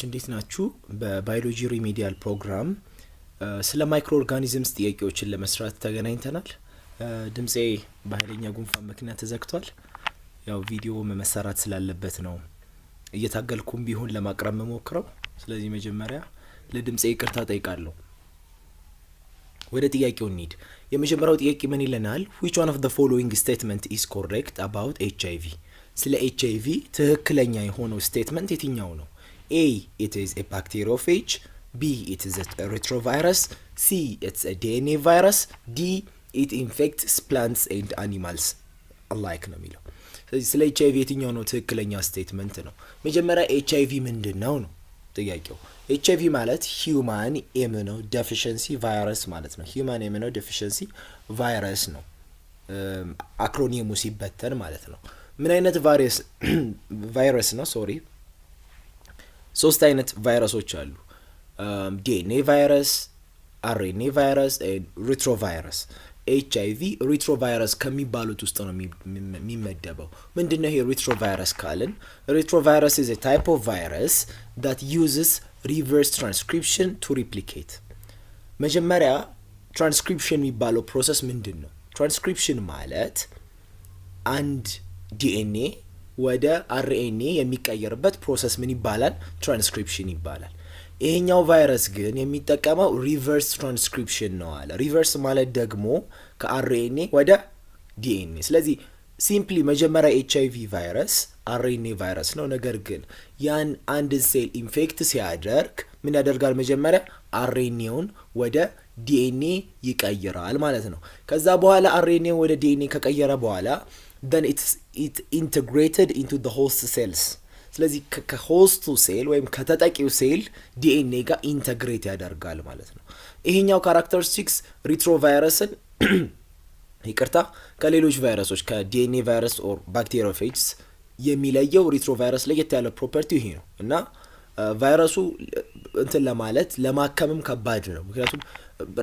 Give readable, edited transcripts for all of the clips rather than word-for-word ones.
እንዴት ናችሁ? በባዮሎጂ ሪሜዲያል ፕሮግራም ስለ ማይክሮ ኦርጋኒዝምስ ጥያቄዎችን ለመስራት ተገናኝተናል። ድምጼ በኃይለኛ ጉንፋን ምክንያት ተዘግቷል። ያው ቪዲዮ መሰራት ስላለበት ነው እየታገልኩም ቢሆን ለማቅረብ መሞክረው። ስለዚህ መጀመሪያ ለድምጼ ይቅርታ ጠይቃለሁ። ወደ ጥያቄው እንሂድ። የመጀመሪያው ጥያቄ ምን ይለናል? which one of the following statement is correct about HIV? ስለ HIV ትክክለኛ የሆነው ስቴትመንት የትኛው ነው? A. It is a bacteriophage. B. It is a retrovirus. C. It's a DNA virus. D. It infects plants and animals alike ነው የሚለው። ስለዚህ ስለ HIV የትኛው ነው ትክክለኛ ስቴትመንት ነው? መጀመሪያ HIV ምንድን ነው ነው ጥያቄው። HIV ማለት ሂዩማን ኢሚኖ ዴፊሽንሲ ቫይረስ ማለት ነው። ሂዩማን ኢሚኖ ዴፊሽንሲ ቫይረስ ነው አክሮኒሙ ሲበተን ማለት ነው። ምን አይነት ቫይረስ ነው? ሶሪ ሶስት አይነት ቫይረሶች አሉ። ዲኤንኤ ቫይረስ፣ አርኤንኤ ቫይረስ፣ ሪትሮቫይረስ። HIV ሪትሮቫይረስ ከሚባሉት ውስጥ ነው የሚመደበው። ምንድነው ይሄ ሪትሮቫይረስ ካልን? ሪትሮቫይረስ is a type of virus that uses reverse transcription to replicate። መጀመሪያ ትራንስክሪፕሽን የሚባለው ፕሮሰስ ምንድን ነው? ትራንስክሪፕሽን ማለት አንድ ዲኤንኤ ወደ አርኤንኤ የሚቀየርበት ፕሮሰስ ምን ይባላል? ትራንስክሪፕሽን ይባላል። ይሄኛው ቫይረስ ግን የሚጠቀመው ሪቨርስ ትራንስክሪፕሽን ነው አለ። ሪቨርስ ማለት ደግሞ ከአርኤንኤ ወደ ዲኤንኤ። ስለዚህ ሲምፕሊ መጀመሪያ HIV ቫይረስ አርኤንኤ ቫይረስ ነው። ነገር ግን ያን አንድን ሴል ኢንፌክት ሲያደርግ ምን ያደርጋል? መጀመሪያ አርኤንኤውን ወደ ዲኤንኤ ይቀይራል ማለት ነው። ከዛ በኋላ አርኤንኤ ወደ ዲኤንኤ ከቀየረ በኋላ then it integrated into the host cells። ስለዚህ ከሆስቱ ሴል ወይም ከተጠቂው ሴል ዲኤንኤ ጋር ኢንተግሬት ያደርጋል ማለት ነው። ይሄኛው ካራክተሪስቲክስ ሪትሮቫይረስን ይቅርታ ከሌሎች ቫይረሶች ከዲኤንኤ ቫይረስ ኦር ባክቴሪዮፌጅስ የሚለየው ሪትሮቫይረስ ለየት ያለ ፕሮፐርቲ ይሄ ነው እና ቫይረሱ እንትን ለማለት ለማከምም ከባድ ነው። ምክንያቱም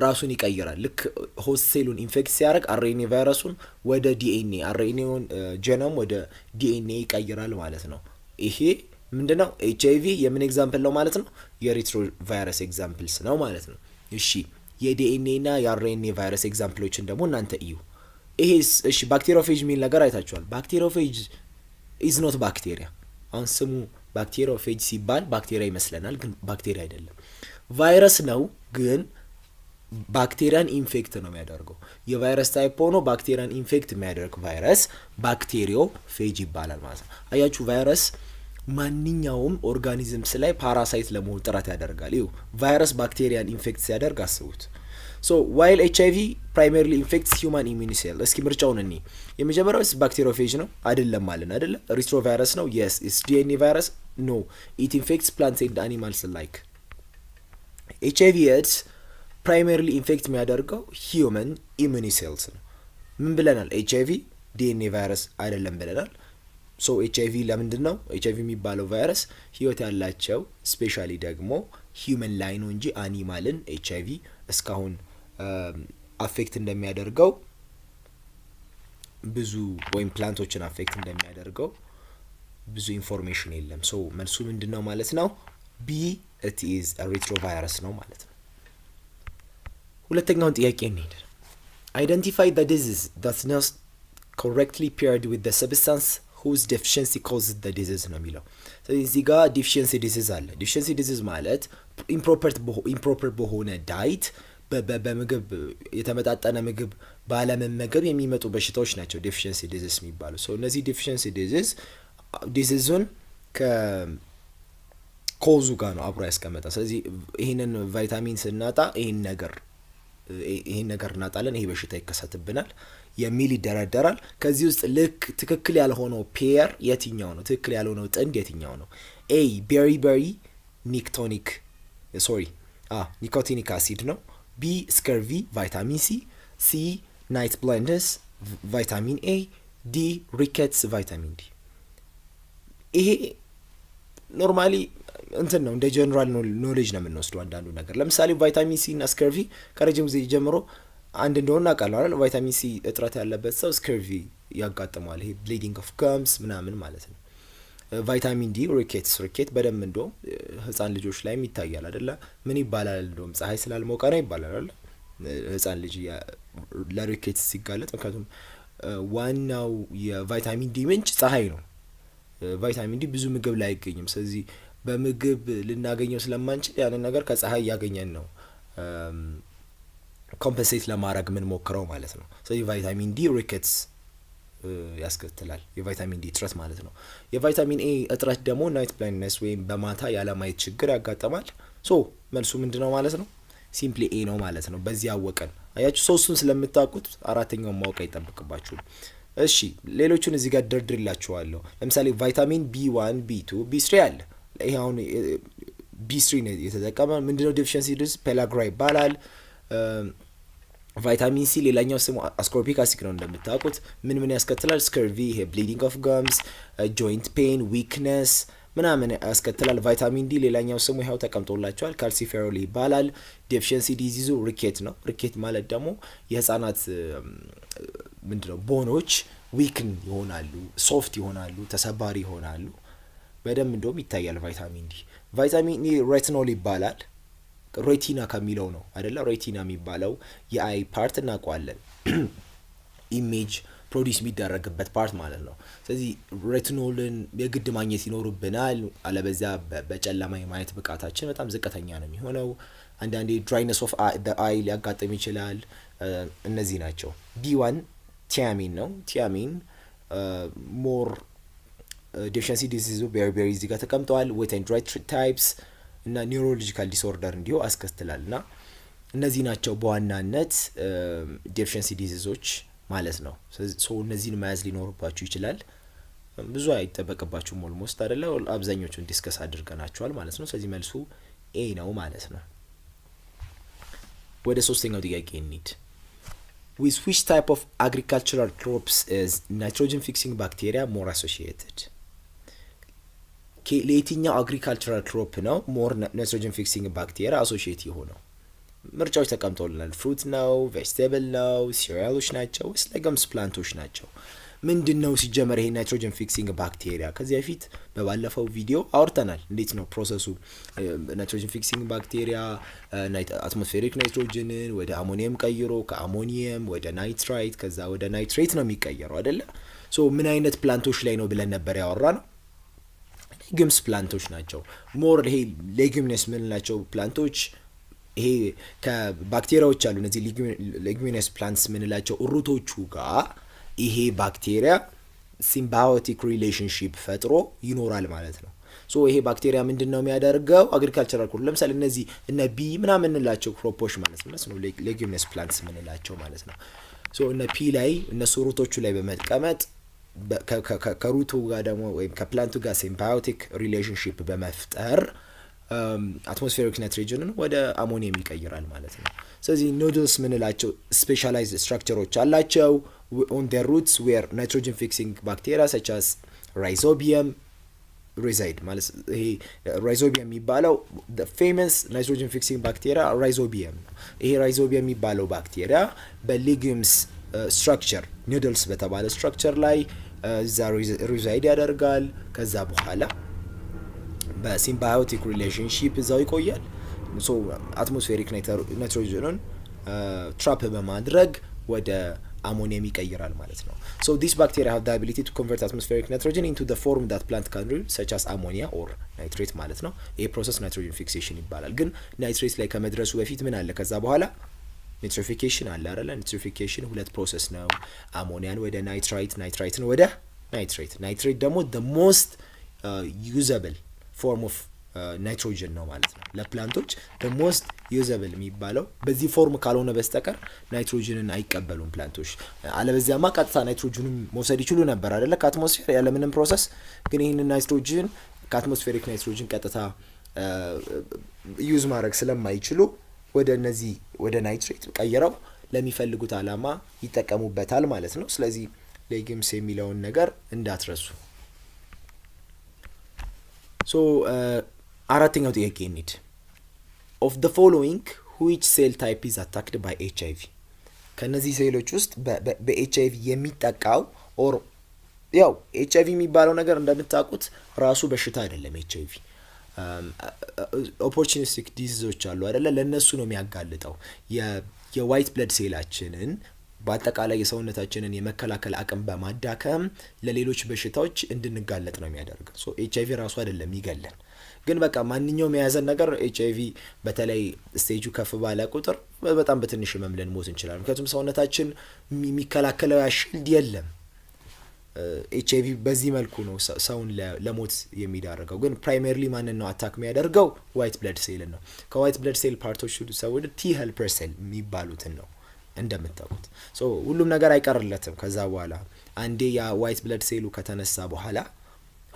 ራሱን ይቀይራል። ልክ ሆስት ሴሉን ኢንፌክት ሲያደርግ አርኤንኤ ቫይረሱን ወደ ዲኤንኤ አርኤንኤውን ጀነም ወደ ዲኤንኤ ይቀይራል ማለት ነው። ይሄ ምንድነው? HIV የምን ኤግዛምፕል ነው ማለት ነው? የሪትሮቫይረስ ኤግዛምፕልስ ነው ማለት ነው። እሺ የዲኤንኤ እና የአርኤንኤ ቫይረስ ኤግዛምፕሎችን ደግሞ እናንተ እዩ። ይሄ እሺ ባክቴሪዮፌጅ የሚል ነገር አይታችኋል። ባክቴሪዮፌጅ ኢዝ ኖት ባክቴሪያ። አሁን ስሙ ባክቴሪዮፌጅ ሲባል ባክቴሪያ ይመስለናል፣ ግን ባክቴሪያ አይደለም። ቫይረስ ነው ግን ባክቴሪያን ኢንፌክት ነው የሚያደርገው። የቫይረስ ታይፕ ሆኖ ባክቴሪያን ኢንፌክት የሚያደርግ ቫይረስ ባክቴሪዮፌጅ ይባላል ማለት ነው። አያችሁ ቫይረስ ማንኛውም ኦርጋኒዝምስ ላይ ፓራሳይት ለመሆን ጥረት ያደርጋል። ይኸው ቫይረስ ባክቴሪያን ኢንፌክት ሲያደርግ አስቡት። ሶ ዋይል HIV ፕራይመሪሊ ኢንፌክትስ ሂውማን ኢሚኒ ሴል። እስኪ ምርጫውን እኔ የመጀመሪያው ባክቴሪዮፌጅ ነው አይደለም ማለት አይደለ? ሪትሮቫይረስ ነው? የስ ኢስ ዲኤንኤ ቫይረስ? ኖ ኢት ኢንፌክትስ ፕላንትስ ኤንድ አኒማልስ ላይክ። HIV ኤድስ ፕራይመሪሊ ኢንፌክት የሚያደርገው ሂዩመን ኢሚኒ ሴልስ ነው። ምን ብለናል? HIV ዲኤንኤ ቫይረስ አይደለም ብለናል። ሶ HIV ለምንድን ነው HIV የሚባለው ቫይረስ ህይወት ያላቸው ስፔሻሊ ደግሞ ሂዩመን ላይ ነው እንጂ አኒማልን HIV እስካሁን አፌክት እንደሚያደርገው ብዙ ወይም ፕላንቶችን አፌክት እንደሚያደርገው ብዙ ኢንፎርሜሽን የለም። ሶ መልሱ ምንድን ነው ማለት ነው? ቢ it is a retrovirus ነው ማለት ነው። ሁለተኛውን ጥያቄ እንሂድ። identify the disease that's not correctly paired with the substance whose deficiency causes the disease ነው የሚለው። ስለዚህ እዚህ ጋር deficiency disease አለ። deficiency disease ማለት improper በሆነ ዳይት በምግብ የተመጣጠነ ምግብ ባለመመገብ የሚመጡ በሽታዎች ናቸው deficiency disease የሚባሉ። ሶ እነዚህ deficiency diseaseን ከኮዙ ጋር ነው አብሮ ያስቀመጠ። ስለዚህ ይሄንን ቫይታሚን ስናጣ ይሄን ነገር እናጣለን፣ ይሄ በሽታ ይከሰትብናል የሚል ይደረደራል። ከዚህ ውስጥ ልክ ትክክል ያልሆነው ፔር የትኛው ነው? ትክክል ያልሆነው ጥንድ የትኛው ነው? A ቤሪ ኒኮቲኒክ አሲድ ነው። B ስከርቪ ቫይታሚን C። C ናይት ብላይንድነስ ቫይታሚን A። D ሪኬትስ ቫይታሚን D። ይሄ ኖርማሊ እንትን ነው እንደ ጀነራል ኖሌጅ ነው የምንወስደው አንዳንዱ ነገር። ለምሳሌ ቫይታሚን ሲ እና ስከርቪ ከረጅም ጊዜ ጀምሮ አንድ እንደሆነ አውቃለሁ አይደል? ቫይታሚን ሲ እጥረት ያለበት ሰው ስከርቪ ያጋጥመዋል። ይሄ ብሊዲንግ ኦፍ ገምስ ምናምን ማለት ነው። ቫይታሚን ዲ ሪኬት በደንብ እንደውም ህፃን ልጆች ላይም ይታያል አይደለ? ምን ይባላል እንደውም ፀሐይ ስላልሞቀ ነው ይባላል አይደለ? ህፃን ልጅ ለሪኬት ሲጋለጥ፣ ምክንያቱም ዋናው የቫይታሚን ዲ ምንጭ ፀሐይ ነው። ቫይታሚን ዲ ብዙ ምግብ ላይ አይገኝም። ስለዚህ በምግብ ልናገኘው ስለማንችል ያንን ነገር ከፀሐይ እያገኘን ነው ኮምፐንሴት ለማድረግ ምን ሞክረው ማለት ነው። ስለዚህ ቫይታሚን ዲ ሪኬትስ ያስከትላል፣ የቫይታሚን ዲ እጥረት ማለት ነው። የቫይታሚን ኤ እጥረት ደግሞ ናይት ብላይንድነስ ወይም በማታ ያለማየት ችግር ያጋጠማል። ሶ መልሱ ምንድነው ማለት ነው? ሲምፕሊ ኤ ነው ማለት ነው። በዚህ አወቀን። አያችሁ፣ ሶስቱን ስለምታውቁት አራተኛውን ማወቅ አይጠብቅባችሁም። እሺ ሌሎቹን እዚህ ጋር ደርድርላችኋለሁ። ለምሳሌ ቫይታሚን ቢ1 ቢ2 ቢ3 አለ። ይሄ አሁን ቢ3 ነው የተጠቀመ። ምንድነው ዴፊሽንሲ ዲስ ፔላግራ ይባላል። ቫይታሚን ሲ ሌላኛው ስሙ አስኮርቢክ አሲድ ነው እንደምታውቁት። ምን ያስከትላል? ስከርቪ፣ ይሄ ብሊዲንግ ኦፍ ገምስ፣ ጆይንት ፔን፣ ዊክነስ ምናምን ያስከትላል። ቫይታሚን ዲ ሌላኛው ስሙ ይኸው ተቀምጦላቸዋል፣ ካልሲፌሮል ይባላል። ዴፊሽንሲ ዲዚዙ ሪኬት ነው። ሪኬት ማለት ደግሞ የህፃናት ምንድነው ቦኖች ዊክን ይሆናሉ፣ ሶፍት ይሆናሉ፣ ተሰባሪ ይሆናሉ። በደንብ እንደውም ይታያል ቫይታሚን ዲ። ቫይታሚን ዲ ሬቲኖል ይባላል። ሬቲና ከሚለው ነው አይደለ? ሬቲና የሚባለው የአይ ፓርት እናውቀዋለን። ኢሜጅ ፕሮዲስ የሚደረግበት ፓርት ማለት ነው። ስለዚህ ሬቲኖልን የግድ ማግኘት ይኖርብናል። አለበዚያ በጨለማ የማየት ብቃታችን በጣም ዝቅተኛ ነው የሚሆነው። አንዳንዴ ድራይነስ ኦፍ አይ ሊያጋጥም ይችላል። እነዚህ ናቸው። ቢ1 ቲያሚን ነው። ቲያሚን ሞር ዴፊሽንሲ ዲዚዙ ቤሪ እዚህ ጋር ተቀምጠዋል። ዌት ኤንድ ድራይ ታይፕስ እና ኒውሮሎጂካል ዲስኦርደር እንዲሁ አስከትላል። እና እነዚህ ናቸው በዋናነት ዴፊሽንሲ ዲዚዞች ማለት ነው። ሶ እነዚህን መያዝ ሊኖርባችሁ ይችላል። ብዙ አይጠበቅባችሁም። ኦልሞስት አይደለ? አብዛኞቹን ዲስከስ አድርገናቸዋል ማለት ነው። ስለዚህ መልሱ ኤ ነው ማለት ነው። ወደ ሶስተኛው ጥያቄ እንሂድ። with which type of agricultural crops is nitrogen fixing bacteria more associated? ለየትኛው አግሪካልቸራል ክሮፕ ነው ሞር ናይትሮጅን ፊክሲንግ ባክቴሪያ አሶሺየት የሆነው? ምርጫዎች ተቀምጠውልናል። ፍሩት ነው፣ ቬጅቴብል ነው፣ ሲሪያሎች ናቸው ወይስ ሌገምስ ፕላንቶች ናቸው? ምንድን ነው ሲጀመር ይሄ ናይትሮጅን ፊክሲንግ ባክቴሪያ? ከዚህ በፊት በባለፈው ቪዲዮ አውርተናል። እንዴት ነው ፕሮሰሱ? ናይትሮጅን ፊክሲንግ ባክቴሪያ አትሞስፌሪክ ናይትሮጅንን ወደ አሞኒየም ቀይሮ ከአሞኒየም ወደ ናይትራይት ከዛ ወደ ናይትሬት ነው የሚቀየረው አይደለ? ሶ ምን አይነት ፕላንቶች ላይ ነው ብለን ነበር ያወራ ነው? ሌጊምስ ፕላንቶች ናቸው። ሞር ይሄ ሌጊሚነስ ምንላቸው ፕላንቶች ይሄ ከባክቴሪያዎች አሉ። እነዚህ ሌጊሚነስ ፕላንትስ ምንላቸው ሩቶቹ ጋር ይሄ ባክቴሪያ ሲምባዮቲክ ሪሌሽንሺፕ ፈጥሮ ይኖራል ማለት ነው። ሶ ይሄ ባክቴሪያ ምንድን ነው የሚያደርገው? አግሪካልቸራል ክሮፕ ለምሳሌ እነዚህ እነ ቢ ምናምን ምንላቸው ክሮፖች ማለት ነው ሌጊሚነስ ፕላንትስ ምንላቸው ማለት ነው። ሶ እነ ፒ ላይ እነሱ ሩቶቹ ላይ በመቀመጥ ከሩቱ ጋር ደግሞ ወይም ከፕላንቱ ጋር ሲምባዮቲክ ሪሌሽንሺፕ በመፍጠር አትሞስፌሪክ ናይትሮጅንን ወደ አሞኒየም ይቀይራል ማለት ነው። ስለዚህ ኖድልስ ምንላቸው ስፔሻላይዝድ ስትራክቸሮች አላቸው ኦን ዴር ሩትስ ዌር ናይትሮጅን ፊክሲንግ ባክቴሪያ ሰች አስ ራይዞቢየም ሬዛይድ ማለት ይሄ ራይዞቢየም የሚባለው ፌመስ ናይትሮጅን ፊክሲንግ ባክቴሪያ ራይዞቢየም ነው። ይሄ ራይዞቢየም የሚባለው ባክቴሪያ በሊግምስ ስትራክቸር ኒድልስ በተባለ ስትራክቸር ላይ እዛ ሪዛይድ ያደርጋል። ከዛ በኋላ በሲምባዮቲክ ሪሌሽንሺፕ እዛው ይቆያል። ሶ አትሞስፌሪክ ናይትሮጅንን ትራፕ በማድረግ ወደ አሞኒየም ይቀይራል ማለት ነው። ሶ ዲስ ባክቴሪያ ሃቭ ዘ አቢሊቲ ቱ ኮንቨርት አትሞስፌሪክ ናይትሮጅን ኢንቱ ዘ ፎርም ዳት ፕላንት ካን ዩዝ ሰች አስ አሞኒያ ኦር ናይትሬት ማለት ነው። ይሄ ፕሮሰስ ናይትሮጅን ፊክሴሽን ይባላል። ግን ናይትሬት ላይ ከመድረሱ በፊት ምን አለ? ከዛ በኋላ ኒትሪፊኬሽን አለ አይደለ? ኒትሪፊኬሽን ሁለት ፕሮሰስ ነው። አሞኒያን ወደ ናይትራይት፣ ናይትራይትን ወደ ናይትሬት። ናይትሬት ደግሞ the most usable form of ናይትሮጅን ነው ማለት ነው። ለፕላንቶች the most usable የሚባለው በዚህ ፎርም ካልሆነ በስተቀር ናይትሮጅንን አይቀበሉም ፕላንቶች። አለበዚያማ ቀጥታ ናይትሮጅንን መውሰድ ይችሉ ነበር አይደለ? ከአትሞስፌር ያለ ምንም ፕሮሰስ። ግን ይህንን ናይትሮጅን ከአትሞስፌሪክ ናይትሮጅን ቀጥታ ዩዝ ማድረግ ስለማይችሉ ወደ እነዚህ ወደ ናይትሬት ቀይረው ለሚፈልጉት አላማ ይጠቀሙበታል ማለት ነው። ስለዚህ ሌጊምስ የሚለውን ነገር እንዳትረሱ። ሶ አራተኛው ጥያቄ እንሂድ። ኦፍ ዘ ፎሎዊንግ which cell type is attacked by HIV? ከነዚህ ሴሎች ውስጥ በኤችአይቪ የሚጠቃው ኦር ያው ኤችአይቪ የሚባለው ነገር እንደምታውቁት ራሱ በሽታ አይደለም። ኤችአይቪ ኦፖርቹኒስቲክ ዲዚዞች አሉ አይደለ? ለእነሱ ነው የሚያጋልጠው። የዋይት ብለድ ሴላችንን በአጠቃላይ የሰውነታችንን የመከላከል አቅም በማዳከም ለሌሎች በሽታዎች እንድንጋለጥ ነው የሚያደርገው። ሶ ኤችአይቪ ራሱ አይደለም ይገለን፣ ግን በቃ ማንኛውም የያዘን ነገር ኤችአይቪ በተለይ ስቴጁ ከፍ ባለ ቁጥር በጣም በትንሽ ህመም ልንሞት እንችላለን። ምክንያቱም ሰውነታችን የሚከላከለው ያሽልድ የለም። ኤችአይቪ በዚህ መልኩ ነው ሰውን ለሞት የሚዳርገው። ግን ፕራይሜሪሊ ማንን ነው አታክ የሚያደርገው? ዋይት ብለድ ሴልን ነው። ከዋይት ብለድ ሴል ፓርቶች ሰው ቲ ሄልፐር ሴል የሚባሉትን ነው እንደምታውቁት። ሶ ሁሉም ነገር አይቀርለትም። ከዛ በኋላ አንዴ ያ ዋይት ብለድ ሴሉ ከተነሳ በኋላ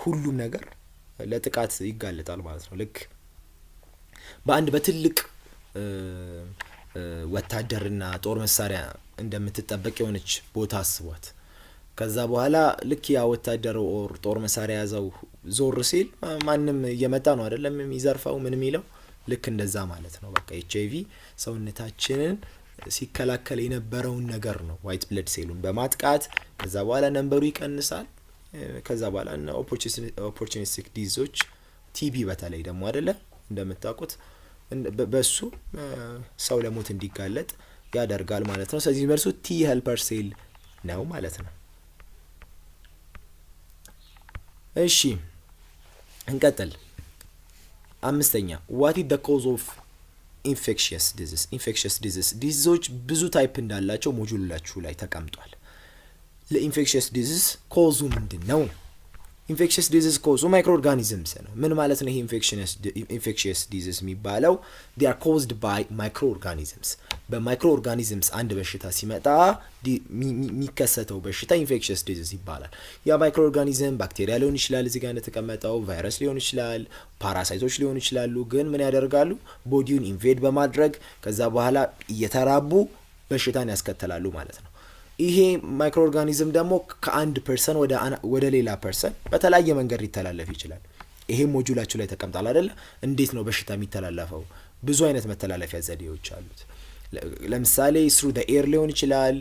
ሁሉም ነገር ለጥቃት ይጋለጣል ማለት ነው። ልክ በአንድ በትልቅ ወታደርና ጦር መሳሪያ እንደምትጠበቅ የሆነች ቦታ አስቧት። ከዛ በኋላ ልክ ያ ወታደር ኦር ጦር መሳሪያ ያዘው ዞር ሲል ማንም እየመጣ ነው አይደለም የሚዘርፈው ምን የሚለው፣ ልክ እንደዛ ማለት ነው። በቃ ኤችአይቪ ሰውነታችንን ሲከላከል የነበረውን ነገር ነው ዋይት ብለድ ሴሉን በማጥቃት ከዛ በኋላ ነንበሩ ይቀንሳል። ከዛ በኋላ ኦፖርቹኒስቲክ ዲዞች ቲቢ በተለይ ደግሞ አይደለ እንደምታውቁት በሱ ሰው ለሞት እንዲጋለጥ ያደርጋል ማለት ነው። ስለዚህ መልሱ ቲ ሄልፐር ሴል ነው ማለት ነው። እሺ እንቀጥል። አምስተኛ ዋት ኢዝ ዘ ኮዝ ኦፍ ኢንፌክሽየስ ዲዚዝ። ኢንፌክሽየስ ዲዚዞች ብዙ ታይፕ እንዳላቸው ሞጁላችሁ ላይ ተቀምጧል። ለኢንፌክሽየስ ዲዚዝ ኮዙ ምንድን ነው? ኢንፌክሽየስ ዲዚዝ ኮዙ ማይክሮ ኦርጋኒዝምስ ነው። ምን ማለት ነው ይሄ ኢንፌክሽየስ ዲዚዝ የሚባለው? they are caused by ማይክሮ ኦርጋኒዝምስ። በማይክሮ ኦርጋኒዝምስ አንድ በሽታ ሲመጣ የሚከሰተው በሽታ ኢንፌክሽየስ ዲዚዝ ይባላል። ያ ማይክሮ ኦርጋኒዝም ባክቴሪያ ሊሆን ይችላል፣ እዚህ ጋር እንደተቀመጠው ቫይረስ ሊሆን ይችላል፣ ፓራሳይቶች ሊሆኑ ይችላሉ። ግን ምን ያደርጋሉ? ቦዲውን ኢንቬድ በማድረግ ከዛ በኋላ እየተራቡ በሽታን ያስከትላሉ ማለት ነው። ይሄ ማይክሮ ኦርጋኒዝም ደግሞ ከአንድ ፐርሰን ወደ ሌላ ፐርሰን በተለያየ መንገድ ሊተላለፍ ይችላል። ይሄ ሞጁላችሁ ላይ ተቀምጧል አይደለ? እንዴት ነው በሽታ የሚተላለፈው? ብዙ አይነት መተላለፊያ ዘዴዎች አሉት። ለምሳሌ ስሩ ደ ኤር ሊሆን ይችላል፣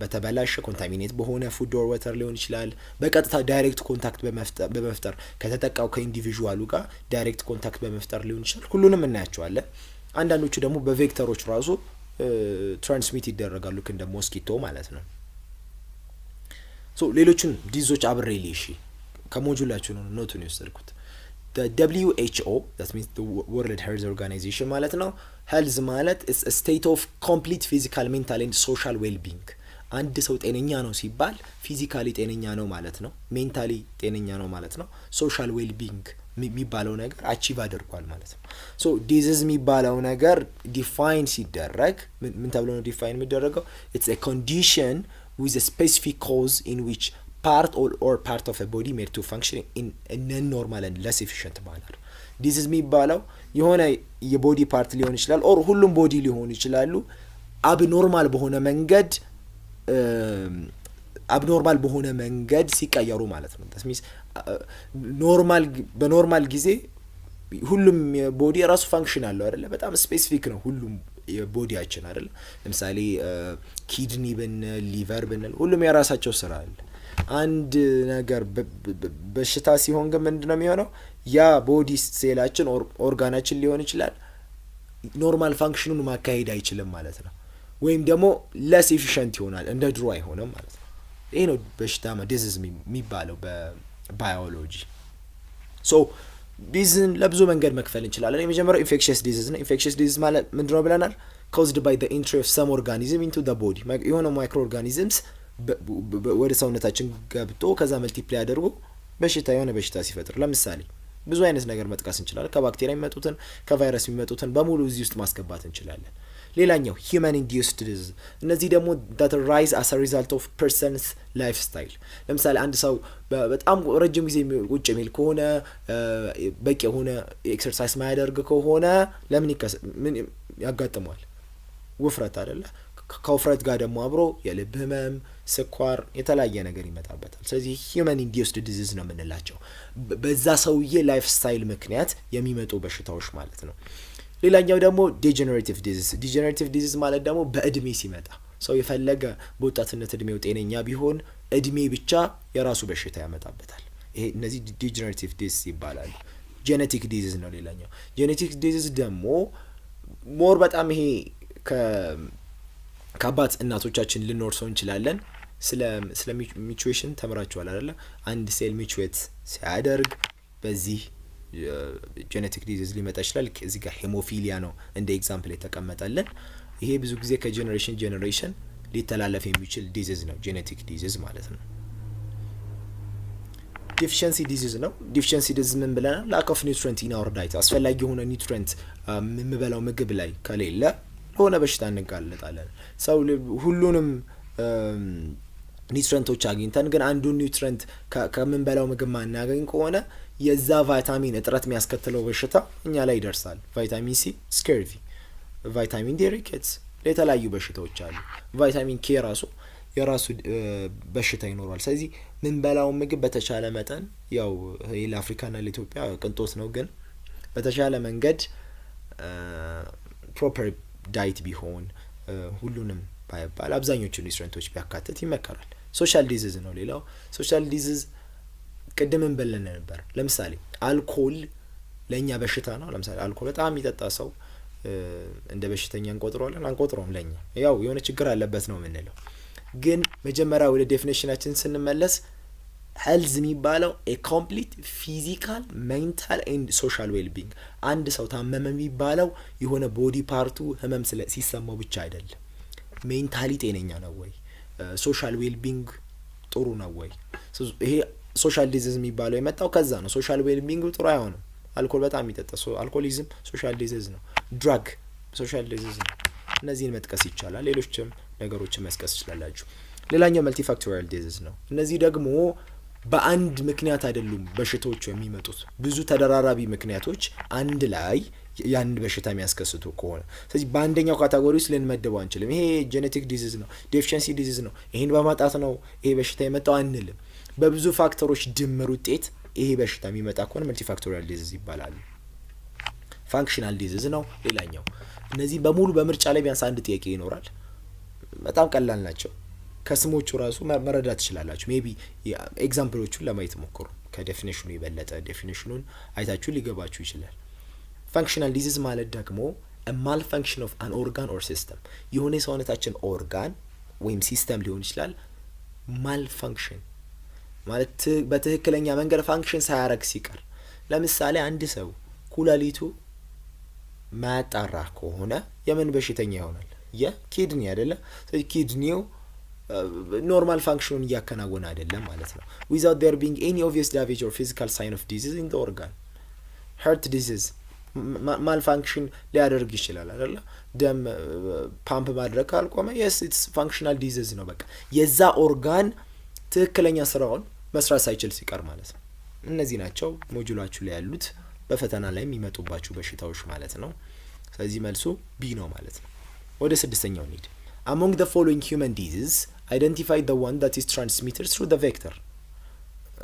በተበላሸ ኮንታሚኔት በሆነ ፉድ ኦር ወተር ሊሆን ይችላል። በቀጥታ ዳይሬክት ኮንታክት በመፍጠር ከተጠቃው ከኢንዲቪዥዋሉ ጋር ዳይሬክት ኮንታክት በመፍጠር ሊሆን ይችላል። ሁሉንም እናያቸዋለን። አንዳንዶቹ ደግሞ በቬክተሮች ራሱ ትራንስሚት ይደረጋሉ፣ ልክ እንደ ሞስኪቶ ማለት ነው። ሶ ሌሎችን ዲዞች አብሬ ሊሺ ከሞጁላችሁ ነው ኖቱን የወሰድኩት። WHO that means the World Health Organization ማለት ነው። ሄልዝ ማለት is a state of complete physical, mental and social well-being። አንድ ሰው ጤነኛ ነው ሲባል ፊዚካሊ ጤነኛ ነው ማለት ነው፣ ሜንታሊ ጤነኛ ነው ማለት ነው። ሶሻል ዌል-ቢንግ የሚባለው ነገር አቺቭ አድርጓል ማለት ነው። ሶ ዲዚዝ የሚባለው ነገር ዲፋይን ሲደረግ ምን ተብሎ ነው ዲፋይን የሚደረገው? it's a condition with a specific cause in which part or part of a body made to function in a non-normal and less efficient manner። ዲዚዝ የሚባለው የሆነ የቦዲ ፓርት ሊሆን ይችላል ኦር ሁሉም ቦዲ ሊሆኑ ይችላሉ አብኖርማል በሆነ መንገድ ሲቀየሩ ማለት ነው። ተስሚስ በኖርማል ጊዜ ሁሉም ቦዲ የራሱ ፋንክሽን አለው አይደለ? በጣም ስፔሲፊክ ነው ሁሉም የቦዲያችን አይደለ? ለምሳሌ ኪድኒ ብንል ሊቨር ብንል ሁሉም የራሳቸው ስራ አለ። አንድ ነገር በሽታ ሲሆን ግን ምንድነው የሚሆነው? ያ ቦዲ ሴላችን ኦርጋናችን ሊሆን ይችላል ኖርማል ፋንክሽኑን ማካሄድ አይችልም ማለት ነው። ወይም ደግሞ ለስ ኤፊሽንት ይሆናል፣ እንደ ድሮ አይሆንም ማለት ነው። ይሄ ነው በሽታ ዲዚዝ የሚባለው በባዮሎጂ። ሶ ዲዚዝን ለብዙ መንገድ መክፈል እንችላለን። የመጀመሪያው ኢንፌክሽየስ ዲዚዝ ነው። ኢንፌክሽየስ ዲዚዝ ማለት ምንድነው ብለናል? caused by the entry of some organism into the body። የሆነ ማይክሮ ኦርጋኒዝምስ ወደ ሰውነታችን ገብቶ ከዛ መልቲፕላይ አድርጎ የሆነ በሽታ ሲፈጥር፣ ለምሳሌ ብዙ አይነት ነገር መጥቀስ እንችላለን። ከባክቴሪያ የሚመጡትን ከቫይረስ የሚመጡትን በሙሉ እዚህ ውስጥ ማስገባት እንችላለን። ሌላኛው human induced disease። እነዚህ ደግሞ that arise as a result of person's lifestyle። ለምሳሌ አንድ ሰው በጣም ረጅም ጊዜ ቁጭ የሚል ከሆነ በቂ የሆነ ኤክሰርሳይዝ ማያደርግ ከሆነ ምን ያጋጥመዋል? ውፍረት አይደለ? ከውፍረት ጋር ደግሞ አብሮ የልብ ህመም፣ ስኳር፣ የተለያየ ነገር ይመጣበታል። ስለዚህ human induced disease ነው የምንላቸው በዛ ሰውዬ ላይፍ ስታይል ምክንያት የሚመጡ በሽታዎች ማለት ነው። ሌላኛው ደግሞ ዲጀነሬቲቭ ዲዚዝ። ዲጀነሬቲቭ ዲዚዝ ማለት ደግሞ በእድሜ ሲመጣ ሰው የፈለገ በወጣትነት እድሜው ጤነኛ ቢሆን እድሜ ብቻ የራሱ በሽታ ያመጣበታል። ይሄ እነዚህ ዲጀነሬቲቭ ዲዚዝ ይባላሉ። ጄኔቲክ ዲዚዝ ነው ሌላኛው። ጄኔቲክ ዲዚዝ ደግሞ ሞር በጣም ይሄ ከአባት እናቶቻችን ልንወርሰው እንችላለን። ስለ ሚቹዌሽን ተምራችኋል አይደለ? አንድ ሴል ሚቹዌት ሲያደርግ በዚህ ጄኔቲክ ዲዚዝ ሊመጣ ይችላል። እዚህ ጋር ሄሞፊሊያ ነው እንደ ኤግዛምፕል የተቀመጠልን። ይሄ ብዙ ጊዜ ከጄኔሬሽን ጄኔሬሽን ሊተላለፍ የሚችል ዲዚዝ ነው፣ ጄኔቲክ ዲዚዝ ማለት ነው። ዲፊሸንሲ ዲዚዝ ነው። ዲፊሸንሲ ዲዚዝ ምን ብለናል? ላክ ኦፍ ኒውትሪየንት ኢን አወር ዳይት፣ አስፈላጊ የሆነ ኒውትሪየንት የምንበላው ምግብ ላይ ከሌለ ለሆነ በሽታ እንጋለጣለን። ሰው ሁሉንም ኒውትሪየንቶች አግኝተን ግን አንዱን ኒውትሪየንት ከምንበላው ምግብ ማናገኝ ከሆነ የዛ ቫይታሚን እጥረት የሚያስከትለው በሽታ እኛ ላይ ይደርሳል። ቫይታሚን ሲ ስኬርቪ፣ ቫይታሚን ዲ ሪኬትስ፣ የተለያዩ በሽታዎች አሉ። ቫይታሚን ኬ ራሱ የራሱ በሽታ ይኖረዋል። ስለዚህ ምንበላው ምግብ በተቻለ መጠን ያው ለአፍሪካና ለኢትዮጵያ ቅንጦት ነው፣ ግን በተቻለ መንገድ ፕሮፐር ዳይት ቢሆን ሁሉንም ባይባል አብዛኞቹ ኒውትሪየንቶች ቢያካትት ይመከራል። ሶሻል ዲዚዝ ነው ሌላው። ሶሻል ዲዚዝ ቅድምን በለን ነበር። ለምሳሌ አልኮል ለእኛ በሽታ ነው። ለምሳሌ አልኮል በጣም የሚጠጣ ሰው እንደ በሽተኛ እንቆጥረዋለን? አንቆጥረውም። ለእኛ ያው የሆነ ችግር አለበት ነው የምንለው። ግን መጀመሪያ ወደ ዴፊኔሽናችን ስንመለስ ሄልዝ የሚባለው ኤ ኮምፕሊት ፊዚካል ሜንታል ኤንድ ሶሻል ዌልቢንግ። አንድ ሰው ታመመ የሚባለው የሆነ ቦዲ ፓርቱ ህመም ሲሰማው ብቻ አይደለም። ሜንታሊ ጤነኛ ነው ወይ፣ ሶሻል ዌልቢንግ ጥሩ ነው ወይ። ይሄ ሶሻል ዲዚዝ የሚባለው የመጣው ከዛ ነው። ሶሻል ዌልቢንግ ጥሩ አይሆንም። አልኮል በጣም የሚጠጣ አልኮሊዝም ሶሻል ዲዚዝ ነው። ድራግ ሶሻል ዲዚዝ ነው። እነዚህን መጥቀስ ይቻላል። ሌሎችም ነገሮችን መስቀስ ይችላላችሁ። ሌላኛው መልቲፋክቶሪያል ዲዚዝ ነው። እነዚህ ደግሞ በአንድ ምክንያት አይደሉም በሽታዎቹ የሚመጡት፣ ብዙ ተደራራቢ ምክንያቶች አንድ ላይ የአንድ በሽታ የሚያስከስቱ ከሆነ ስለዚህ በአንደኛው ካታጎሪ ውስጥ ልንመድበው አንችልም። ይሄ ጄኔቲክ ዲዚዝ ነው፣ ዴፊሸንሲ ዲዚዝ ነው፣ ይሄን በማጣት ነው ይሄ በሽታ የመጣው አንልም። በብዙ ፋክተሮች ድምር ውጤት ይሄ በሽታ የሚመጣ ከሆነ መልቲፋክቶሪያል ዲዚዝ ይባላል። ፋንክሽናል ዲዚዝ ነው ሌላኛው። እነዚህ በሙሉ በምርጫ ላይ ቢያንስ አንድ ጥያቄ ይኖራል። በጣም ቀላል ናቸው። ከስሞቹ ራሱ መረዳት ትችላላችሁ። ሜቢ ኤግዛምፕሎቹን ለማየት ሞክሩ። ከዴፊኒሽኑ የበለጠ ዴፊኒሽኑን አይታችሁ ሊገባችሁ ይችላል። ፋንክሽናል ዲዚዝ ማለት ደግሞ ማል ፋንክሽን ኦፍ አን ኦርጋን ኦር ሲስተም፣ የሆነ የሰውነታችን ኦርጋን ወይም ሲስተም ሊሆን ይችላል። ማል ፋንክሽን ማለት በትክክለኛ መንገድ ፋንክሽን ሳያረግ ሲቀር፣ ለምሳሌ አንድ ሰው ኩላሊቱ ማያጣራ ከሆነ የምን በሽተኛ ይሆናል? የኪድኒ አይደለ? ስለዚህ ኪድኒው ኖርማል ፋንክሽኑን እያከናወነ አይደለም ማለት ነው። ዊዛውት ዴር ቢንግ ኤኒ ኦብቪየስ ዳሜጅ ኦር ፊዚካል ሳይን ኦፍ ዲዚዝ ኢን ዘ ኦርጋን። ሀርት ዲዚዝ ማል ፋንክሽን ሊያደርግ ይችላል አይደለ? ደም ፓምፕ ማድረግ ካልቆመ የስ ኢትስ ፋንክሽናል ዲዚዝ ነው። በቃ የዛ ኦርጋን ትክክለኛ ስራውን መስራት ሳይችል ሲቀር ማለት ነው። እነዚህ ናቸው ሞጁላችሁ ላይ ያሉት በፈተና ላይ የሚመጡባችሁ በሽታዎች ማለት ነው። ስለዚህ መልሱ ቢ ነው ማለት ነው። ወደ ስድስተኛው እንሂድ። Among the following human diseases, identify the one that is transmitted through the vector.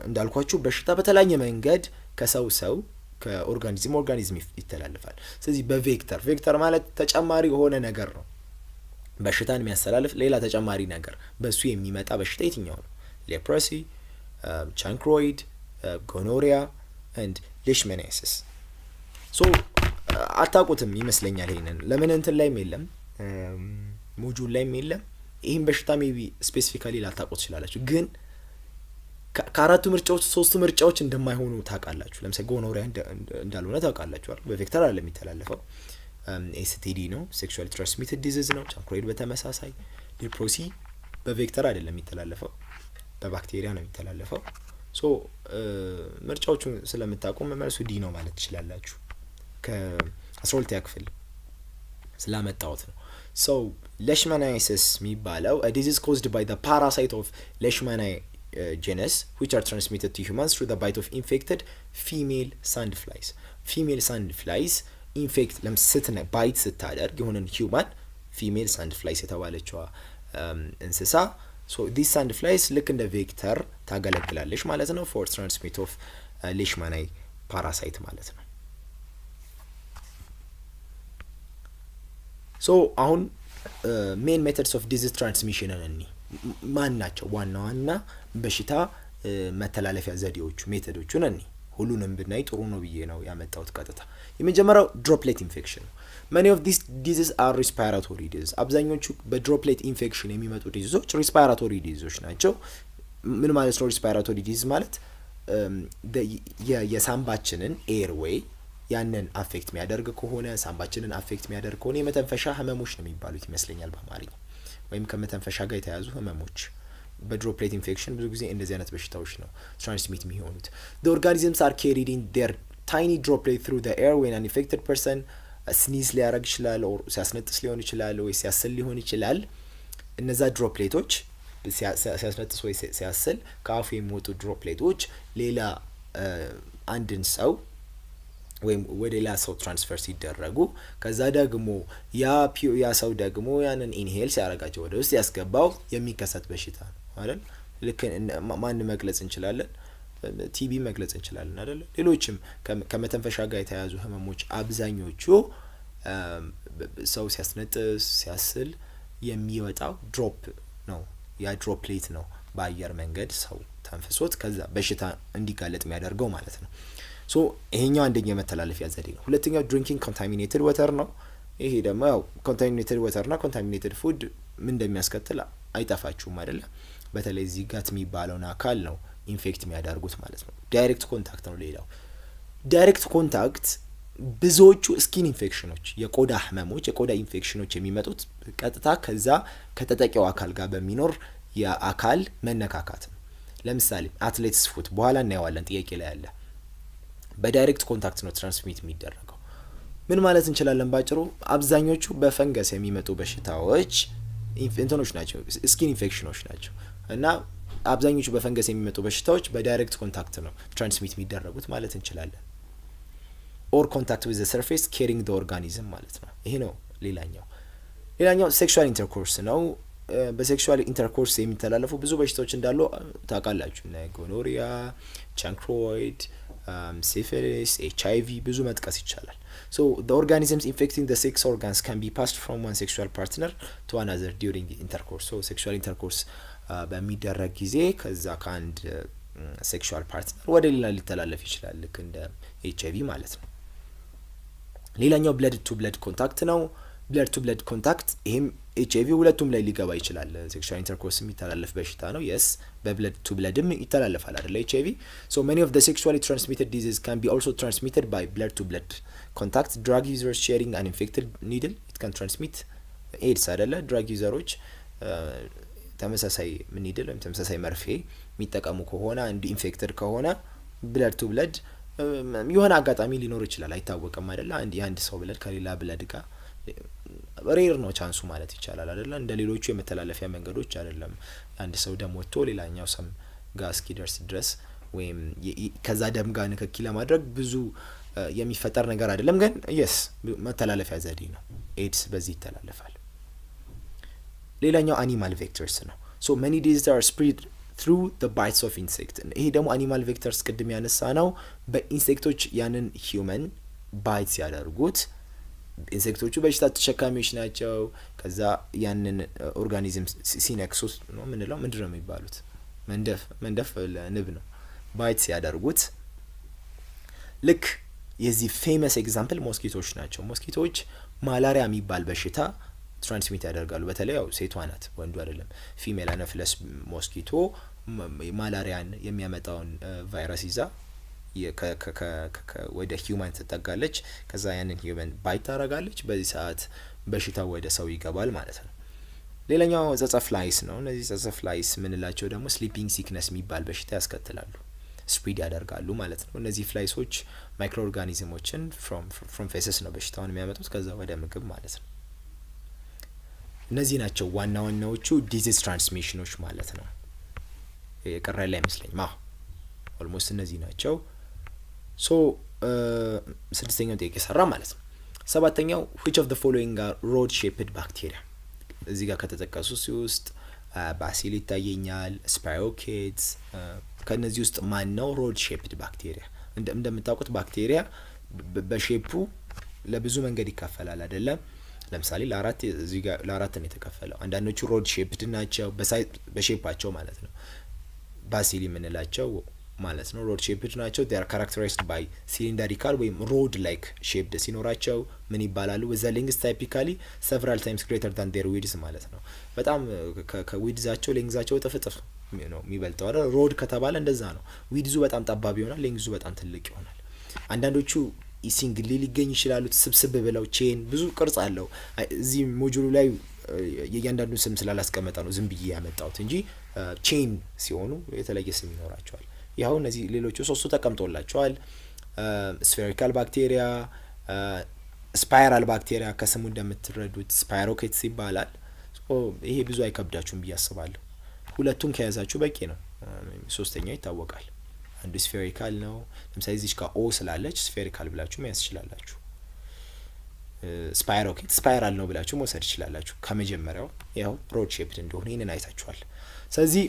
እንዳልኳችሁ በሽታ በተለያየ መንገድ ከሰው ሰው ከኦርጋኒዝም ኦርጋኒዝም ይተላለፋል። ስለዚህ ቬክተር ማለት ተጨማሪ የሆነ ነገር ነው። በሽታን የሚያስተላልፍ ሌላ ተጨማሪ ነገር፣ በሱ የሚመጣ በሽታ የትኛው ነው? ሌፕሮሲ፣ ቻንክሮይድ፣ ጎኖሪያ and leishmaniasis. ሶ አታውቁትም ይመስለኛል። ይሄንን ለምን እንትን ላይም የለም ሞጁል ላይም የለም። ይሄን በሽታ ሜቢ ስፔሲፊካሊ ላታውቁት ትችላላችሁ፣ ግን ከአራቱ ምርጫዎች ሶስቱ ምርጫዎች እንደማይሆኑ ታውቃላችሁ። ለምሳሌ ጎኖሪያ እንዳልሆነ ታውቃላችሁ አይደል? በቬክተር አይደለም የሚተላለፈው። ኤስቲዲ ነው፣ ሴክሹዋሊ ትራንስሚትድ ዲዚዝ ነው። ቻንክሮይድ በተመሳሳይ። ሌፕሮሲ በቬክተር አይደለም የሚተላለፈው፣ በባክቴሪያ ነው የሚተላለፈው። ሶ ምርጫዎቹን ስለምታውቁ መልሱ ዲ ነው ማለት ትችላላችሁ። ከ12ኛ ክፍል ስላመጣሁት ነው። ሶ leishmaniasis የሚባለው a disease caused by the parasite of leishmania genus which are transmitted to humans through the bite of infected female sandflies. female sandflies ኢንፌክት ለምስትነ ባይት ስታደርግ የሆነን ሂዩማን ፊሜል ሳንድፍላይስ የተባለችዋ እንስሳ ሶ ዲስ ሳንድፍላይስ ልክ እንደ ቬክተር ታገለግላለች ማለት ነው ፎር ትራንስሚት ኦፍ ሌሽማናይ ፓራሳይት ማለት ነው። ሶ አሁን ሜን ሜተድስ ኦፍ ዲዚዝ ትራንስሚሽንን እኒ ማን ናቸው? ዋና ዋና በሽታ መተላለፊያ ዘዴዎቹ ሜተዶቹን እኒ ሁሉንም ብናይ ጥሩ ነው ብዬ ነው ያመጣሁት ቀጥታ። የመጀመሪያው ድሮፕሌት ኢንፌክሽን ነው። many of these diseases are respiratory diseases። አብዛኞቹ በድሮፕሌት ኢንፌክሽን የሚመጡ ዲዚዞች ሪስፓይራቶሪ ዲዚዞች ናቸው። ምን ማለት ነው ሪስፓይራቶሪ ዲዚዝ ማለት? የሳምባችንን ኤርዌይ ያንን አፌክት የሚያደርግ ከሆነ ሳምባችንን አፌክት የሚያደርግ ከሆነ የመተንፈሻ ህመሞች ነው የሚባሉት ይመስለኛል በአማርኛ፣ ወይም ከመተንፈሻ ጋር የተያዙ ህመሞች። በድሮፕሌት ኢንፌክሽን ብዙ ጊዜ እንደዚህ አይነት በሽታዎች ነው ትራንስሚት የሚሆኑት። the organisms are carried in their tiny droplet through the air when an infected person ስኒዝ ሊያደርግ ይችላል፣ ኦር ሲያስነጥስ ሊሆን ይችላል፣ ወይ ሲያስል ሊሆን ይችላል። እነዛ ድሮፕሌቶች ሲያስነጥስ ወይ ሲያስል ከአፉ የሚወጡ ድሮፕሌቶች ሌላ አንድን ሰው ወይም ወደ ሌላ ሰው ትራንስፈር ሲደረጉ ከዛ ደግሞ ያ ሰው ደግሞ ያንን ኢንሄል ሲያደርጋቸው ወደ ውስጥ ያስገባው የሚከሰት በሽታ ነው አይደል? ልክ ማን መግለጽ እንችላለን? ቲቢ መግለጽ እንችላለን አይደል? ሌሎችም ከመተንፈሻ ጋር የተያያዙ ህመሞች አብዛኞቹ ሰው ሲያስነጥስ ሲያስል የሚወጣው ድሮፕ ነው። ያ ድሮፕሌት ነው በአየር መንገድ ሰው ተንፍሶት ከዛ በሽታ እንዲጋለጥ የሚያደርገው ማለት ነው። ሶ ይሄኛው አንደኛው የመተላለፊያ ዘዴ ነው። ሁለተኛው ድሪንኪንግ ኮንታሚኔትድ ወተር ነው። ይሄ ደግሞ ያው ኮንታሚኔትድ ወተርና ኮንታሚኔትድ ፉድ ምን እንደሚያስከትል አይጠፋችሁም አይደለ? በተለይ እዚህ ጋት የሚባለውን አካል ነው ኢንፌክት የሚያደርጉት ማለት ነው። ዳይሬክት ኮንታክት ነው ሌላው። ዳይሬክት ኮንታክት ብዙዎቹ ስኪን ኢንፌክሽኖች፣ የቆዳ ህመሞች፣ የቆዳ ኢንፌክሽኖች የሚመጡት ቀጥታ ከዛ ከተጠቂው አካል ጋር በሚኖር የአካል መነካካት ነው። ለምሳሌ አትሌቲክስ ፉት በኋላ እናየዋለን፣ ጥያቄ ላይ ያለ በዳይሬክት ኮንታክት ነው ትራንስሚት የሚደረገው። ምን ማለት እንችላለን? ባጭሩ አብዛኞቹ በፈንገስ የሚመጡ በሽታዎች እንትኖች ናቸው፣ ስኪን ኢንፌክሽኖች ናቸው እና አብዛኞቹ በፈንገስ የሚመጡ በሽታዎች በዳይሬክት ኮንታክት ነው ትራንስሚት የሚደረጉት ማለት እንችላለን። ኦር ኮንታክት ዊዝ ዘ ሰርፌስ ካሪንግ ዘ ኦርጋኒዝም ማለት ነው። ይሄ ነው ሌላኛው ሴክሹዋል ኢንተርኮርስ ነው። በሴክሹዋል ኢንተርኮርስ የሚተላለፉ ብዙ በሽታዎች እንዳሉ ታውቃላችሁ። ጎኖሪያ፣ ቻንክሮይድ፣ ሲፊሊስ፣ HIV ብዙ መጥቀስ ይቻላል። So the organisms infecting the sex organs can be passed from one sexual partner to another during intercourse. So sexual intercourse በሚደረግ ጊዜ ከዛ ከአንድ ሴክሹዋል ፓርትነር ወደ ሌላ ሊተላለፍ ይችላል፣ ልክ እንደ HIV ማለት ነው። ሌላኛው ብለድ ቱ ብለድ ኮንታክት ነው። ብለድ ቱ ብለድ ኮንታክት ይሄም HIV ሁለቱም ላይ ሊገባ ይችላል። ሴክሹዋል ኢንተርኮርስ የሚተላለፍ በሽታ ነው። የስ በብለድ ቱ ብለድም ይተላለፋል አይደል HIV። So many of the sexually transmitted diseases can be also transmitted by blood to blood contact. Drug users sharing an infected needle it can transmit AIDS አይደለ? ድራግ ዩዘሮች ተመሳሳይ ኒድል ወይም ተመሳሳይ መርፌ የሚጠቀሙ ከሆነ አንድ ኢንፌክትድ ከሆነ ብለድ ቱ ብለድ የሆነ አጋጣሚ ሊኖር ይችላል፣ አይታወቅም አይደለ? የአንድ ሰው ብለድ ከሌላ ብለድ ጋር ሬር ነው ቻንሱ ማለት ይቻላል አይደለ? እንደ ሌሎቹ የመተላለፊያ መንገዶች አይደለም። አንድ ሰው ደም ወጥቶ ሌላኛው ሰው ጋር እስኪደርስ ድረስ ወይም ከዛ ደም ጋር ንክኪ ለማድረግ ብዙ የሚፈጠር ነገር አይደለም። ግን የስ መተላለፊያ ዘዴ ነው። ኤድስ በዚህ ይተላለፋል። ሌላኛው አኒማል ቬክተርስ ነው። ሶ many diseases are spread through the bites of insect። ይሄ ደግሞ አኒማል ቬክተርስ ቅድም ያነሳ ነው። በኢንሴክቶች ያንን ሂውመን ባይት ሲያደርጉት ኢንሴክቶቹ በሽታ ተሸካሚዎች ናቸው። ከዛ ያንን ኦርጋኒዝም ሲነክሱት ነው ምንለው፣ ምንድነው የሚባሉት? መንደፍ ለንብ ነው። ባይት ሲያደርጉት ልክ የዚህ ፌመስ ኤግዛምፕል ሞስኪቶች ናቸው። ሞስኪቶች ማላሪያ የሚባል በሽታ ትራንስሚት ያደርጋሉ። በተለይ ያው ሴቷ ናት፣ ወንዱ አይደለም። ፊሜል አነፍለስ ሞስኪቶ ማላሪያን የሚያመጣውን ቫይረስ ይዛ ወደ ሂውማን ትጠጋለች። ከዛ ያንን ሂውማን ባይት ታረጋለች። በዚህ ሰዓት በሽታው ወደ ሰው ይገባል ማለት ነው። ሌላኛው ጸጸፍላይስ ነው። እነዚህ ጸጸፍላይስ ምንላቸው ደግሞ ስሊፒንግ ሲክነስ የሚባል በሽታ ያስከትላሉ፣ ስፕሪድ ያደርጋሉ ማለት ነው። እነዚህ ፍላይሶች ማይክሮ ኦርጋኒዝሞችን ፍሮም ፌሰስ ነው በሽታውን የሚያመጡት፣ ከዛ ወደ ምግብ ማለት ነው። እነዚህ ናቸው ዋና ዋናዎቹ ዲዚዝ ትራንስሚሽኖች ማለት ነው። የቀረ ላይ አይመስለኝም። ኦልሞስት እነዚህ ናቸው። ሶ ስድስተኛው ጥያቄ ሰራ ማለት ነው። ሰባተኛው which of the following are rod shaped bacteria? እዚህ ጋር ከተጠቀሱት ውስጥ ባሲል ይታየኛል፣ ስፓይሮኬትስ። ከነዚህ ውስጥ ማን ነው ሮድ ሼፕድ ባክቴሪያ? እንደምታውቁት ባክቴሪያ በሼፑ ለብዙ መንገድ ይካፈላል አይደለም? ለምሳሌ እዚህ ጋር ለአራት ነው የተከፈለው። አንዳንዶቹ ሮድ ሼፕድ ናቸው በሼፓቸው ማለት ነው። ባሲሊ የምንላቸው ማለት ነው ሮድ ሼፕድ ናቸው። they are characterized by cylindrical ወይም ሮድ ላይክ ሼፕድ ሲኖራቸው ምን ይባላሉ? with the length typically several times greater than their width ማለት ነው። በጣም ከዊድዛቸው ሌንግዛቸው እጥፍ ነው የሚበልጠው አይደል? ሮድ ከተባለ እንደዛ ነው። ዊድዙ በጣም ጠባብ ይሆናል፣ ሌንግዙ በጣም ትልቅ ይሆናል። አንዳንዶቹ ሲንግል ሊገኝ ይችላሉ ስብስብ ብለው ቼን ብዙ ቅርጽ አለው። እዚህ ሞጁሉ ላይ የእያንዳንዱን ስም ስላላስቀመጠ ነው ዝም ብዬ ያመጣሁት እንጂ ቼን ሲሆኑ የተለየ ስም ይኖራቸዋል። ይኸው እነዚህ ሌሎቹ ሶስቱ ተቀምጦላቸዋል። ስፌሪካል ባክቴሪያ፣ ስፓይራል ባክቴሪያ ከስሙ እንደምትረዱት ስፓይሮኬትስ ይባላል። ይሄ ብዙ አይከብዳችሁም ብዬ አስባለሁ። ሁለቱን ከያዛችሁ በቂ ነው። ሶስተኛው ይታወቃል። አንዱ ስፌሪካል ነው። ለምሳሌ እዚህ ጋር ኦ ስላለች ስፌሪካል ብላችሁ መያዝ ትችላላችሁ። ስፓይሮኬት ስፓይራል ነው ብላችሁ መውሰድ ትችላላችሁ። ከመጀመሪያው ያው ሮድ ሼፕድ እንደሆነ ይሄንን አይታችኋል። ስለዚህ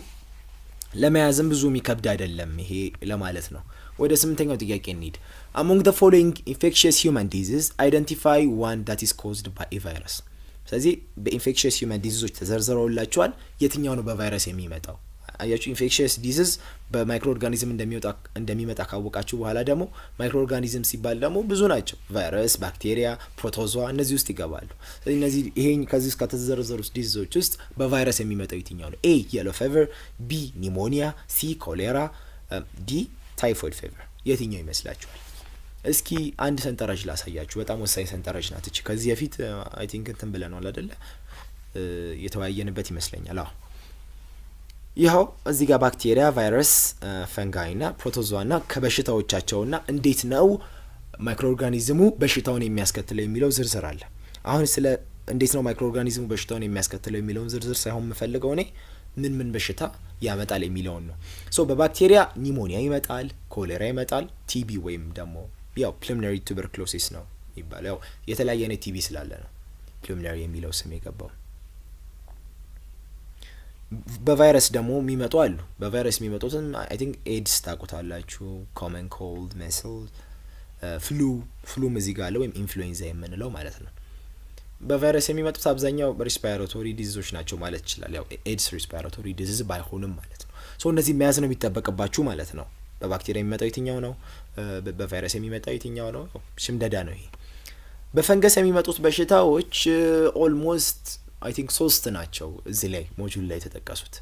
ለመያዝም ብዙ የሚከብድ አይደለም ይሄ ለማለት ነው። ወደ 8ኛው ጥያቄ እንሂድ። among the following infectious human diseases identify one that is caused by a virus። ስለዚህ በኢንፌክሽየስ ሂውመን ዲዚዞች ተዘርዝረውላችኋል። የትኛው ነው በቫይረስ የሚመጣው? አያችሁ ኢንፌክሽየስ ዲዚዝ በማይክሮ ኦርጋኒዝም እንደሚመጣ ካወቃችሁ በኋላ ደግሞ ማይክሮ ኦርጋኒዝም ሲባል ደግሞ ብዙ ናቸው። ቫይረስ፣ ባክቴሪያ፣ ፕሮቶዞዋ እነዚህ ውስጥ ይገባሉ። ስለዚህ እነዚህ ከዚህ ውስጥ ከተዘረዘሩት ዲዚዞች ውስጥ በቫይረስ የሚመጣው የትኛው ነው? ኤ የሎ ፌቨር፣ ቢ ኒሞኒያ፣ ሲ ኮሌራ፣ ዲ ታይፎይድ ፌቨር። የትኛው ይመስላችኋል? እስኪ አንድ ሰንጠረዥ ላሳያችሁ። በጣም ወሳኝ ሰንጠረዥ ናት እቺ። ከዚህ በፊት አይ ቲንክ እንትን ብለናል አይደለ? የተወያየንበት ይመስለኛል። አዎ ይኸው እዚህ ጋር ባክቴሪያ፣ ቫይረስ፣ ፈንጋይና ፕሮቶዞዋና ከበሽታዎቻቸውና እንዴት ነው ማይክሮ ኦርጋኒዝሙ በሽታውን የሚያስከትለው የሚለው ዝርዝር አለ። አሁን ስለ እንዴት ነው ማይክሮ ኦርጋኒዝሙ በሽታውን የሚያስከትለው የሚለውን ዝርዝር ሳይሆን የምፈልገው እኔ ምን በሽታ ያመጣል የሚለውን ነው። ሶ በባክቴሪያ ኒሞኒያ ይመጣል፣ ኮሌራ ይመጣል፣ ቲቢ ወይም ደግሞ ያው ፕሉሚናሪ ቱበርክሎሲስ ነው ይባላል። ያው የተለያየ አይነት ቲቢ ስላለ ነው ፕሉሚናሪ የሚለው ስም የገባው። በቫይረስ ደግሞ የሚመጡ አሉ። በቫይረስ የሚመጡትን አይ ቲንክ ኤድስ ታውቁታላችሁ፣ ኮመን ኮልድ፣ ሜስል፣ ፍሉም እዚህ ጋር አለ ወይም ኢንፍሉዌንዛ የምንለው ማለት ነው። በቫይረስ የሚመጡት አብዛኛው ሪስፓይራቶሪ ዲዚዞች ናቸው ማለት ይችላል። ያው ኤድስ ሪስፓይራቶሪ ዲዚዝ ባይሆንም ማለት ነው። ሶ እነዚህ መያዝ ነው የሚጠበቅባችሁ ማለት ነው። በባክቴሪያ የሚመጣው የትኛው ነው? በቫይረስ የሚመጣው የትኛው ነው? ሽምደዳ ነው ይሄ። በፈንገስ የሚመጡት በሽታዎች ኦልሞስት አይ ቲንክ 3 ናቸው እዚህ ላይ ሞጁል ላይ የተጠቀሱት።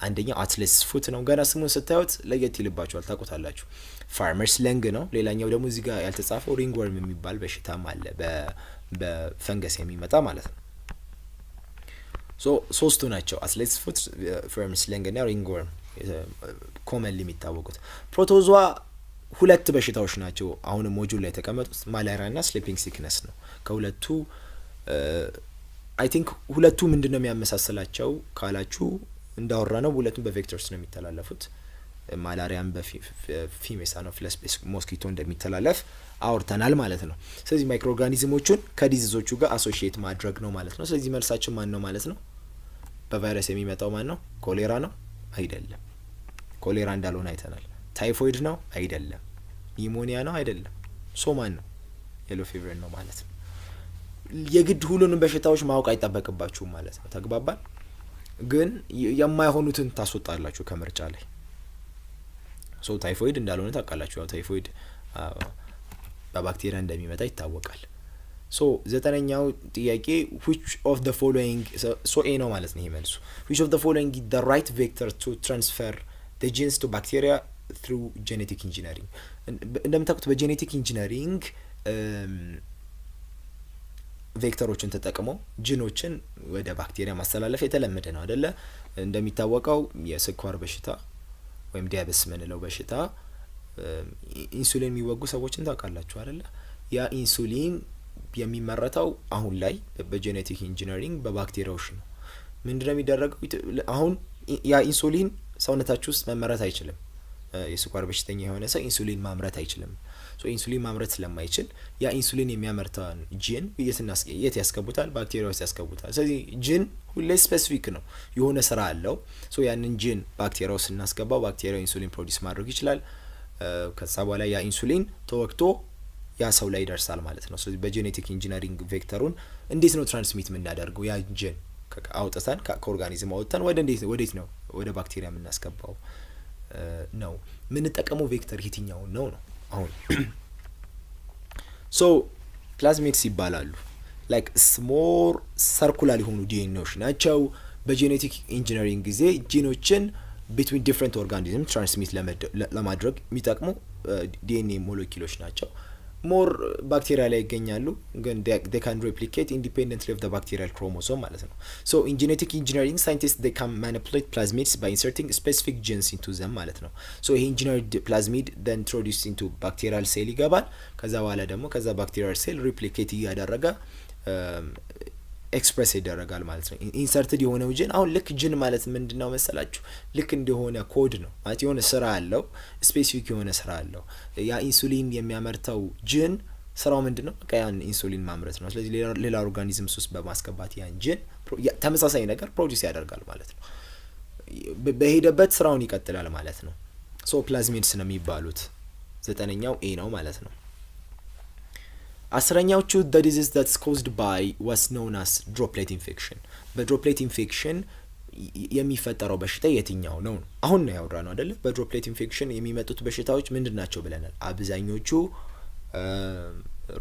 አንደኛው አትለስ ፉት ነው። ገና ስሙን ስታዩት ለየት ይልባችኋል፣ ታውቁታላችሁ። ፋርመርስ ለንግ ነው። ሌላኛው ደግሞ እዚህ ጋር ያልተጻፈው ሪንግወርም የሚባል በሽታም አለ በፈንገስ የሚመጣ ማለት ነው። ሶ 3ቱ ናቸው አትለስ ፉት፣ ፋርመርስ ለንግ እና ሪንግወርም ኮመንሊ የሚታወቁት። ፕሮቶዟ 2 በሽታዎች ናቸው አሁን ሞጁል ላይ የተቀመጡት፣ ማላሪያ እና ስሊፒንግ ሲክነስ ነው። ከሁለቱ አይ ቲንክ ሁለቱ ምንድነው የሚያመሳስላቸው ካላችሁ እንዳወራ ነው ሁለቱም በቬክተርስ ነው የሚተላለፉት። ማላሪያም በፊሜስ አኖፊለስ ሞስኪቶ እንደሚተላለፍ አውርተናል ማለት ነው። ስለዚህ ማይክሮ ኦርጋኒዝሞቹን ከዲዚዞቹ ጋር አሶሺየት ማድረግ ነው ማለት ነው። ስለዚህ መልሳችን ማን ነው ማለት ነው? በቫይረስ የሚመጣው ማን ነው? ኮሌራ ነው? አይደለም። ኮሌራ እንዳልሆነ አይተናል። ታይፎይድ ነው? አይደለም። ኒሞኒያ ነው? አይደለም። ሶ ማን ነው? የሎ ፌቨር ነው ማለት ነው። የግድ ሁሉንም በሽታዎች ማወቅ አይጠበቅባችሁም ማለት ነው። ተግባባን? ግን የማይሆኑትን ታስወጣላችሁ ከምርጫ ላይ። ሶ ታይፎይድ እንዳልሆነ ታውቃላችሁ። ያው ታይፎይድ በባክቴሪያ እንደሚመጣ ይታወቃል። ሶ 9ኛው ጥያቄ which of the following ሶ ኤ ነው ማለት ነው ይሄ መልሱ። which of the following is the right vector to transfer the genes to bacteria through genetic engineering? እንደምታውቁት በጄኔቲክ ኢንጂነሪንግ ቬክተሮችን ተጠቅመው ጂኖችን ወደ ባክቴሪያ ማስተላለፍ የተለመደ ነው አይደለ? እንደሚታወቀው የስኳር በሽታ ወይም ዲያቤትስ ምንለው በሽታ ኢንሱሊን የሚወጉ ሰዎችን ታውቃላችሁ አይደለ? ያ ኢንሱሊን የሚመረተው አሁን ላይ በጄኔቲክ ኢንጂነሪንግ በባክቴሪያዎች ነው። ምንድነው የሚደረገው? አሁን ያ ኢንሱሊን ሰውነታችሁ ውስጥ መመረት አይችልም። የስኳር በሽተኛ የሆነ ሰው ኢንሱሊን ማምረት አይችልም። ሶ ኢንሱሊን ማምረት ስለማይችል ያ ኢንሱሊን የሚያመርተውን ጂን የት ያስገቡታል? ባክቴሪያ ውስጥ ያስገቡታል። ስለዚህ ጂን ሁሌ ስፔሲፊክ ነው፣ የሆነ ስራ አለው። ሶ ያንን ጂን ባክቴሪያ ውስጥ ስናስገባው ባክቴሪያው ኢንሱሊን ፕሮዲስ ማድረግ ይችላል። ከዛ በኋላ ያ ኢንሱሊን ተወክቶ ያ ሰው ላይ ይደርሳል ማለት ነው። ስለዚህ በጄኔቲክ ኢንጂነሪንግ ቬክተሩን እንዴት ነው ትራንስሚት የምናደርገው? ያ ጂን አውጥተን ከኦርጋኒዝም አውጥተን ወዴት ነው ወደ ባክቴሪያ የምናስገባው ነው። የምንጠቀመው ቬክተር የትኛው ነው? አሁን ሶ ፕላዝሜትስ ይባላሉ። ላይክ ስሞር ሰርኩላር የሆኑ ዲኤንኤዎች ናቸው። በጄኔቲክ ኢንጂነሪንግ ጊዜ ጂኖችን ቢትዊን ዲፍረንት ኦርጋኒዝም ትራንስሚት ለማድረግ የሚጠቅሙ ዲኤንኤ ሞለኪሎች ናቸው። ሞር ባክቴሪያ ላይ ይገኛሉ፣ ግን they can replicate independently of the bacterial chromosome ማለት ነው። so in genetic engineering scientists they can manipulate plasmids by inserting specific genes into them ማለት ነው። so ይሄ engineered plasmid then introduced into bacterial cell ይገባል። ከዛ በኋላ ደግሞ ከዛ bacterial cell replicate እያደረገ ኤክስፕሬስ ይደረጋል ማለት ነው። ኢንሰርትድ የሆነው ጂን አሁን ልክ ጂን ማለት ምንድነው መሰላችሁ? ልክ እንደሆነ ኮድ ነው ማለት የሆነ ስራ አለው፣ ስፔሲፊክ የሆነ ስራ አለው። ያ ኢንሱሊን የሚያመርተው ጂን ስራው ምንድነው? በቃ ያን ኢንሱሊን ማምረት ነው። ስለዚህ ሌላ ኦርጋኒዝም ውስጥ በማስገባት ያን ጂን ተመሳሳይ ነገር ፕሮዲዩስ ያደርጋል ማለት ነው። በሄደበት ስራውን ይቀጥላል ማለት ነው። ሶ ፕላዝሚድስ ነው የሚባሉት። 9ኛው ኤ ነው ማለት ነው። 10ኛዎቹ the disease that's caused by what's known as droplet infection። በድሮፕሌት ኢንፌክሽን የሚፈጠረው በሽታ የትኛው ነው? አሁን ነው ያወራነው አይደለ? በድሮፕሌት ኢንፌክሽን የሚመጡት በሽታዎች ምንድን ናቸው ብለናል? አብዛኞቹ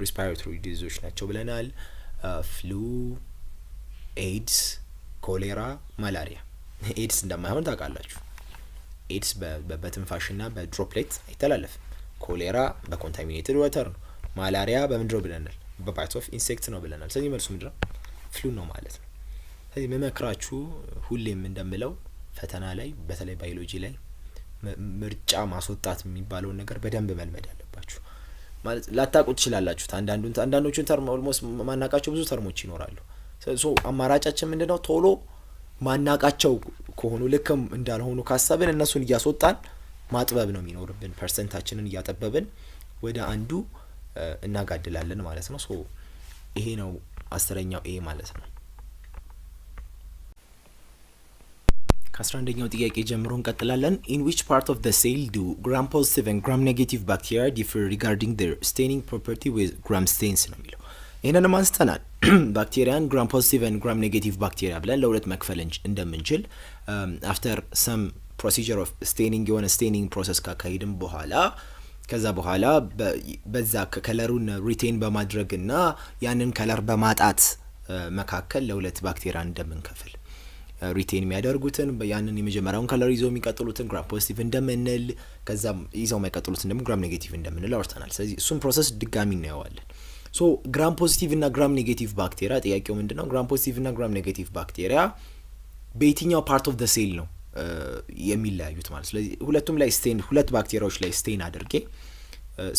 ሪስፓይሬቶሪ ዲዚዞች ናቸው ብለናል። ፍሉ፣ ኤድስ፣ ኮሌራ፣ ማላሪያ። ኤድስ እንደማይሆን ታውቃላችሁ። ኤድስ በትንፋሽና በድሮፕሌት አይተላለፍም። ኮሌራ በኮንታሚኔትድ ወተር ነው። ማላሪያ በምንድነው ብለናል? በባይት ኦፍ ኢንሴክት ነው ብለናል። ስለዚህ መልሱ ምንድነው? ፍሉ ነው ማለት ነው። ስለዚህ መመክራችሁ ሁሌም እንደምለው ፈተና ላይ በተለይ ባዮሎጂ ላይ ምርጫ ማስወጣት የሚባለውን ነገር በደንብ መልመድ አለባችሁ። ማለት ላታውቁት ትችላላችሁ። አንዳንዶቹን ተርም ኦልሞስት ማናቃቸው ብዙ ተርሞች ይኖራሉ። ሶ አማራጫችን ምንድነው? ቶሎ ማናቃቸው ከሆኑ ልክም እንዳልሆኑ ካሰብን እነሱን እያስወጣን ማጥበብ ነው የሚኖርብን። ፐርሰንታችንን እያጠበብን ወደ አንዱ እናጋድላለን ማለት ነው። ሶ ይሄ ነው 10ኛው ኤ ማለት ነው። ከ11ኛው ጥያቄ ጀምሮ እንቀጥላለን። in which part of the cell do gram positive and gram negative bacteria differ regarding their staining property with gram stains ነው የሚለው። ይሄንንም አንስተናል። ባክቴሪያን gram positive and gram negative bacteria ብለን ለሁለት መክፈል እንደምንችል after some procedure of staining የሆነ staining process ካካሄድን በኋላ ከዛ በኋላ በዛ ከለሩን ሪቴን በማድረግና ያንን ከለር በማጣት መካከል ለሁለት ባክቴሪያ እንደምንከፍል ሪቴን የሚያደርጉትን ያንን የመጀመሪያውን ከለር ይዘው የሚቀጥሉትን ግራም ፖዚቲቭ እንደምንል ከዛም ይዘው የማይቀጥሉትን ደግሞ ግራም ኔጌቲቭ እንደምንል አውርተናል። ስለዚህ እሱን ፕሮሰስ ድጋሚ እናየዋለን። ሶ ግራም ፖዚቲቭ እና ግራም ኔጌቲቭ ባክቴሪያ ጥያቄው ምንድነው? ግራም ፖዚቲቭ እና ግራም ኔጌቲቭ ባክቴሪያ በየትኛው ፓርት ኦፍ ዘ ሴል ነው የሚለያዩት ማለት። ስለዚህ ሁለቱም ላይ ሁለት ባክቴሪያዎች ላይ ስቴን አድርጌ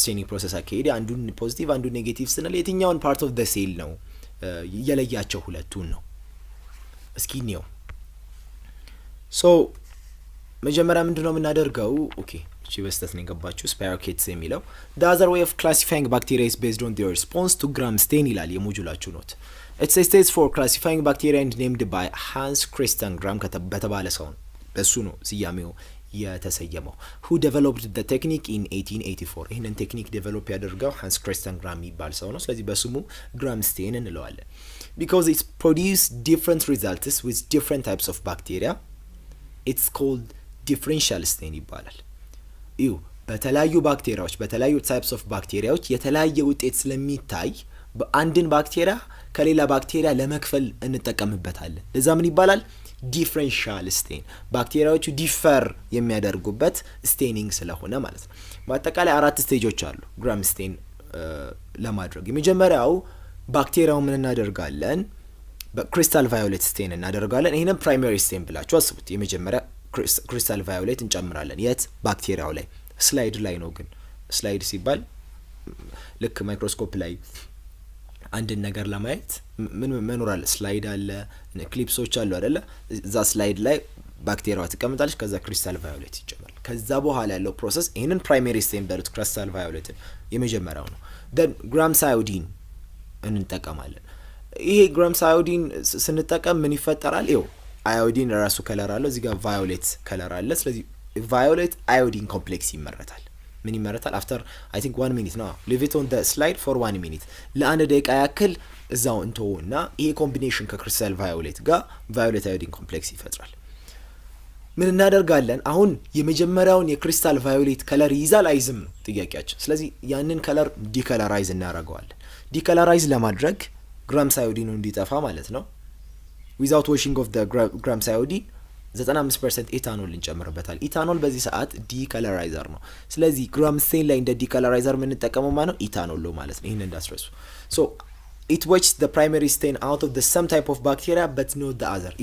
ስቴኒንግ ፕሮሰስ አካሄደ አንዱን ፖዚቲቭ አንዱን ኔጌቲቭ ስንል የትኛውን ፓርት ኦፍ ዘ ሴል ነው የለያቸው ሁለቱን ነው። እስኪ ነው ሶ መጀመሪያ ምንድነው የምናደርገው? ኦኬ እቺ በስተት ነው የገባችሁ ስፓይሮኬትስ የሚለው the other way of classifying bacteria is based on their response to gram stain ይላል የሞጁላችሁ ኖት። it's a stage for classifying bacteria and named by Hans Christian Gram በተባለ ሰው ነው። በሱ ነው ስያሜው የተሰየመው who developed the technique in 1884 ይሄንን ቴክኒክ ዴቨሎፕ ያደርገው ሃንስ ክሪስቲያን ግራም የሚባል ሰው ነው። ስለዚህ በስሙ ግራም ስቴን እንለዋለን። because it produced different results with different types of bacteria it's called differential stain ይባላል። እዩ በተለያዩ ባክቴሪያዎች በተለያዩ types of ባክቴሪያዎች የተለያየ ውጤት ስለሚታይ በአንድን ባክቴሪያ ከሌላ ባክቴሪያ ለመክፈል እንጠቀምበታለን። ለዛ ምን ይባላል? ዲፍረንሻል ስቴን። ባክቴሪያዎቹ ዲፈር የሚያደርጉበት ስቴኒንግ ስለሆነ ማለት ነው። በአጠቃላይ 4 ስቴጆች አሉ ግራም ስቴን ለማድረግ። የመጀመሪያው ባክቴሪያው ምን እናደርጋለን? በክሪስታል ቫዮሌት ስቴን እናደርጋለን። ይሄንን ፕራይመሪ ስቴን ብላችሁ አስቡት። የመጀመሪያ ክሪስታል ቫዮሌት እንጨምራለን። የት? ባክቴሪያው ላይ። ስላይድ ላይ ነው ግን ስላይድ ሲባል ልክ ማይክሮስኮፕ ላይ አንድን ነገር ለማየት ምን መኖር አለ? ስላይድ አለ፣ ክሊፕሶች አሉ አይደለ? እዛ ስላይድ ላይ ባክቴሪያዋ ትቀመጣለች። ከዛ ክሪስታል ቫዮሌት ይጨመራል። ከዛ በኋላ ያለው ፕሮሰስ ይሄንን ፕራይመሪ ስቴን በሉት። ክሪስታል ቫዮሌትን የመጀመሪያው ነው። then ግራም ሳዮዲን እንጠቀማለን። ይሄ ግራም ሳዮዲን ስንጠቀም ምን ይፈጠራል? ይኸው አዮዲን ራሱ ከለር አለው፣ እዚህ ጋር ቫዮሌት ከለር አለ። ስለዚህ ቫዮሌት አዮዲን ኮምፕሌክስ ይመረታል። ምን ይመረታል? አፍተር አይ ቲንክ 1 ሚኒት ነው። ሊቭ ኢት ኦን ዘ ስላይድ ፎር 1 ሚኒት ለአንድ ደቂቃ ያክል እዛው እንተውና ይሄ ኮምቢኔሽን ከክሪስታል ቫዮሌት ጋር ቫዮሌት አዮዲን ኮምፕሌክስ ይፈጥራል። ምን እናደርጋለን? አሁን የመጀመሪያውን የክሪስታል ቫዮሌት ከለር ይዛል አይዝም ነው ጥያቄያችን። ስለዚህ ያንን ከለር ዲከለራይዝ እናደርገዋለን። ዲከለራይዝ ለማድረግ ግራምስ አዮዲኑ እንዲጠፋ ማለት ነው ዊዛውት ዋሽንግ ኦፍ ግራምስ አዮዲን 95% ኢታኖል እንጨምርበታል። ኢታኖል በዚህ ሰዓት ዲከለራይዘር ነው። ስለዚህ ግራምስቴን ላይ እንደ ዲከለራይዘር የምንጠቀመው ማለት ነው ኢታኖል ነው ማለት ነው። ይህን እንዳስረሱ። ሶ ኢት ዌችስ ዘ ፕራይመሪ ስቴን አውት ኦፍ ዘ ሰም ታይፕ ኦፍ ባክቴሪያ በት ኖት ዘ አዘር።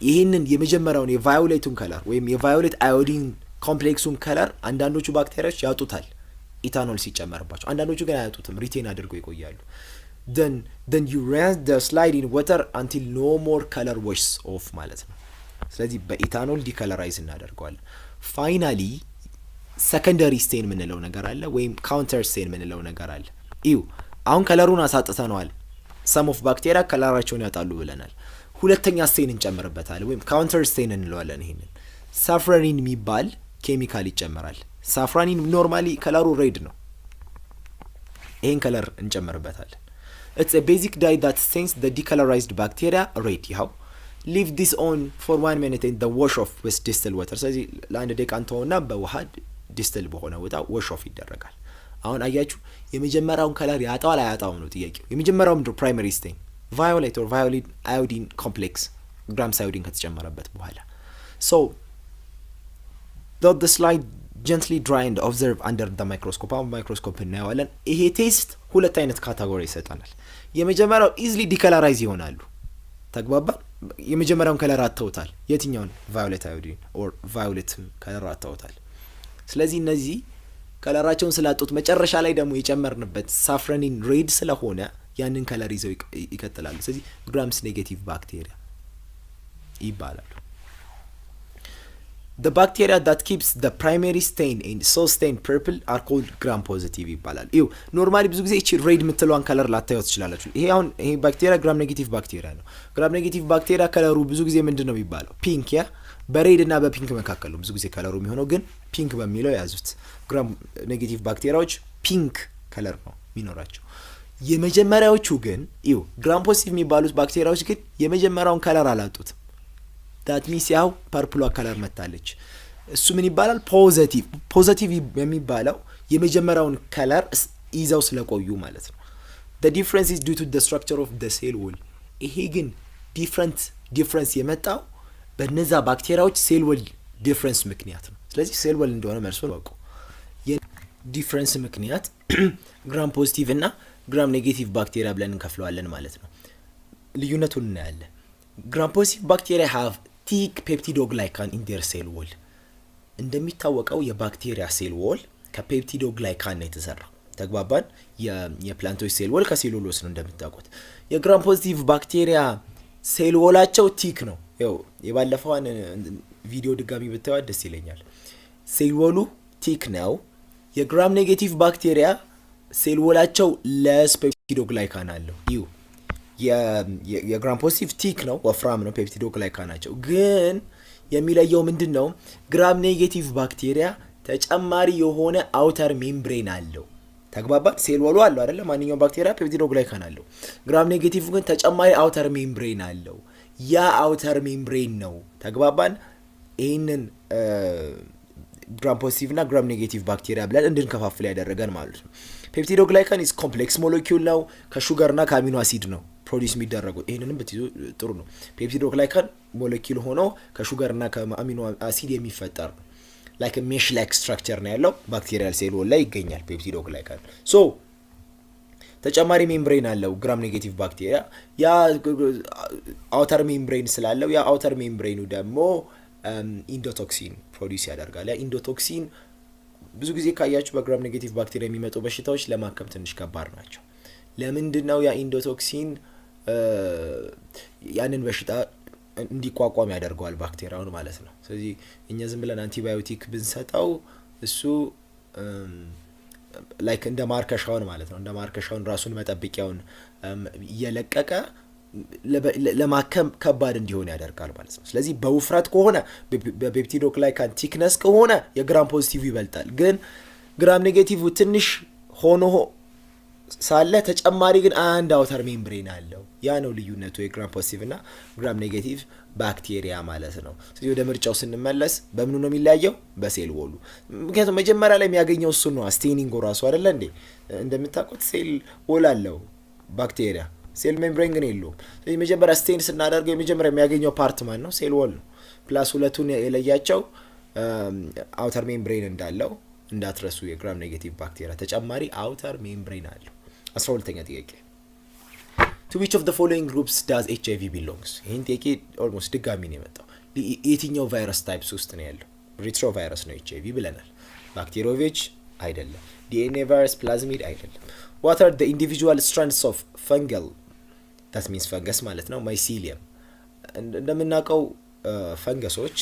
ይህንን የመጀመሪያውን የቫዮሌቱን ከለር ወይም የቫዮሌት አዮዲን ኮምፕሌክሱን ከለር አንዳንዶቹ ባክቴሪያዎች ያጡታል ኢታኖል ሲጨመርባቸው፣ አንዳንዶቹ ግን አያጡትም፣ ሪቴን አድርገው ይቆያሉ። then you rinse the slide in water until no more color washes off ማለት ነው። ስለዚህ በኢታኖል ዲከለራይዝ እናደርገዋለን። ፋይናሊ ሰከንደሪ ስቴን ምንለው ነገር አለ ወይም ካውንተር ስቴን ምንለው ነገር አለ። አሁን ከለሩን አሳጥተነዋል። ሰም ኦፍ ባክቴሪያ ከለራቸውን ያጣሉ ብለናል። ሁለተኛ ስቴን እንጨምርበታለን ወይም ካውንተር ስቴን እንለዋለን። ይሄንን ሳፍራኒን የሚባል ኬሚካል ይጨመራል። ሳፍራኒን ኖርማሊ ከለሩ ሬድ ነው። ይሄን ከለር እንጨምርበታለን። It's a basic dye that stains the decolorized bacteria red. ይኸው leave this on for 1 minute in the wash off with distilled water. ስለዚህ ለአንድ ደቂቃ እንተውና በውሃ ዲስትል በሆነ ቦታ ዋሽ ኦፍ ይደረጋል። አሁን አያችሁ የመጀመሪያውን ከለር ያጣዋል አያጣውም ነው ጥያቄው። የመጀመሪያው ምንድነው? ፕራይመሪ ስቴን ቫዮሌት ኦር ቫዮሌት አዮዲን ኮምፕሌክስ ግራምስ አዮዲን ከተጨመረበት በኋላ so the slide gently dry and observe under the microscope. አሁን ማይክሮስኮፕ እናየዋለን። ይሄ ቴስት ሁለት አይነት ካታጎሪ ይሰጣናል። የመጀመሪያው ኢዝሊ ዲከለራይዝ ይሆናሉ። ተግባባን? የመጀመሪያውን ከለር አጥተውታል። የትኛውን? ቫዮሌት አዮዲን ኦር ቫዮሌት ከለር አጥተውታል። ስለዚህ እነዚህ ከለራቸውን ስላጡት መጨረሻ ላይ ደግሞ የጨመርንበት ሳፍራኒን ሬድ ስለሆነ ያንን ከለር ይዘው ይቀጥላሉ። ስለዚህ ግራምስ ኔጌቲቭ ባክቴሪያ ይባላሉ። The bacteria that keeps the primary stain and so stained purple are called gram positive ይባላል። ኖርማሊ ብዙ ጊዜ እቺ ሬድ የምትለዋን ከለር ላታዩት ትችላላችሁ። ይሄ ባክቴሪያ ግራም ኔጌቲቭ ባክቴሪያ ነው። ግራም ኔጌቲቭ ባክቴሪያ ከለሩ ብዙ ጊዜ ምንድነው የሚባለው? ፒንክ። ያ በሬድ እና በፒንክ መካከል ነው ብዙ ጊዜ ከለሩ የሚሆነው፣ ግን ፒንክ በሚለው ያዙት። ግራም ኔጌቲቭ ባክቴሪያዎች ፒንክ ከለር ነው የሚኖራቸው። የመጀመሪያዎቹ ግን ግራም ፖዚቲቭ የሚባሉት ባክቴሪያዎች ግን የመጀመሪያውን ከለር አላጡትም። ዳት ሚንስ ያው ፐርፕሏ ከለር መታለች። እሱ ምን ይባላል? ፖዚቲቭ። ፖዚቲቭ የሚባለው የመጀመሪያውን ከለር ይዘው ስለቆዩ ማለት ነው። the difference is due to the structure of the cell wall። ይሄ ግን ዲፍረንስ የመጣው በነዛ ባክቴሪያዎች ሴል ወል ዲፍረንስ ምክንያት ነው። ስለዚህ ሴል ወል እንደሆነ መልሱን ወቁ። የዲፍረንስ ምክንያት ግራም ፖዚቲቭ እና ግራም ኔጌቲቭ ባክቴሪያ ብለን እንከፍለዋለን ማለት ነው። ልዩነቱን እናያለን። ግራም ፖዚቲቭ ባክቴሪያ have thick peptidoglycan in their cell wall። እንደሚታወቀው የባክቴሪያ ሴል ዎል ከፔፕቲዶግላይካን ነው የተሰራው። ተግባባን? የፕላንቶች ሴል ዎል ከሴሉሎስ ነው እንደምታውቁት። የግራም ፖዚቲቭ ባክቴሪያ ሴል ዎላቸው ቲክ ነው። ያው የባለፈውን ቪዲዮ ድጋሚ ብታዩት ደስ ይለኛል። ሴል ዎሉ ቲክ ነው። የግራም ኔጌቲቭ ባክቴሪያ ሴል ዎላቸው ለስ ፔፕቲዶግላይካን አለው። የግራም ፖዚቲቭ ቲክ ነው፣ ወፍራም ነው፣ ፔፕቲዶግላይካን ናቸው። ግን የሚለየው ምንድን ነው? ግራም ኔጌቲቭ ባክቴሪያ ተጨማሪ የሆነ አውተር ሜምብሬን አለው። ተግባባን? ሴል ወሉ አለው አይደለ? ማንኛውም ባክቴሪያ ፔፕቲዶግላይካን አለው። ግራም ኔጌቲቭ ግን ተጨማሪ አውተር ሜምብሬን አለው። ያ አውተር ሜምብሬን ነው። ተግባባን? ይህንን ግራም ፖዚቲቭ እና ግራም ኔጌቲቭ ባክቴሪያ ብለን እንድንከፋፍል ያደረገን ማለት ነው። ፔፕቲዶግላይካን ኢዝ ኮምፕሌክስ ሞለኪውል ነው። ከሹገር እና ከአሚኖ አሲድ ነው ፕሮዲስ የሚደረገው። ይህንንም ብትይዙ ጥሩ ነው። ፔፕቲዶግላይካን ሞለኪውል ሆኖ ከሹገር እና ከአሚኖ አሲድ የሚፈጠር ነው። ላይክ ሜሽ ላይክ ስትራክቸር ነው ያለው። ባክቴሪያል ሴል ዎል ላይ ይገኛል ፔፕቲዶግላይካን። ሶ ተጨማሪ ሜምብሬን አለው ግራም ኔጌቲቭ ባክቴሪያ። ያ አውተር ሜምብሬን ስላለው ያ አውተር ሜምብሬኑ ደግሞ ኢንዶቶክሲን ፕሮዲስ ያደርጋል። ያ ኢንዶቶክሲን ብዙ ጊዜ ካያችሁ በግራም ኔጌቲቭ ባክቴሪያ የሚመጡ በሽታዎች ለማከም ትንሽ ከባድ ናቸው። ለምንድን ነው? ያ ኢንዶቶክሲን ያንን በሽታ እንዲቋቋም ያደርገዋል ባክቴሪያውን ማለት ነው። ስለዚህ እኛ ዝም ብለን አንቲባዮቲክ ብንሰጠው እሱ ላይክ እንደ ማርከሻውን ማለት ነው፣ እንደ ማርከሻውን ራሱን መጠበቂያውን እየለቀቀ ለማከም ከባድ እንዲሆን ያደርጋል ማለት ነው። ስለዚህ በውፍረት ከሆነ በፔፕቲዶግላይካን ቲክነስ ከሆነ የግራም ፖዚቲቭ ይበልጣል። ግን ግራም ኔጌቲቭ ትንሽ ሆኖ ሳለ ተጨማሪ ግን አንድ አውተር ሜምብሬን አለው። ያ ነው ልዩነቱ የግራም ፖዚቲቭ እና ግራም ኔጌቲቭ ባክቴሪያ ማለት ነው። ስለዚህ ወደ ምርጫው ስንመለስ በምኑ ነው የሚለያየው? በሴል ወሉ። ምክንያቱም መጀመሪያ ላይ የሚያገኘው እሱ ነው። ስቴኒንግ ራሱ አይደለ እንዴ? እንደምታውቁት ሴል ወል አለው ባክቴሪያ፣ ሴል ሜምብሬን ግን የለውም። ስለዚህ መጀመሪያ ስቴን ስናደርገው የመጀመሪያ የሚያገኘው ፓርት ማን ነው? ሴል ወል ነው። ፕላስ ሁለቱን የለያቸው አውተር ሜምብሬን እንዳለው እንዳትረሱ። የግራም ኔጌቲቭ ባክቴሪያ ተጨማሪ አውተር ሜምብሬን አለው። 12ኛ ጥያቄ to which of the following groups does HIV belongs? ይህን ጥያቄ ኦልሞስት ድጋሚ ነው የመጣው። የትኛው ቫይረስ ታይፕስ ውስጥ ነው ያለው? ሪትሮ ቫይረስ ነው HIV ብለናል። ባክቴሪዮቬጅ አይደለም። DNA ቫይረስ፣ ፕላዝሚድ አይደለም። what are the individual strands of fungal that means ፈንገስ ማለት ነው ማይሲሊየም። እንደምናውቀው ፈንገሶች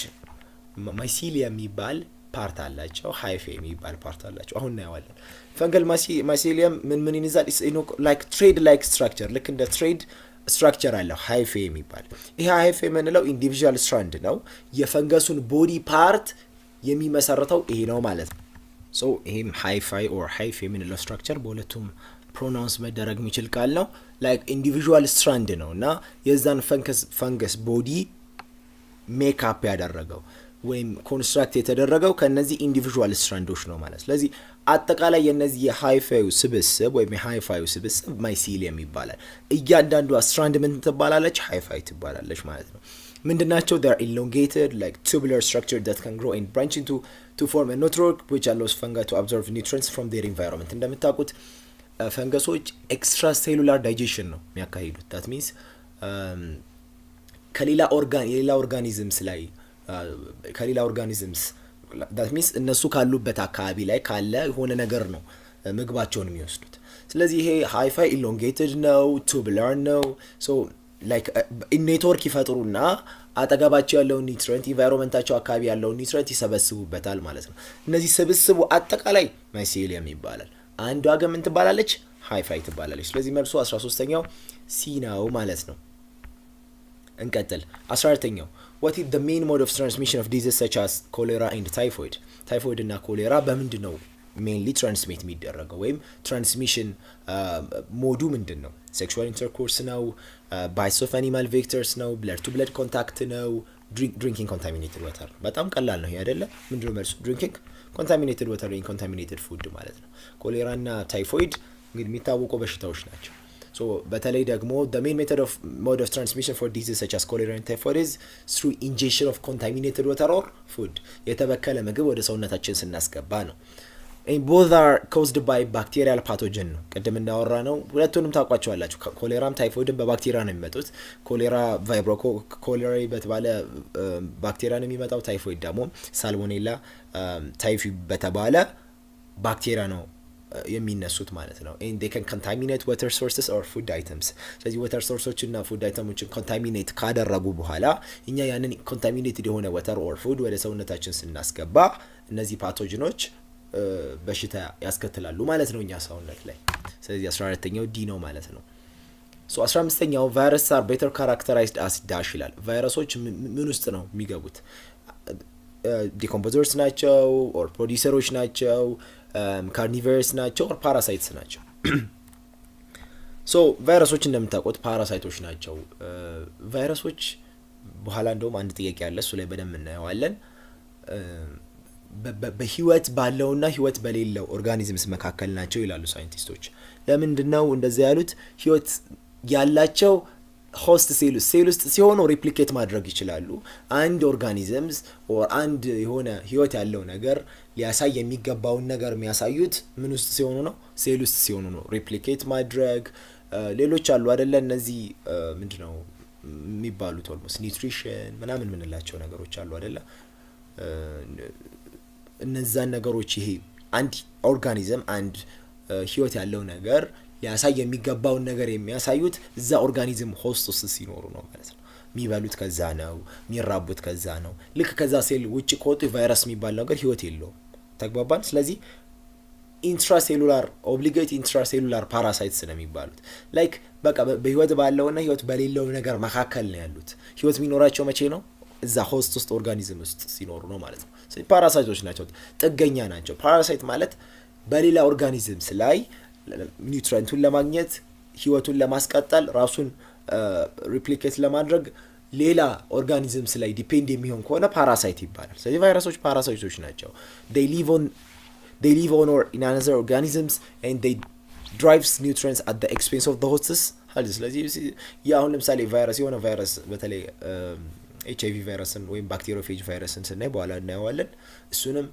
ማይሲሊየም የሚባል ፓርት አላቸው፣ ሃይፌ የሚባል ፓርት አላቸው። አሁን እናየዋለን። ፈንገል ማይሲሊየም ምን ይይዛል? ላይክ ትሬድ ላይክ ስትራክቸር፣ ልክ እንደ ትሬድ ስትራክቸር አለው ሃይፌ የሚባል። ይሄ ሃይፌ የምንለው ኢንዲቪዥዋል ስትራንድ ነው። የፈንገሱን ቦዲ ፓርት የሚመሰርተው ይሄ ነው ማለት ነው። ሶ ይሄም ሃይፋይ ኦር ሃይፌ የምንለው ስትራክቸር በሁለቱም ፕሮናውንስ መደረግ የሚችል ቃል ነው። ላይክ ኢንዲቪዥዋል ስትራንድ ነው እና የዛን ፈንገስ ቦዲ ሜካፕ ያደረገው ወይም ኮንስትራክት የተደረገው ከነዚህ ኢንዲቪዥዋል ስትራንዶች ነው ማለት። ስለዚህ አጠቃላይ የነዚህ የሃይፋዩ ስብስብ ወይም የሃይፋዩ ስብስብ ማይሲሊየም ይባላል። እያንዳንዱ ስትራንድ ምን ትባላለች? ሃይፋይ ትባላለች ማለት ነው። ምንድናቸው? they are elongated like tubular structure that can grow and branch into to form a network which allows fungi to absorb nutrients from their environment። እንደምታውቁት ፈንገሶች ኤክስትራ ሴሉላር ዳይጀሽን ነው የሚያካሂዱት። that means ከሌላ ኦርጋኒዝምስ ላይ ከሌላ ኦርጋኒዝምስ that means እነሱ ካሉበት አካባቢ ላይ ካለ የሆነ ነገር ነው ምግባቸውን የሚወስዱት። ስለዚህ ይሄ ሃይፋይ ኢሎንጌትድ ነው፣ ቱቡላር ነው። ሶ ላይክ ኔትወርክ ይፈጥሩና አጠገባቸው ያለውን ኒውትሪየንት ኢንቫይሮንመንታቸው አካባቢ ያለውን ኒውትሪየንት ይሰበስቡበታል ማለት ነው። እነዚህ ስብስቡ አጠቃላይ ማይሲሊየም ይባላል። አንዷ ግን ምን ትባላለች? ሃይፋይ ትባላለች። ስለዚህ መልሱ 13ኛው ሲ ነው ማለት ነው። እንቀጥል። 14ኛው what is the main mode of transmission of diseases such as cholera and typhoid? ታይፎይድ እና ኮሌራ በምንድን ነው ሜንሊ ትራንስሚት የሚደረገው? ወይም ትራንስሚሽን ሞዱ ምንድን ነው? ሴክሹዋል ኢንተርኮርስ ነው? ባይትስ ኦፍ አኒማል ቬክተርስ ነው? ብለድ ቱ ብለድ ኮንታክት ነው? ድሪንኪንግ ኮንታሚኔትድ ወተር። በጣም ቀላል ነው ይሄ አይደለ? ምንድነው መልሱ? ድሪንኪንግ ኮንታሚኔትድ ወተር ወይም ኮንታሚኔትድ ፉድ ማለት ነው። ኮሌራ እና ታይፎይድ እንግዲህ የሚታወቁ በሽታዎች ናቸው። So በተለይ ደግሞ the main mode of transmission for diseases such as cholera and typhoid is through ingestion of contaminated water or food. የተበከለ ምግብ ወደ ሰውነታችን ስናስገባ ነው። and both are caused by bacterial pathogen ነው። ቅድም እንዳወራ ነው ሁለቱንም ታውቋቸዋላችሁ። ኮሌራም ታይፎይድም በባክቴሪያ ነው የሚመጡት። ኮሌራ ቫይብሮ ኮሌራይ በተባለ ባክቴሪያ ነው የሚመጣው። ታይፎይድ ደግሞ ሳልሞኔላ ታይፊ በተባለ ባክቴሪያ ነው የሚነሱት ማለት ነው። and they can contaminate water sources or food items። ስለዚህ water sources እና food items contaminate ካደረጉ በኋላ እኛ ያንን contaminated የሆነ water or food ወደ ሰውነታችን ስናስገባ እነዚህ ፓቶጂኖች በሽታ ያስከትላሉ ማለት ነው እኛ ሰውነት ላይ። ስለዚህ 14ኛው ዲ ነው ማለት ነው። so 15ኛው viruses are better characterized as dash ይላል። ቫይረሶች ምን ውስጥ ነው የሚገቡት? ዲኮምፖዘርስ ናቸው or ፕሮዲውሰሮች ናቸው? ካርኒቨርስ ናቸው ኦር ፓራሳይትስ ናቸው? ሶ ቫይረሶች እንደምታውቁት ፓራሳይቶች ናቸው። ቫይረሶች በኋላ እንደውም አንድ ጥያቄ አለ፣ እሱ ላይ በደንብ እናየዋለን። በህይወት ባለውና ህይወት በሌለው ኦርጋኒዝምስ መካከል ናቸው ይላሉ ሳይንቲስቶች። ለምንድነው እንደዛ ያሉት? ህይወት ያላቸው ሆስት ሴል ውስጥ ሲሆኑ ሪፕሊኬት ማድረግ ይችላሉ። አንድ ኦርጋኒዝምስ ኦር አንድ የሆነ ህይወት ያለው ነገር ሊያሳይ የሚገባውን ነገር የሚያሳዩት ምን ውስጥ ሲሆኑ ነው? ሴል ውስጥ ሲሆኑ ነው። ሪፕሊኬት ማድረግ ሌሎች አሉ አይደለ? እነዚህ ምንድነው የሚባሉት? ኦልሞስት ኒውትሪሽን ምናምን ምንላቸው ነገሮች አሉ አይደለ? እነዛን ነገሮች ይሄ አንድ ኦርጋኒዝም አንድ ህይወት ያለው ነገር ሊያሳይ የሚገባውን ነገር የሚያሳዩት እዛ ኦርጋኒዝም ሆስት ውስጥ ሲኖሩ ነው ማለት ነው። የሚበሉት ከዛ ነው፣ የሚራቡት ከዛ ነው። ልክ ከዛ ሴል ውጭ ከወጡ ቫይረስ የሚባል ነገር ህይወት የለውም። ተግባባን? ስለዚህ ኢንትራሴሉላር ኦብሊጌት ኢንትራሴሉላር ፓራሳይትስ ነው የሚባሉት። ላይክ በቃ በህይወት ባለውና ህይወት በሌለው ነገር መካከል ነው ያሉት። ህይወት የሚኖራቸው መቼ ነው? እዛ ሆስት ውስጥ ኦርጋኒዝም ውስጥ ሲኖሩ ነው ማለት ነው። ስለዚህ ፓራሳይቶች ናቸው፣ ጥገኛ ናቸው። ፓራሳይት ማለት በሌላ ኦርጋኒዝምስ ላይ ኒውትረንቱን ለማግኘት ህይወቱን ለማስቀጠል ራሱን ሪፕሊኬት ለማድረግ ሌላ ኦርጋኒዝምስ ላይ ዲፔንድ የሚሆን ከሆነ ፓራሳይት ይባላል። ስለዚህ ቫይረሶች ፓራሳይቶች ናቸው። they live on or in another organisms and they drives nutrients at the expense of the hosts. ስለዚህ አሁን ለምሳሌ ቫይረስ የሆነ ቫይረስ በተለይ HIV ቫይረስን ወይም ባክቴሪዮፌጅ ቫይረስን ስናይ በኋላ እናየዋለን። እሱንም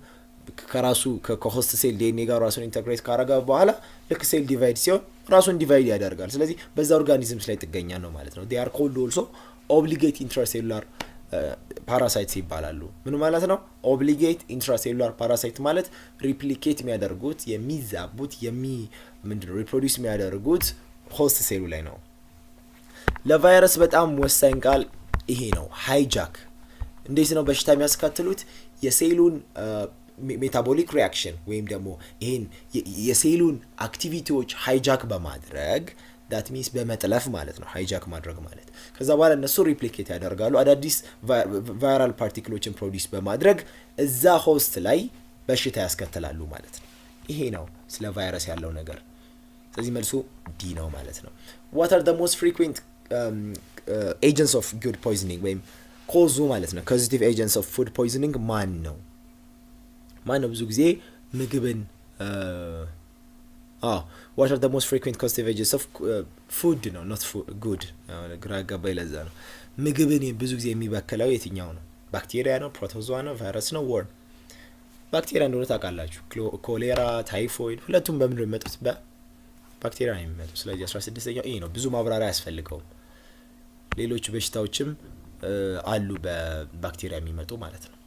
ከራሱ ከሆስት ሴል ዲኤንኤ ጋር ራሱን ኢንተግሬት ካረጋ በኋላ ልክ ሴል ዲቫይድ ሲሆን ራሱን ዲቫይድ ያደርጋል። ስለዚህ በዛ ኦርጋኒዝምስ ላይ ጥገኛ ነው ማለት ነው። they are called also obligate intracellular parasites ይባላሉ። ምን ማለት ነው? obligate intracellular parasite ማለት ሪፕሊኬት የሚያደርጉት የሚዛቡት ምንድነው ሪፕሮዲዩስ የሚያደርጉት ሆስት ሴሉ ላይ ነው። ለቫይረስ በጣም ወሳኝ ቃል ይሄ ነው፣ ሃይጃክ። እንዴት ነው በሽታ የሚያስከትሉት? የሴሉን ሜታቦሊክ ሪያክሽን ወይም ደግሞ ይሄን የሴሉን አክቲቪቲዎች ሃይጃክ በማድረግ that means በመጥለፍ ማለት ነው ሃይጃክ ማድረግ ማለት። ከዛ በኋላ እነሱ ሪፕሊኬት ያደርጋሉ፣ አዳዲስ ቫይራል ፓርቲክሎችን ፕሮዲዩስ በማድረግ እዛ ሆስት ላይ በሽታ ያስከትላሉ ማለት ነው። ይሄ ነው ስለ ቫይረስ ያለው ነገር። ስለዚህ መልሱ ዲ ነው ማለት ነው። what are the most frequent agents of food poisoning ወይም ኮዙ ማለት ነው causative agents of food poisoning ማን ነው ብዙ ጊዜ ምግብን what are the most frequent causative agents of food ነው not food good ግራ ገባይ ለዛ ነው። ምግብን ብዙ ጊዜ የሚበክለው የትኛው ነው? ባክቴሪያ ነው፣ ፕሮቶዞዋ ነው፣ ቫይረስ ነው፣ ወርም? ባክቴሪያ እንደሆነ ታውቃላችሁ። ኮሌራ፣ ታይፎይድ ሁለቱም በምን ነው የሚመጡት? በባክቴሪያ ነው የሚመጡት። ስለዚህ 16ኛው ይሄ ነው፣ ብዙ ማብራሪያ አያስፈልገውም። ሌሎች በሽታዎችም አሉ በባክቴሪያ የሚመጡ ማለት ነው።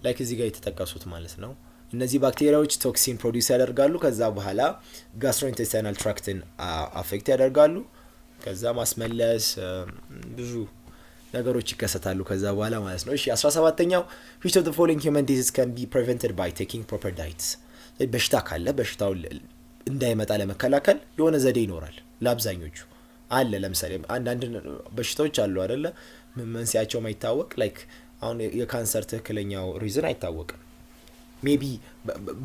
ላይክ እዚህ ጋር የተጠቀሱት ማለት ነው። እነዚህ ባክቴሪያዎች ቶክሲን ፕሮዲዩስ ያደርጋሉ። ከዛ በኋላ ጋስትሮኢንቴስታይናል ትራክትን አፌክት ያደርጋሉ። ከዛ ማስመለስ ብዙ ነገሮች ይከሰታሉ ከዛ በኋላ ማለት ነው። እሺ 17ኛው which of the following human diseases can be prevented by taking proper diets? በሽታ ካለ በሽታው እንዳይመጣ ለመከላከል የሆነ ዘዴ ይኖራል። ለአብዛኞቹ አለ። ለምሳሌ አንዳንድ በሽታዎች አሉ አይደለ መንስኤያቸው ማይታወቅ ላይክ አሁን የካንሰር ትክክለኛው ሪዝን አይታወቅም። ሜቢ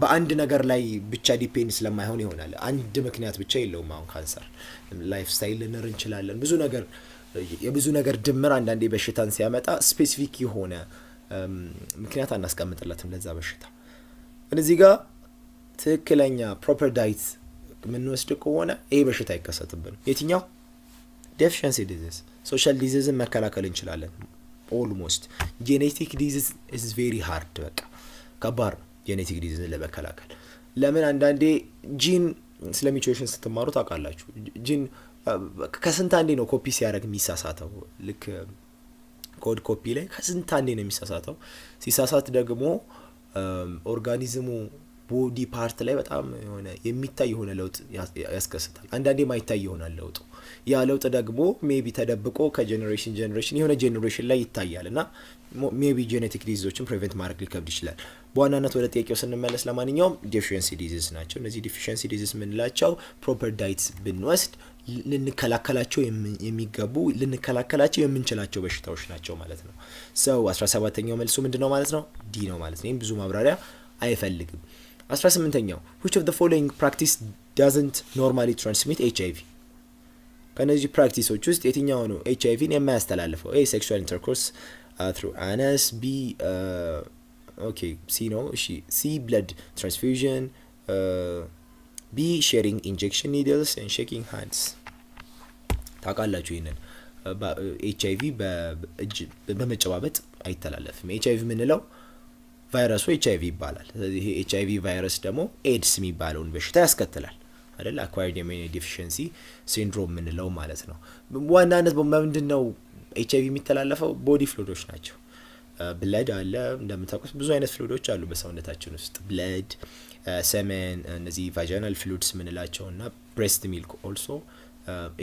በአንድ ነገር ላይ ብቻ ዲፔንድ ስለማይሆን ይሆናል። አንድ ምክንያት ብቻ የለውም። አሁን ካንሰር ላይፍ ስታይል ልንር እንችላለን። የብዙ ነገር ድምር አንዳንዴ በሽታን ሲያመጣ ስፔሲፊክ የሆነ ምክንያት አናስቀምጥለትም ለዛ በሽታ። እዚህ ጋር ትክክለኛ ፕሮፐር ዳይት የምንወስድ ከሆነ ይሄ በሽታ አይከሰትብንም። የትኛው ዴፊሺየንሲ ዲዚዝ ሶሻል ዲዚዝን መከላከል እንችላለን። ኦልሞስት ጄኔቲክ ዲዚዝ ኢዝ ቬሪ ሃርድ በቃ ከባድ ነው ጄኔቲክ ዲዚዝን ለመከላከል። ለምን አንዳንዴ ጂን ስለ ሚውቴሽን ስትማሩ ታውቃላችሁ። ጂን ከስንት አንዴ ነው ኮፒ ሲያደርግ የሚሳሳተው። ልክ ኮድ ኮፒ ላይ ከስንት አንዴ ነው የሚሳሳተው። ሲሳሳት ደግሞ ኦርጋኒዝሙ ቦዲ ፓርት ላይ በጣም የሆነ የሚታይ የሆነ ለውጥ ያስከስታል። አንዳንዴ ማይታይ ይሆናል ለውጡ። ያ ለውጥ ደግሞ ሜቢ ተደብቆ ከጄኔሬሽን የሆነ ጄኔሬሽን ላይ ይታያል እና ሜቢ ጄኔቲክ ዲዚዞችን ፕሪቨንት ማድረግ ሊከብድ ይችላል። በዋናነት ወደ ጥያቄው ስንመለስ ለማንኛውም ዴፊሺየንሲ ዲዚዝ ናቸው። እነዚህ ዴፊሺየንሲ ዲዚዝ የምንላቸው ፕሮፐር ዳይትስ ብንወስድ ልንከላከላቸው የምንችላቸው በሽታዎች ናቸው ማለት ነው። ሰው 17ኛው መልሱ ምንድነው ማለት ነው? ዲ ነው ማለት ነው። ይሄም ብዙ ማብራሪያ አይፈልግም። 18ኛው which of the following practice doesn't normally transmit HIV? ከነዚህ ፕራክቲሶች ውስጥ የትኛው ነው HIVን የማያስተላልፈው? A sexual intercourse through anus, B C ነው። እሺ C blood transfusion, B sharing injection needles and shaking hands። ታውቃላችሁ ይሄንን HIV በመጨባበጥ አይተላለፍም። HIV ምንለው ቫይረሱ HIV ይባላል። ስለዚህ ይሄ HIV ቫይረስ ደግሞ ኤድስ የሚባለውን በሽታ ያስከትላል አይደል? አኳየርድ ኢሚዩኒቲ ዲፊሺየንሲ ሲንድሮም ምንለው ማለት ነው። ዋናነት በምንድነው HIV የሚተላለፈው? ቦዲ ፍሉይዶች ናቸው። ብለድ አለ እንደምታውቁት ብዙ አይነት ፍሉይዶች አሉ በሰውነታችን ውስጥ ብለድ፣ ሰመን፣ እነዚህ ቫጂናል ፍሉይድስ ምንላቸው እና ብሬስት ሚልክ ኦልሶ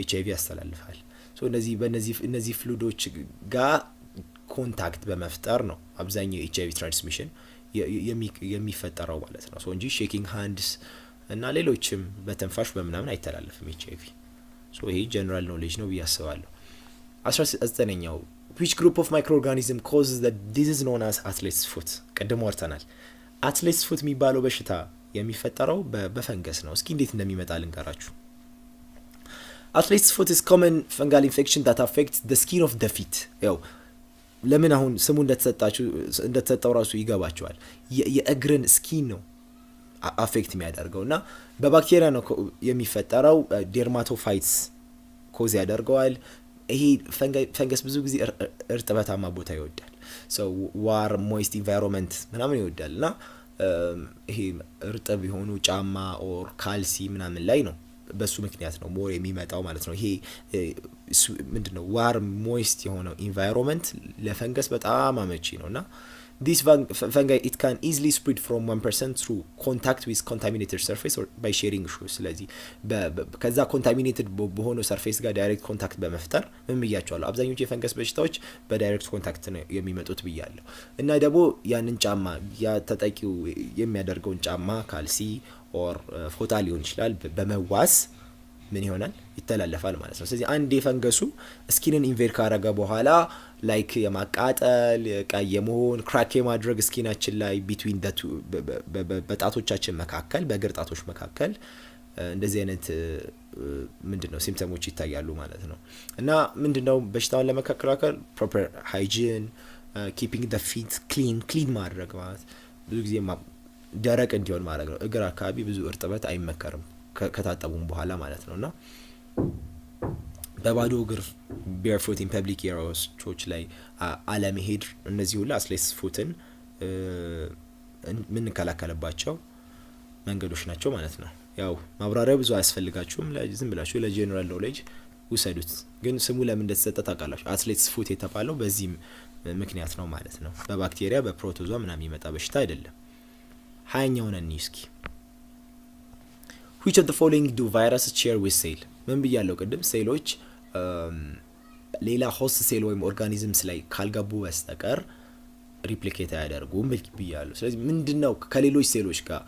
HIV ያስተላልፋል። ሶ እነዚህ ፍሉይዶች ጋር ኮንታክት በመፍጠር ነው አብዛኛው HIV ትራንስሚሽን የሚፈጠረው ማለት ነው። ሶ እንጂ ሼኪንግ ሃንድስ እና ሌሎችም በተንፋሽ በምናምን አይተላለፍም HIV። ሶ ይሄ ጀነራል ኖሌጅ ነው ብዬ አስባለሁ። 19ኛው which group of microorganism causes the disease known as athlete's foot? ቀደም ወርተናል። athlete's foot የሚባለው በሽታ የሚፈጠረው በፈንገስ ነው። እስኪ እንዴት እንደሚመጣ ልንገራችሁ። athlete's foot is common fungal infection that affects the skin of the feet። ያው ለምን አሁን ስሙ እንደተሰጠው ራሱ ይገባቸዋል። የእግርን ስኪን ነው አፌክት የሚያደርገው እና በባክቴሪያ ነው የሚፈጠረው። ዴርማቶፋይትስ ኮዝ ያደርገዋል። ይሄ ፈንገስ ብዙ ጊዜ እርጥበታማ ቦታ ይወዳል። ዋር ሞይስት ኢንቫይሮንመንት ምናምን ይወዳል እና ይሄ እርጥብ የሆኑ ጫማ ኦር ካልሲ ምናምን ላይ ነው በሱ ምክንያት ነው ሞር የሚመጣው ማለት ነው። ይሄ ምንድነው ዋር ሞይስት የሆነው ኢንቫይሮንመንት ለፈንገስ በጣም አመቺ ነውና this fungi it can easily spread from one person through contact with contaminated surface or by sharing shoes። ስለዚህ ከዛ ኮንታሚኔትድ በሆነው ሰርፌስ ጋር ዳይሬክት ኮንታክት በመፍጠር ምን ብያቸዋለሁ፣ አብዛኞቹ የፈንገስ በሽታዎች በዳይሬክት ኮንታክት ነው የሚመጡት ብያለሁ። እና ደግሞ ያንን ጫማ ያ ተጠቂው የሚያደርገውን ጫማ ካልሲ ኦር ፎጣ ሊሆን ይችላል በመዋስ ምን ይሆናል ይተላለፋል ማለት ነው። ስለዚህ አንድ የፈንገሱ ስኪንን ኢንቬድ ካረገ በኋላ ላይክ የማቃጠል ቀይ የመሆን ክራክ የማድረግ ስኪናችን ላይ ቢትዊን በጣቶቻችን መካከል በእግር ጣቶች መካከል እንደዚህ አይነት ምንድነው ሲምፕተሞች ይታያሉ ማለት ነው። እና ምንድነው በሽታውን ለመከላከል ፕሮፐር ሃይጂን ኪፒንግ ዘ ፊት ክሊን ማድረግ ማለት ብዙ ጊዜ ደረቅ እንዲሆን ማድረግ ነው። እግር አካባቢ ብዙ እርጥበት አይመከርም ከታጠቡም በኋላ ማለት ነውና በባዶ እግር barefoot in public areas ቾች ላይ አለመሄድ እነዚህ ሁሉ አትሌቲክስ ፉትን ምን እንከላከልባቸው መንገዶች ናቸው ማለት ነው። ያው ማብራሪያ ብዙ አያስፈልጋችሁም፣ ዝም ብላችሁ ለጀነራል ኖሌጅ ውሰዱት። ግን ስሙ ለምን እንደተሰጠ ታውቃላችሁ። አትሌቲክስ ፉት የተባለው በዚህ ምክንያት ነው ማለት ነው። በባክቴሪያ በፕሮቶዞዋ ምናምን የሚመጣ በሽታ አይደለም። ሃያኛውን እስኪ which of the following do viruses share with cell? ምን ብያለሁ ቅድም ሴሎች ሌላ ሆስት ሴል ወይም ኦርጋኒዝምስ ላይ ካልገቡ በስተቀር ሪፕሊኬት አያደርጉም ብያለሁ። ስለዚህ ምንድነው ከሌሎች ሴሎች ጋር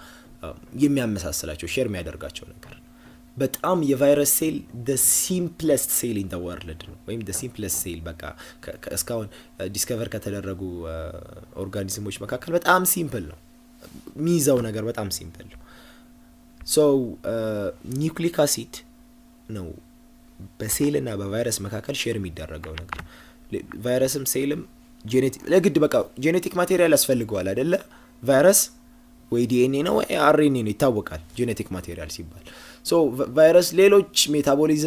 የሚያመሳስላቸው ሼር የሚያደርጋቸው ነገር? በጣም የቫይረስ ሴል the simplest cell in the world ነው፣ ወይም the simplest cell በቃ እስካሁን ዲስከቨር ከተደረጉ ኦርጋኒዝሞች መካከል በጣም ሲምፕል ነው። የሚይዘው ነገር በጣም ሲምፕል ነው። ኒውክሊክ አሲድ ነው በሴል እና በቫይረስ መካከል ሼር የሚደረገው ነገር። ቫይረስም ሴልም ለግድ በቃ ጄኔቲክ ማቴሪያል ያስፈልገዋል አይደለ? ቫይረስ ወይ ዲኤንኤ ነው ወይ አርኤንኤ ነው ይታወቃል ጄኔቲክ ማቴሪያል ሲባል። ቫይረስ ሌሎች ሜታቦሊክ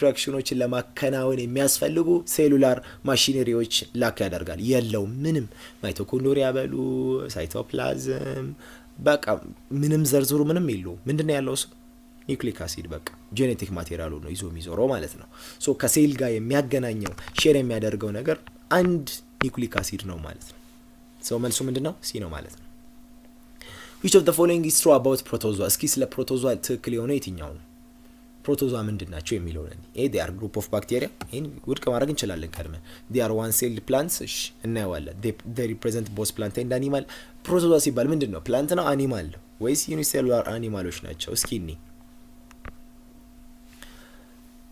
ሪያክሽኖችን ለማከናወን የሚያስፈልጉ ሴሉላር ማሽነሪዎች ላክ ያደርጋል። የለውም ምንም። ማይቶኮንድሪያ በሉ ሳይቶፕላዝም በቃ ምንም ዘርዝሩ ምንም የለው። ምንድነው ያለው እሱ? ኒውክሊክ አሲድ በቃ ጄኔቲክ ማቴሪያሉ ነው ይዞ የሚዞረው ማለት ነው። ከሴል ጋር የሚያገናኘው ሼር የሚያደርገው ነገር አንድ ኒውክሊክ አሲድ ነው ማለት ነው። መልሱ ምንድነው? ሲ ነው ማለት ነው። which of the following is true about protozoa? እስኪ ስለ ፕሮቶዞዋ ትክክል የሆነ የትኛው ነው? ፕሮቶዞዋ ምንድናቸው የሚለው ነው። they are group of bacteria ይሄን ውድቅ ማድረግ እንችላለን ቀድመን። they are one celled plants እሺ እናየዋለን። they represent both plant and animal። ፕሮቶዞዋ ሲባል ምንድነው? ፕላንት ነው አኒማል ነው ወይስ ዩኒሴሉላር አኒማሎች ናቸው? እስኪ እኔ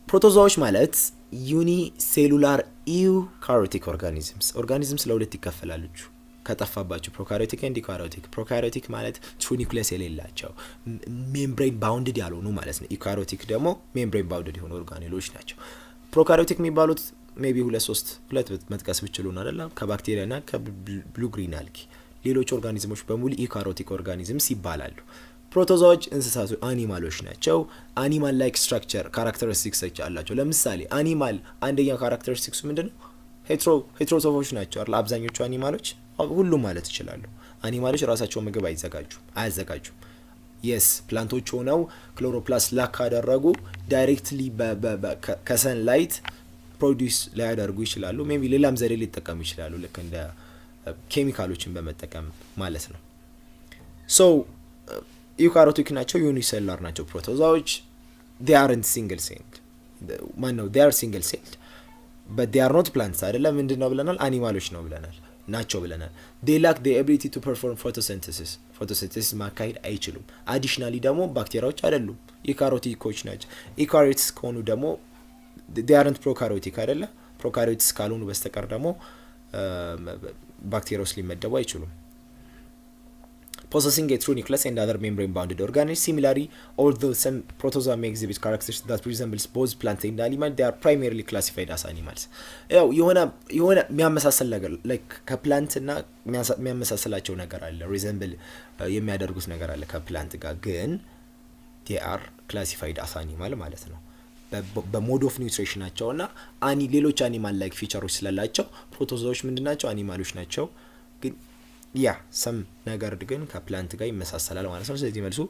ፕሮቶዞዎች ማለት ዩኒሴሉላር ኢዩካሪዮቲክ ኦርጋኒዝምስ ለሁለት ይከፈላሉ ከጠፋባቸው ፕሮካሪዮቲክ ኤንድ ዩካሪዮቲክ። ፕሮካሪዮቲክ ማለት ትሩ ኒውክሊየስ የሌላቸው ሜምብሬን ባውንድድ ያልሆኑ ማለት ነው። ዩካሪዮቲክ ደግሞ ሜምብሬን ባውንድድ የሆኑ ኦርጋኔሎች ናቸው። ፕሮካሪዮቲክ የሚባሉት ሜቢ ሁለት መጥቀስ ብችሉ ነው አይደል? ከባክቴሪያና ከብሉ ግሪን አልጊ። ሌሎች ኦርጋኒዝሞች በሙሉ ዩካሪዮቲክ ኦርጋኒዝምስ ይባላሉ። ፕሮቶዞዎች እንስሳቶች አኒማሎች ናቸው። አኒማል ላይክ ስትራክቸር ካራክተሪስቲክስ አላቸው። ለምሳሌ አኒማል አንደኛው ካራክተሪስቲክሱ ምንድነው? ሄትሮትሮፎች ናቸው አይደል? አብዛኞቹ አኒማሎች ሁሉም ማለት ይችላሉ። አኒማሎች ራሳቸው ምግብ አያዘጋጁም። የስ ፕላንቶች ሆነው ክሎሮፕላስት ላክ ካደረጉ ዳይሬክትሊ ከሰን ላይት ፕሮዲዩስ ሊያደርጉ ይችላሉ። ሜቢ ሌላም ዘዴ ሊጠቀሙ ይችላሉ፣ ልክ እንደ ኬሚካሎችን በመጠቀም ማለት ነው። ዩካሪዮቲክ ናቸው፣ ዩኒሴሉላር ናቸው ፕሮቶዞዎች። they aren't single celled they are single celled but they are not plants አይደለም። ምንድነው ብለናል? አኒማሎች ነው ብለናል ናቸው ብለናል። they lack the ability to perform photosynthesis ማካሄድ አይችሉም። አዲሽናሊ ደግሞ ባክቴሪያዎች አይደሉም፣ ዩካሪዮቲኮች ናቸው። ዩካሪዮትስ ከሆኑ ደግሞ they aren't prokaryotic አይደለ? ፕሮካሪዮትስ ካልሆኑ በስተቀር ደግሞ ባክቴሪያዎች ሊመደቡ አይችሉም። possessing a true nucleus and other membrane-bounded organisms. Similarly, although some protozoa may exhibit characteristics that resembles both plant and animal, they are primarily classified as animals. ያው የሆነ የሚያመሳሰል ነገር ላይክ ከፕላንት እና የሚያመሳሰላቸው ነገር አለ፣ ሪዘምብል የሚያደርጉት ነገር አለ ከፕላንት ጋር፣ ግን they are classified as animal ማለት ነው። በሞድ ኦፍ ኒውትሪሽናቸው እና ሌሎች አኒማል ላይክ ፊቸሮች ስላላቸው ፕሮቶዞዎች ምንድናቸው? አኒማሎች ናቸው። ግን ያ ሰም ነገር ግን ከፕላንት ጋር ይመሳሰላል ማለት ነው። ስለዚህ መልሱ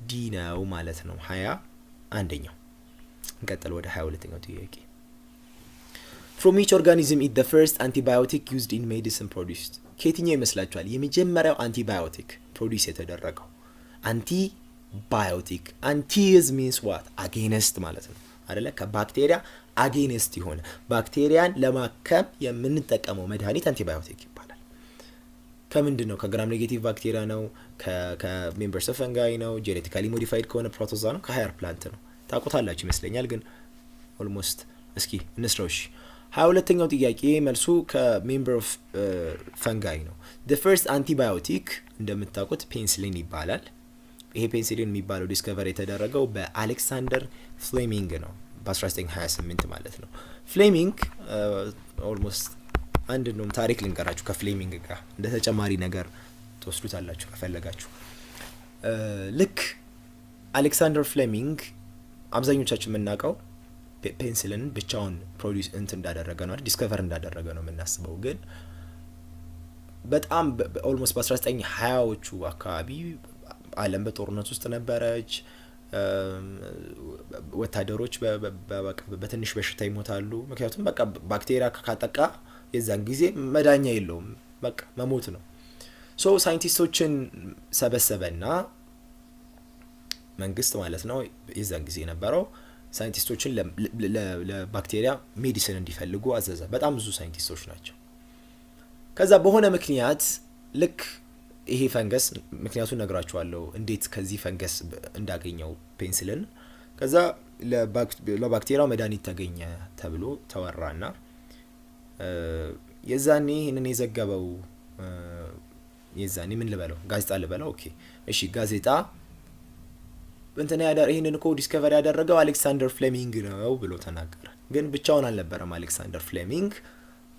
ዲ ነው ማለት ነው። 21ኛው። እንቀጥል ወደ 22ኛው ጥያቄ። From which organism is the first antibiotic used in medicine produced? ከየትኛው ይመስላችኋል የመጀመሪያው አንቲባዮቲክ ፕሮዲስ የተደረገው? አንቲባዮቲክ አንቲዝ ሚንስ ዋት አጌንስት ማለት ነው አይደለ? ከባክቴሪያ አጌንስት የሆነ ባክቴሪያን ለማከም የምንጠቀመው መድኃኒት አንቲባዮቲክ ይባላል። ከምንድን ነው? ከግራም ኔጌቲቭ ባክቴሪያ ነው? ከሜምበርስ ኦፍ ፈንጋይ ነው? ጄኔቲካሊ ሞዲፋይድ ከሆነ ፕሮቶዛ ነው? ከሃየር ፕላንት ነው? ታውቁታላችሁ ይመስለኛል፣ ግን ኦልሞስት እስኪ እንስራውሽ። 22ኛው ጥያቄ መልሱ ከሜምበር ኦፍ ፈንጋይ ነው። the first antibiotic እንደምታውቁት ፔንሲሊን ይባላል። ይሄ ፔንሲሊን የሚባለው ዲስከቨር የተደረገው በአሌክሳንደር ፍሌሚንግ ነው በ1928 ማለት ነው። ፍሌሚንግ ኦልሞስት አንድ ነው ታሪክ ልንገራችሁ ከፍሌሚንግ ጋር እንደ ተጨማሪ ነገር ትወስዱታላችሁ ከፈለጋችሁ። ልክ አሌክሳንደር ፍሌሚንግ አብዛኞቻችን የምናውቀው ፔንሲሊን ብቻውን ፕሮዲዩስ እንዳደረገ ነው አይደል? ዲስከቨር እንዳደረገ ነው የምናስበው። ግን በጣም ኦልሞስት በ1920ዎቹ አካባቢ ዓለም በጦርነት ውስጥ ነበረች። ወታደሮች በትንሽ በሽታ ይሞታሉ። ምክንያቱም በቃ ባክቴሪያ ካጠቃ የዛን ጊዜ መዳኛ የለውም፣ በቃ መሞት ነው። ሶ ሳይንቲስቶችን ሰበሰበና መንግስት ማለት ነው የዛን ጊዜ የነበረው ሳይንቲስቶችን ለባክቴሪያ ሜዲሲን እንዲፈልጉ አዘዘ። በጣም ብዙ ሳይንቲስቶች ናቸው። ከዛ በሆነ ምክንያት ልክ ይሄ ፈንገስ ምክንያቱን ነግራችኋለሁ እንዴት ከዚህ ፈንገስ እንዳገኘው ፔንሲሊን። ከዛ ለባክቴሪያው መድኃኒት ተገኘ ተብሎ ተወራና የዛኔ ይህንን የዘገበው የዛኔ ምን ልበለው ጋዜጣ ልበለው? ኦኬ እሺ፣ ጋዜጣ እንትና ይህንን እኮ ዲስከቨሪ ያደረገው አሌክሳንደር ፍሌሚንግ ነው ብሎ ተናገረ። ግን ብቻውን አልነበረም አሌክሳንደር ፍሌሚንግ፣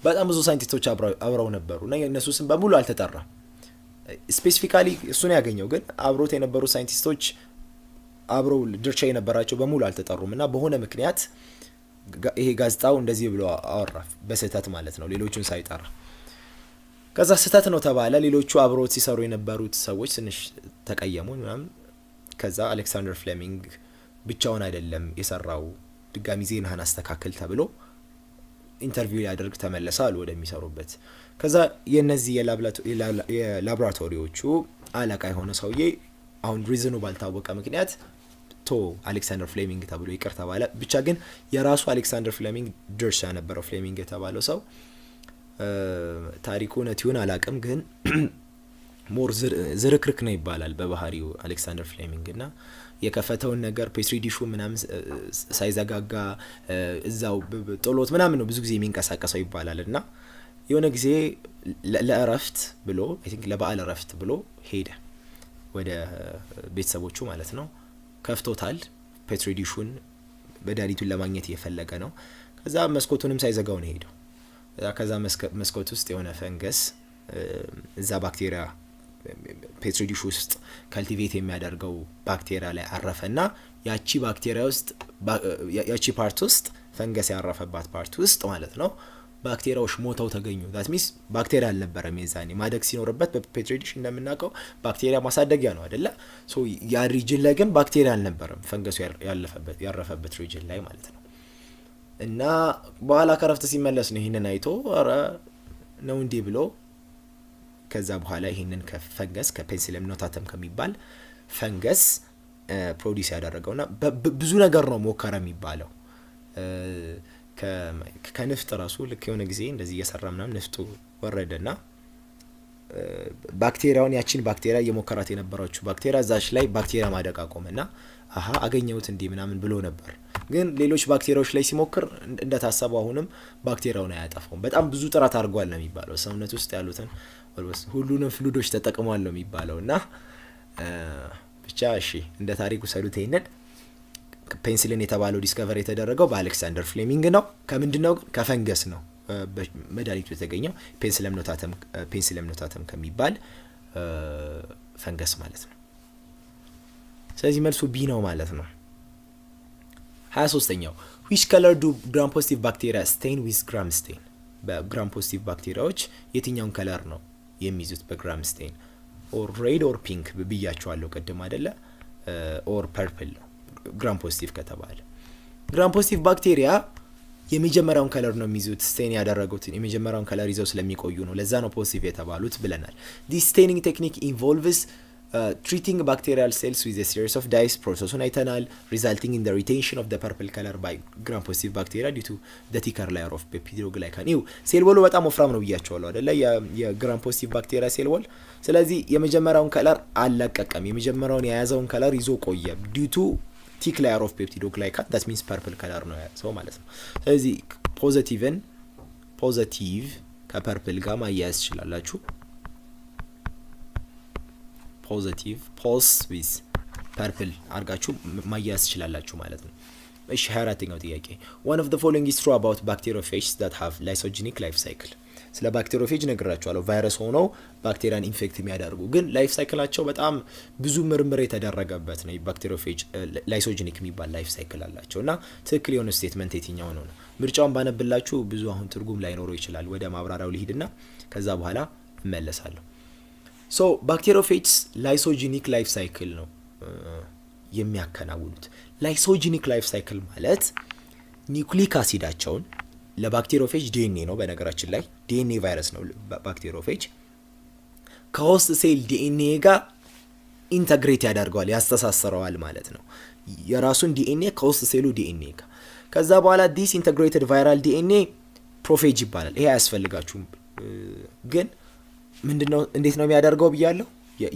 በጣም ብዙ ሳይንቲስቶች አብረው ነበሩ እና የእነሱ ስም በሙሉ አልተጠራም። ስፔሲፊካሊ እሱን ያገኘው ግን አብሮት የነበሩ ሳይንቲስቶች አብረው ድርሻ የነበራቸው በሙሉ አልተጠሩም እና በሆነ ምክንያት ይሄ ጋዜጣው እንደዚህ ብሎ አወራ፣ በስህተት ማለት ነው፣ ሌሎቹን ሳይጠራ። ከዛ ስህተት ነው ተባለ። ሌሎቹ አብሮት ሲሰሩ የነበሩት ሰዎች ትንሽ ተቀየሙ ምናምን። ከዛ አሌክሳንደር ፍሌሚንግ ብቻውን አይደለም የሰራው፣ ድጋሚ ዜናህን አስተካክል ተብሎ ኢንተርቪው ሊያደርግ ተመለሰ አሉ ወደሚሰሩበት። ከዛ የነዚህ የላቦራቶሪዎቹ አለቃ የሆነ ሰውዬ አሁን ሪዝኑ ባልታወቀ ምክንያት አሌክሳንደር ፍሌሚንግ ተብሎ ይቅር ተባለ። ብቻ ግን የራሱ አሌክሳንደር ፍሌሚንግ ድርሻ ነበረው ፍሌሚንግ የተባለው ሰው። ታሪኩ እውነት ይሁን አላቅም፣ ግን ሞር ዝርክርክ ነው ይባላል በባህሪው አሌክሳንደር ፍሌሚንግ እና የከፈተውን ነገር ፔትሪ ዲሹ ምናምን ሳይዘጋጋ እዛው ጥሎት ምናምን ነው ብዙ ጊዜ የሚንቀሳቀሰው ይባላል። እና የሆነ ጊዜ ለእረፍት ብሎ አይ ቲንክ ለበዓል እረፍት ብሎ ሄደ ወደ ቤተሰቦቹ ማለት ነው። ከፍቶታል ፔትሪ ዲሹን፣ መድኃኒቱን ለማግኘት እየፈለገ ነው። ከዛ መስኮቱንም ሳይዘጋው ነው ሄደው። ከዛ መስኮት ውስጥ የሆነ ፈንገስ እዛ ባክቴሪያ ፔትሪ ዲሽ ውስጥ ካልቲቬት የሚያደርገው ባክቴሪያ ላይ አረፈና ያቺ ባክቴሪያ ውስጥ ያቺ ፓርት ውስጥ ፈንገስ ያረፈባት ፓርት ውስጥ ማለት ነው ባክቴሪያዎች ሞተው ተገኙ። ዳት ሚንስ ባክቴሪያ አልነበረም የዛኔ። ማደግ ሲኖርበት በፔትሪ ዲሽ እንደምናውቀው ባክቴሪያ ማሳደጊያ ነው አይደለ? ሶ ያ ሪጅን ላይ ግን ባክቴሪያ አልነበረም፣ ፈንገሱ ያረፈበት ሪጅን ላይ ማለት ነው። እና በኋላ ከረፍት ሲመለስ ነው ይህንን አይቶ ኧረ ነው እንዲህ ብሎ ከዛ በኋላ ይህንን ከፈንገስ ከፔንሲሊየም ኖታተም ከሚባል ፈንገስ ፕሮዲስ ያደረገውና ብዙ ነገር ነው ሞከረ የሚባለው። ከንፍጥ ራሱ ልክ የሆነ ጊዜ እንደዚህ እየሰራ ምናምን ንፍጡ ወረደና ባክቴሪያውን ያቺን ባክቴሪያ እየሞከራት የነበረችው ባክቴሪያ እዛች ላይ ባክቴሪያ ማደግ አቆመና አገኘሁት እንዲህ ምናምን ብሎ ነበር። ግን ሌሎች ባክቴሪያዎች ላይ ሲሞክር እንደታሰበው አሁንም ባክቴሪያውን አያጠፋውም። በጣም ብዙ ጥረት አድርጓል ነው የሚባለው። ሰውነት ውስጥ ያሉትን ሁሉንም ፍሉዶች ተጠቅሟል ነው የሚባለው እና ብቻ እሺ እንደ ታሪኩ ሰሉት። ይሄንን ፔንሲሊን የተባለው ዲስከቨር የተደረገው በአሌክሳንደር ፍሌሚንግ ነው። ከምንድን ነው ግን? ከፈንገስ ነው መድኃኒቱ የተገኘው ፔንሲለም ኖታተም ከሚባል ፈንገስ ማለት ነው። ስለዚህ መልሱ ቢ ነው ማለት ነው። 23ኛው which color do gram positive bacteria stain with gram stain? በግራም ፖዚቲቭ ባክቴሪያዎች የትኛውን ከለር ነው የሚይዙት በግራም ስቴን? ኦር ሬድ ኦር ፒንክ ብያቸዋለሁ ቅድም አይደለ? ኦር ፐርፕል ነው ግራም ፖዚቲቭ ከተባለ። ግራም ፖዚቲቭ ባክቴሪያ የመጀመሪያውን ከለር ነው የሚይዙት። ስቴን ያደረጉት የመጀመሪያውን ከለር ይዘው ስለሚቆዩ ነው። ለዛ ነው ፖዚቲቭ የተባሉት ብለናል። this staining technique involves treating bacterial cells with a series of dyes ፕሮሰሱን አይተናል። resulting in the retention of the purple color by gram positive bacteria due to the thicker layer of peptidoglycan። ይኸው ሴል ወሉ በጣም ወፍራም ነው ብያቸዋለሁ አይደለ? የግራም ፖዚቲቭ ባክቴሪያ ሴል ወል። ስለዚህ የመጀመሪያውን ከለር አልለቀቀም። የመጀመሪያውን የያዘውን ከለር ይዞ ቆየ due to thick layer of peptidoglycan that means purple color ነው ያዘው ማለት ነው። ስለዚህ ፖዚቲቭ ከፐርፕል ጋር ማያያዝ ትችላላችሁ። ፖዚቲቭ ፖስ ዊዝ ፐርፕል አርጋችሁ ማያያዝ ትችላላችሁ ማለት ነው። እሺ 24ኛው ጥያቄ one of the following is true about bacteriophages that have lysogenic life cycle። ስለ ባክቴሪዮፌጅ ነግራችኋለሁ። ቫይረስ ሆነው ባክቴሪያን ኢንፌክት የሚያደርጉ ግን ላይፍ ሳይክላቸው በጣም ብዙ ምርምር የተደረገበት ነው። ባክቴሪዮፌጅ ላይሶጂኒክ የሚባል ላይፍ ሳይክል አላቸው እና ትክክል የሆነ ስቴትመንት የትኛው ነው? ምርጫውን ባነብላችሁ ብዙ አሁን ትርጉም ላይኖረው ይችላል። ወደ ማብራሪያው ልሂድና ከዛ በኋላ እመለሳለሁ። ሶ ባክቴሪዮፌጅስ ላይሶጂኒክ ላይፍ ሳይክል ነው የሚያከናውኑት። ላይሶጂኒክ ላይፍ ሳይክል ማለት ኒውክሊክ አሲዳቸውን ለባክቴሪዮፌጅ ዲኤንኤ ነው። በነገራችን ላይ ዲኤንኤ ቫይረስ ነው ባክቴሪዮፌጅ። ከሆስት ሴል ዲኤንኤ ጋር ኢንተግሬት ያደርገዋል፣ ያስተሳስረዋል ማለት ነው። የራሱን ዲኤንኤ ከሆስት ሴሉ ዲኤንኤ ጋር። ከዛ በኋላ ዲስ ኢንተግሬትድ ቫይራል ዲኤንኤ ፕሮፌጅ ይባላል። ይሄ አያስፈልጋችሁም ግን ምንድነው እንዴት ነው የሚያደርገው ብያለሁ።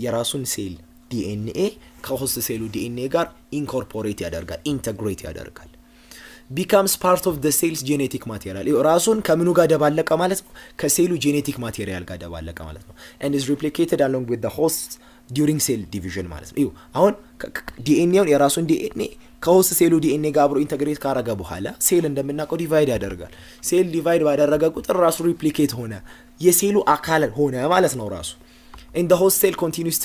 የራሱን ሴል ዲኤንኤ ከሆስት ሴሉ ዲኤንኤ ጋር ኢንኮርፖሬት ያደርጋል፣ ኢንተግሬት ያደርጋል። ቢካምስ ፓርት ኦፍ ዘ ሴልስ ጄኔቲክ ማቴሪያል። ራሱን ከምኑ ጋር ደባለቀ ማለት ነው? ከሴሉ ጄኔቲክ ማቴሪያል ጋር ደባለቀ ማለት ነው። and is replicated along with the host during cell division ማለት ነው። አሁን ዲኤንኤውን የራሱን ዲኤንኤ ከሆስት ሴሉ ዲኤንኤ ጋር አብሮ ኢንተግሬት ካረገ በኋላ ሴል እንደምናውቀው ዲቫይድ ያደርጋል። ሴል ዲቫይድ ባደረገ ቁጥር ራሱ ሪፕሊኬት ሆነ፣ የሴሉ አካል ሆነ ማለት ነው ራሱ። and the host cell continues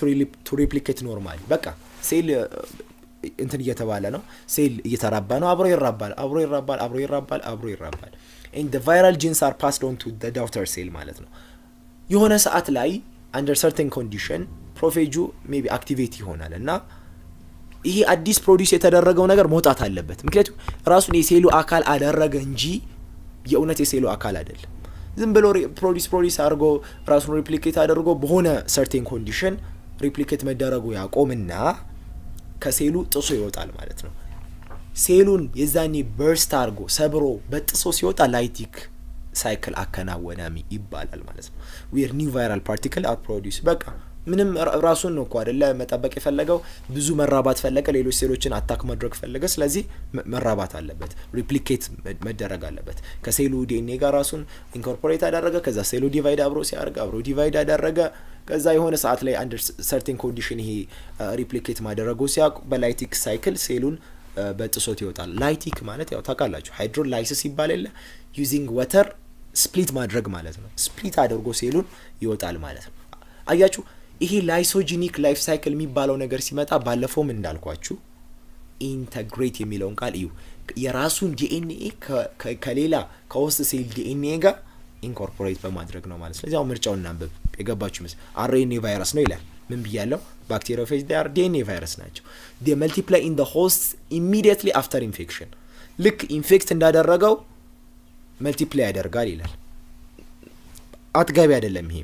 to replicate normally። በቃ ሴል እንትን እየተባለ ነው፣ ሴል እየተራባ ነው፣ አብሮ ይራባል። and the viral genes are passed on to the daughter cell ማለት ነው። የሆነ ሰዓት ላይ under certain condition ፕሮፌጁ ሜቢ አክቲቬት ይሆናል እና ይሄ አዲስ ፕሮዲዩስ የተደረገው ነገር መውጣት አለበት። ምክንያቱም ራሱን የሴሉ አካል አደረገ እንጂ የእውነት የሴሉ አካል አይደለም። ዝም ብሎ ፕሮዲስ አድርጎ ራሱን ሪፕሊኬት አድርጎ በሆነ ሰርቴን ኮንዲሽን ሪፕሊኬት መደረጉ ያቆምና ከሴሉ ጥሶ ይወጣል ማለት ነው። ሴሉን የዛኔ በርስት አድርጎ ሰብሮ በጥሶ ሲወጣ ላይቲክ ሳይክል አከናወነ ይባላል ማለት ነው። ዌር ኒው ቫይራል ፓርቲክል አር ፕሮዲዩስ። በቃ ምንም ራሱን ነው እኮ አይደለ መጠበቅ የፈለገው። ብዙ መራባት ፈለገ፣ ሌሎች ሴሎችን አታክ ማድረግ ፈለገ። ስለዚህ መራባት አለበት፣ ሪፕሊኬት መደረግ አለበት። ከሴሉ ዲኤንኤ ጋር ራሱን ኢንኮርፖሬት አደረገ። ከዛ ሴሉ ዲቫይድ አብሮ ሲያደርግ አብሮ ዲቫይድ አደረገ። ከዛ የሆነ ሰዓት ላይ አንደር ሰርቴን ኮንዲሽን ይሄ ሪፕሊኬት ማደረጉ ሲያውቅ በላይቲክ ሳይክል ሴሉን በጥሶት ይወጣል። ላይቲክ ማለት ያው ታውቃላችሁ ሃይድሮላይሲስ ይባል የለ ዩዚንግ ወተር ስፕሊት ማድረግ ማለት ነው። ስፕሊት አድርጎ ሴሉን ይወጣል ማለት ነው። አያችሁ ይሄ ላይሶጂኒክ ላይፍ ሳይክል የሚባለው ነገር ሲመጣ ባለፈውም እንዳልኳችሁ ኢንተግሬት የሚለውን ቃል እዩ። የራሱን ዲኤንኤ ከሌላ ከሆስት ሴል ዲኤንኤ ጋር ኢንኮርፖሬት በማድረግ ነው ማለት። ስለዚህ አሁን ምርጫውን እናንብብ። የገባችሁ ምስ አርኤንኤ ቫይረስ ነው ይላል። ምን ብያለሁ? ባክቴሪዮፌጅ ዴር ዲኤንኤ ቫይረስ ናቸው። they multiply in the host immediately after infection። ልክ ኢንፌክት እንዳደረገው መልቲፕላይ ያደርጋል ይላል። አጥጋቢ አይደለም ይሄ።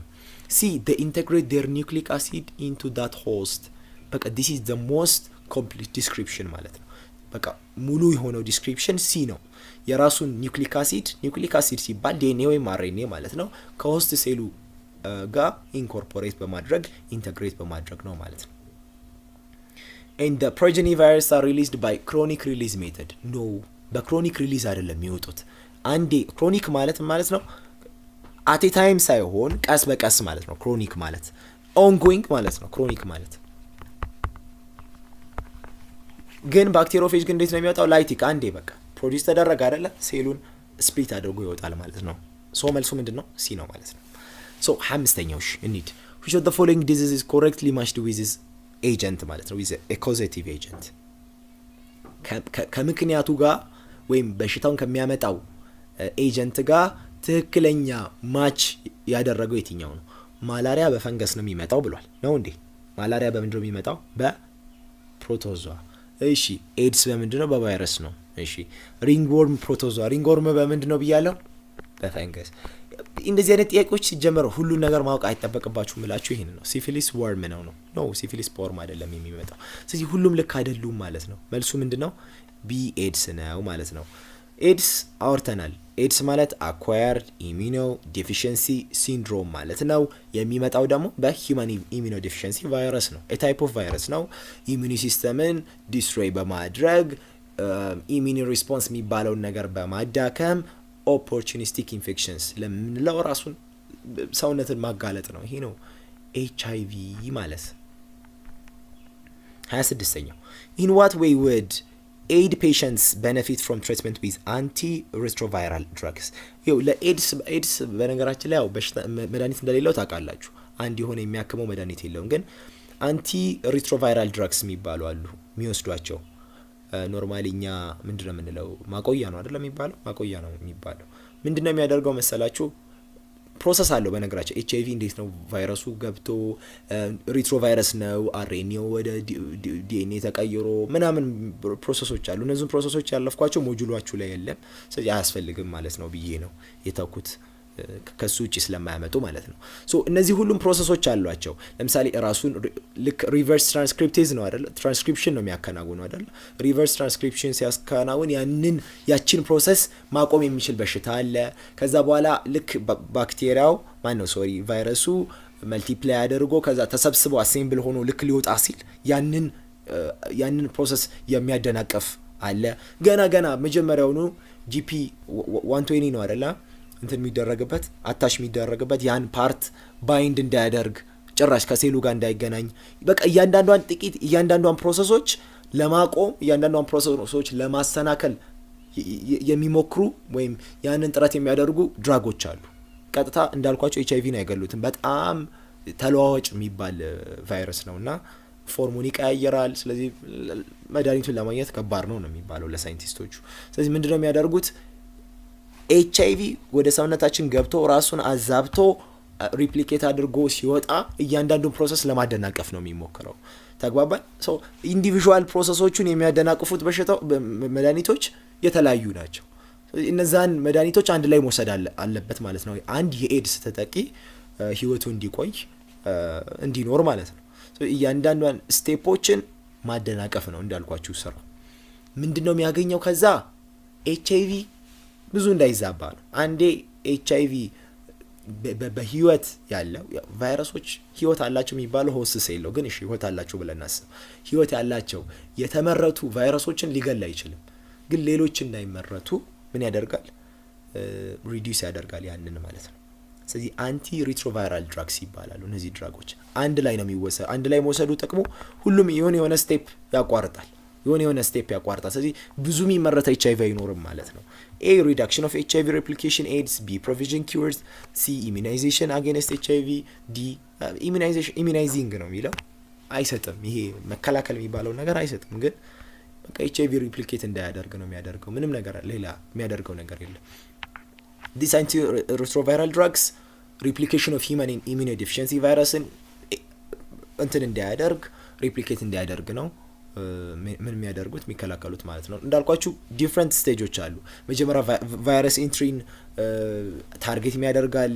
see they integrate their nucleic acid into that host። በቃ this is the most complete description ማለት ነው። በቃ ሙሉ የሆነው ዲስክሪፕሽን ሲ ነው። የራሱን ኒውክሊክ አሲድ ሲባል ዲኤንኤ ወይም አርኤንኤ ማለት ነው ከሆስት ሴሉ ጋር ኢንኮርፖሬት በማድረግ ኢንተግሬት በማድረግ ነው ማለት ነው። and the progeny virus are released by chronic release method no በክሮኒክ ሪሊዝ አይደለም የሚወጡት አንዴ ክሮኒክ ማለት ነው አት ኤ ታይም ሳይሆን ቀስ በቀስ ማለት ነው ክሮኒክ ማለት ኦንጎይንግ ማለት ነው ክሮኒክ ማለት ግን ባክቴሪዮፌጅ ግን እንዴት ነው የሚወጣው ላይቲክ አንዴ በቃ ፕሮዲዩስ ተደረገ አይደለ ሴሉን ስፕሊት አድርጎ ይወጣል ማለት ነው ሶ መልሱ ምንድነው ሲ ነው ማለት ነው ሶ አምስተኛው እንሂድ which of the following diseases correctly matched with this agent ማለት ነው with a causative agent ከምክንያቱ ጋር ወይም በሽታውን ከሚያመጣው ኤጀንት ጋር ትክክለኛ ማች ያደረገው የትኛው ነው ማላሪያ በፈንገስ ነው የሚመጣው ብሏል ነው እንዴ ማላሪያ በምንድነው የሚመጣው በፕሮቶዞዋ እሺ ኤድስ በምንድነው በቫይረስ ነው እሺ ሪንግወርም ፕሮቶዞዋ ሪንግወርም በምንድነው ብያለሁ በፈንገስ እንደዚህ አይነት ጥያቄዎች ሲጀመሩ ሁሉ ነገር ማወቅ አይተበቅባችሁም ብላችሁ ይሄን ነው ሲፊሊስ ወርም ነው ሲፊሊስ ፖርም አይደለም የሚመጣው ስለዚህ ሁሉም ልክ አይደሉም ማለት ነው መልሱ ምንድነው ቢ ኤድስ ነው ማለት ነው ኤድስ አውርተናል ኤድስ ማለት አኳየርድ ኢሚኖ ዴፊሺየንሲ ሲንድሮም ማለት ነው የሚመጣው ደግሞ በሂውማን ኢሚኖ ዴፊሺየንሲ ቫይረስ ነው ኤ ታይፕ ኦፍ ቫይረስ ነው ኢሚኒ ሲስተምን ዲስትሮይ በማድረግ ኢሚኒ ሪስፖንስ የሚባለውን ነገር በማዳከም ኦፖርቹኒስቲክ ኢንፌክሽንስ ለምንለው ራሱን ሰውነትን ማጋለጥ ነው ይሄ ነው ኤችአይቪ ማለት 26ኛው in what way would aid patients benefit from treatment with antiretroviral drugs ይኸው ለኤድስ በነገራችን ላይ ያው መድኃኒት እንደሌለው ታውቃላችሁ አንድ የሆነ የሚያክመው መድኃኒት የለውም ግን አንቲ ሪትሮቫይራል ድራግስ የሚባሉ አሉ የሚወስዷቸው ኖርማሊኛ ምንድነው የምንለው ማቆያ ነው አይደል የሚባለው ማቆያ ነው የሚባለው ምንድነው የሚያደርገው መሰላችሁ ፕሮሰስ አለው በነገራችን ኤችአይቪ እንዴት ነው ቫይረሱ ገብቶ ሪትሮቫይረስ ነው አርኤንኤው ወደ ዲኤንኤ ተቀይሮ ምናምን ፕሮሰሶች አሉ እነዚህን ፕሮሰሶች ያለፍኳቸው ሞጁላችሁ ላይ የለም ስለዚህ አያስፈልግም ማለት ነው ብዬ ነው የተኩት ከሱ ውጪ ስለማያመጡ ማለት ነው ሶ እነዚህ ሁሉም ፕሮሰሶች አሏቸው ለምሳሌ ራሱን ልክ ሪቨርስ ትራንስክሪፕቴዝ ነው አይደል ትራንስክሪፕሽን ነው የሚያከናውነው አይደል ሪቨርስ ትራንስክሪፕሽን ሲያከናውን ያችን ፕሮሰስ ማቆም የሚችል በሽታ አለ ከዛ በኋላ ልክ ባክቴሪያው ቫይረሱ መልቲፕላይ አድርጎ ከዛ ተሰብስቦ አሴምብል ሆኖ ልክ ሊወጣ ሲል ያንን ፕሮሰስ የሚያደናቀፍ አለ ገና መጀመሪያውኑ ጂፒ 120 ነው አይደል እንትን የሚደረግበት አታች የሚደረግበት ያን ፓርት ባይንድ እንዳያደርግ ጭራሽ ከሴሉ ጋር እንዳይገናኝ በቃ እያንዳንዷን ፕሮሰሶች ለማቆም እያንዳንዷን ፕሮሰሶች ለማሰናከል የሚሞክሩ ወይም ያንን ጥረት የሚያደርጉ ድራጎች አሉ ቀጥታ እንዳልኳቸው ኤችአይቪን አይገሉትም በጣም ተለዋዋጭ የሚባል ቫይረስ ነውና ፎርሙን ይቀያየራል ስለዚህ መድኃኒቱን ለማግኘት ከባድ ነው የሚባለው ለሳይንቲስቶቹ ስለዚህ ምንድነው የሚያደርጉት ኤችአይቪ ወደ ሰውነታችን ገብቶ ራሱን አዛብቶ ሪፕሊኬት አድርጎ ሲወጣ እያንዳንዱን ፕሮሰስ ለማደናቀፍ ነው የሚሞክረው ተግባባን ሶ ኢንዲቪጁዋል ፕሮሰሶቹን የሚያደናቅፉት በሽታው መድኃኒቶች የተለያዩ ናቸው እነዛን መድኃኒቶች አንድ ላይ መውሰድ አለበት ማለት ነው አንድ የኤድስ ተጠቂ ህይወቱ እንዲቆይ እንዲኖር ማለት ነው ሶ እያንዳንዱን ስቴፖችን ማደናቀፍ ነው እንዳልኳችሁ ስራ ምንድነው የሚያገኘው ከዛ ኤችአይቪ ብዙ እንዳይዛባ ነው አንዴ ኤችአይቪ በህይወት ያለው ቫይረሶች ህይወት አላቸው የሚባለው ሆስት ሴል ነው ግን እሺ ህይወት አላቸው ብለን አስብ ህይወት ያላቸው የተመረቱ ቫይረሶችን ሊገል አይችልም ግን ሌሎች እንዳይመረቱ ምን ያደርጋል ሪዲዩስ ያደርጋል ያንን ማለት ነው ስለዚህ አንቲ ሪትሮቫይራል ድራግስ ይባላሉ እነዚህ ድራጎች አንድ ላይ ነው የሚወሰድ አንድ ላይ መወሰዱ ጥቅሙ ሁሉም የሆነ ስቴፕ ያቋርጣል የሆነ ስቴፕ ያቋርጣል ስለዚህ ብዙ የሚመረተ ኤችአይቪ አይኖርም ማለት ነው A reduction of HIV replication AIDS B provision cures C immunization against HIV D immunizing ነው የሚለው አይሰጥም ይሄ መከላከል የሚባለው ነገር አይሰጥም ግን በቃ HIV replicate እንዳያደርግ ነው የሚያደርገው ምንም ነገር ሌላ የሚያደርገው ነገር የለም These antiretroviral drugs replication of human immunodeficiency virus እንትን እንዳያደርግ replicate እንዳያደርግ ነው ምን የሚያደርጉት የሚከላከሉት ማለት ነው እንዳልኳችሁ ዲፈረንት ስቴጆች አሉ መጀመሪያ ቫይረስ ኢንትሪን ታርጌት የሚያደርጋል